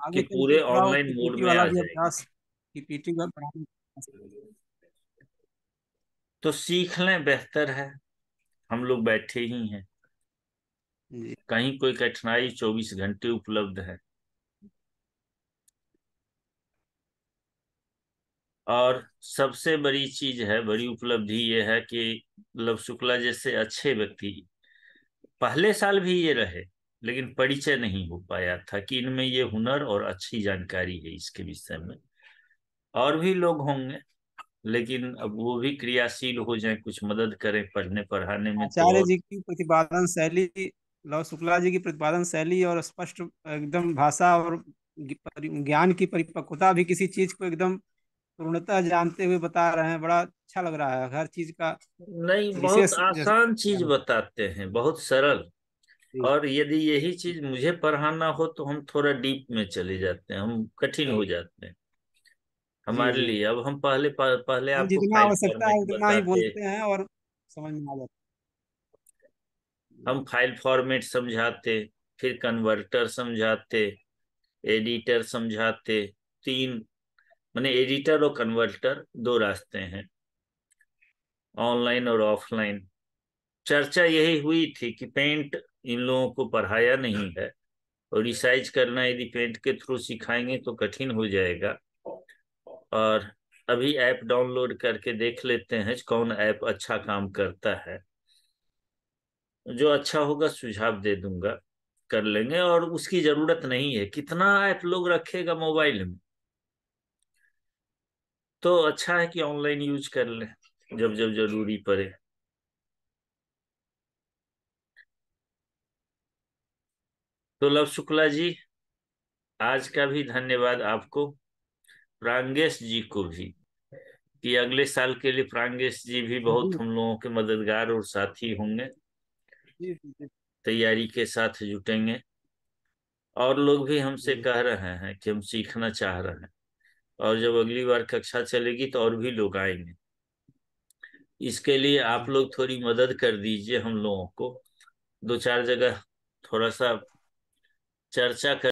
आगे चल के पूरे थोड़ा वो ऑनलाइन मोड पीपीटी में वाला आ भी जाएगी। अभ्यास, पीपीटी का पढ़ाने। तो सीख लें, बेहतर है। हम लोग बैठे ही हैं, जी कहीं कोई कठिनाई 24 घंटे उपलब्ध है। और सबसे बड़ी चीज है, बड़ी उपलब्धि ये है कि लव शुक्ला जैसे अच्छे व्यक्ति पहले साल भी ये रहे, लेकिन परिचय नहीं हो पाया था कि इनमें ये हुनर और अच्छी जानकारी है इसके विषय में। और भी लोग होंगे, लेकिन अब वो भी क्रियाशील हो जाएं, कुछ मदद करें पढ़ने पढ़ाने में तो आचार्य और। जी की प्रतिपादन शैली, लव शुक्ला जी की प्रतिपादन शैली और स्पष्ट एकदम भाषा और ज्ञान की परिपक्वता भी, किसी चीज को एकदम पूर्णतः जानते हुए बता रहे हैं, बड़ा अच्छा लग रहा है। हर चीज का नहीं, बहुत विशेष जैसे आसान चीज ज्ञान। बताते हैं, बहुत सरल। जी और यदि यही चीज मुझे पढ़ाना हो तो हम थोड़ा डीप में चले जाते हैं, हम कठिन हो जाते हैं जी हमारे जी लिए। अब हम पहले हम आपको जितना फाइल आवश्यकता है फॉर्मेट उतना ही बताते, बोलते हैं और समझ में आ जाता हम फाइल फॉर्मेट समझाते, फिर कन्वर्टर समझाते, एडिटर समझाते। तीन, माने एडिटर और कन्वर्टर दो रास्ते हैं, ऑनलाइन और ऑफलाइन। चर्चा यही हुई थी कि पेंट इन लोगों को पढ़ाया नहीं है, और रिसाइज करना यदि पेंट के थ्रू सिखाएंगे तो कठिन हो जाएगा। और अभी ऐप डाउनलोड करके देख लेते हैं कौन ऐप अच्छा काम करता है। जो अच्छा होगा सुझाव दे दूंगा, कर लेंगे। और उसकी जरूरत नहीं है, कितना ऐप लोग रखेगा मोबाइल में, तो अच्छा है कि ऑनलाइन यूज कर ले जब जब जरूरी पड़े। तो लव शुक्ला जी, आज का भी धन्यवाद आपको, प्रांगेश जी को भी, कि अगले साल के लिए प्रांगेश जी भी है। बहुत जी हम लोगों के मददगार और साथी होंगे, जी जी जी तैयारी के साथ जुटेंगे। और लोग भी हमसे जी कह रहे हैं कि हम सीखना चाह रहे हैं, और जब अगली बार कक्षा चलेगी तो और भी लोग आएंगे। इसके लिए आप जी लोग थोड़ी मदद कर दीजिए हम लोगों को, दो चार जगह थोड़ा सा चर्चा कर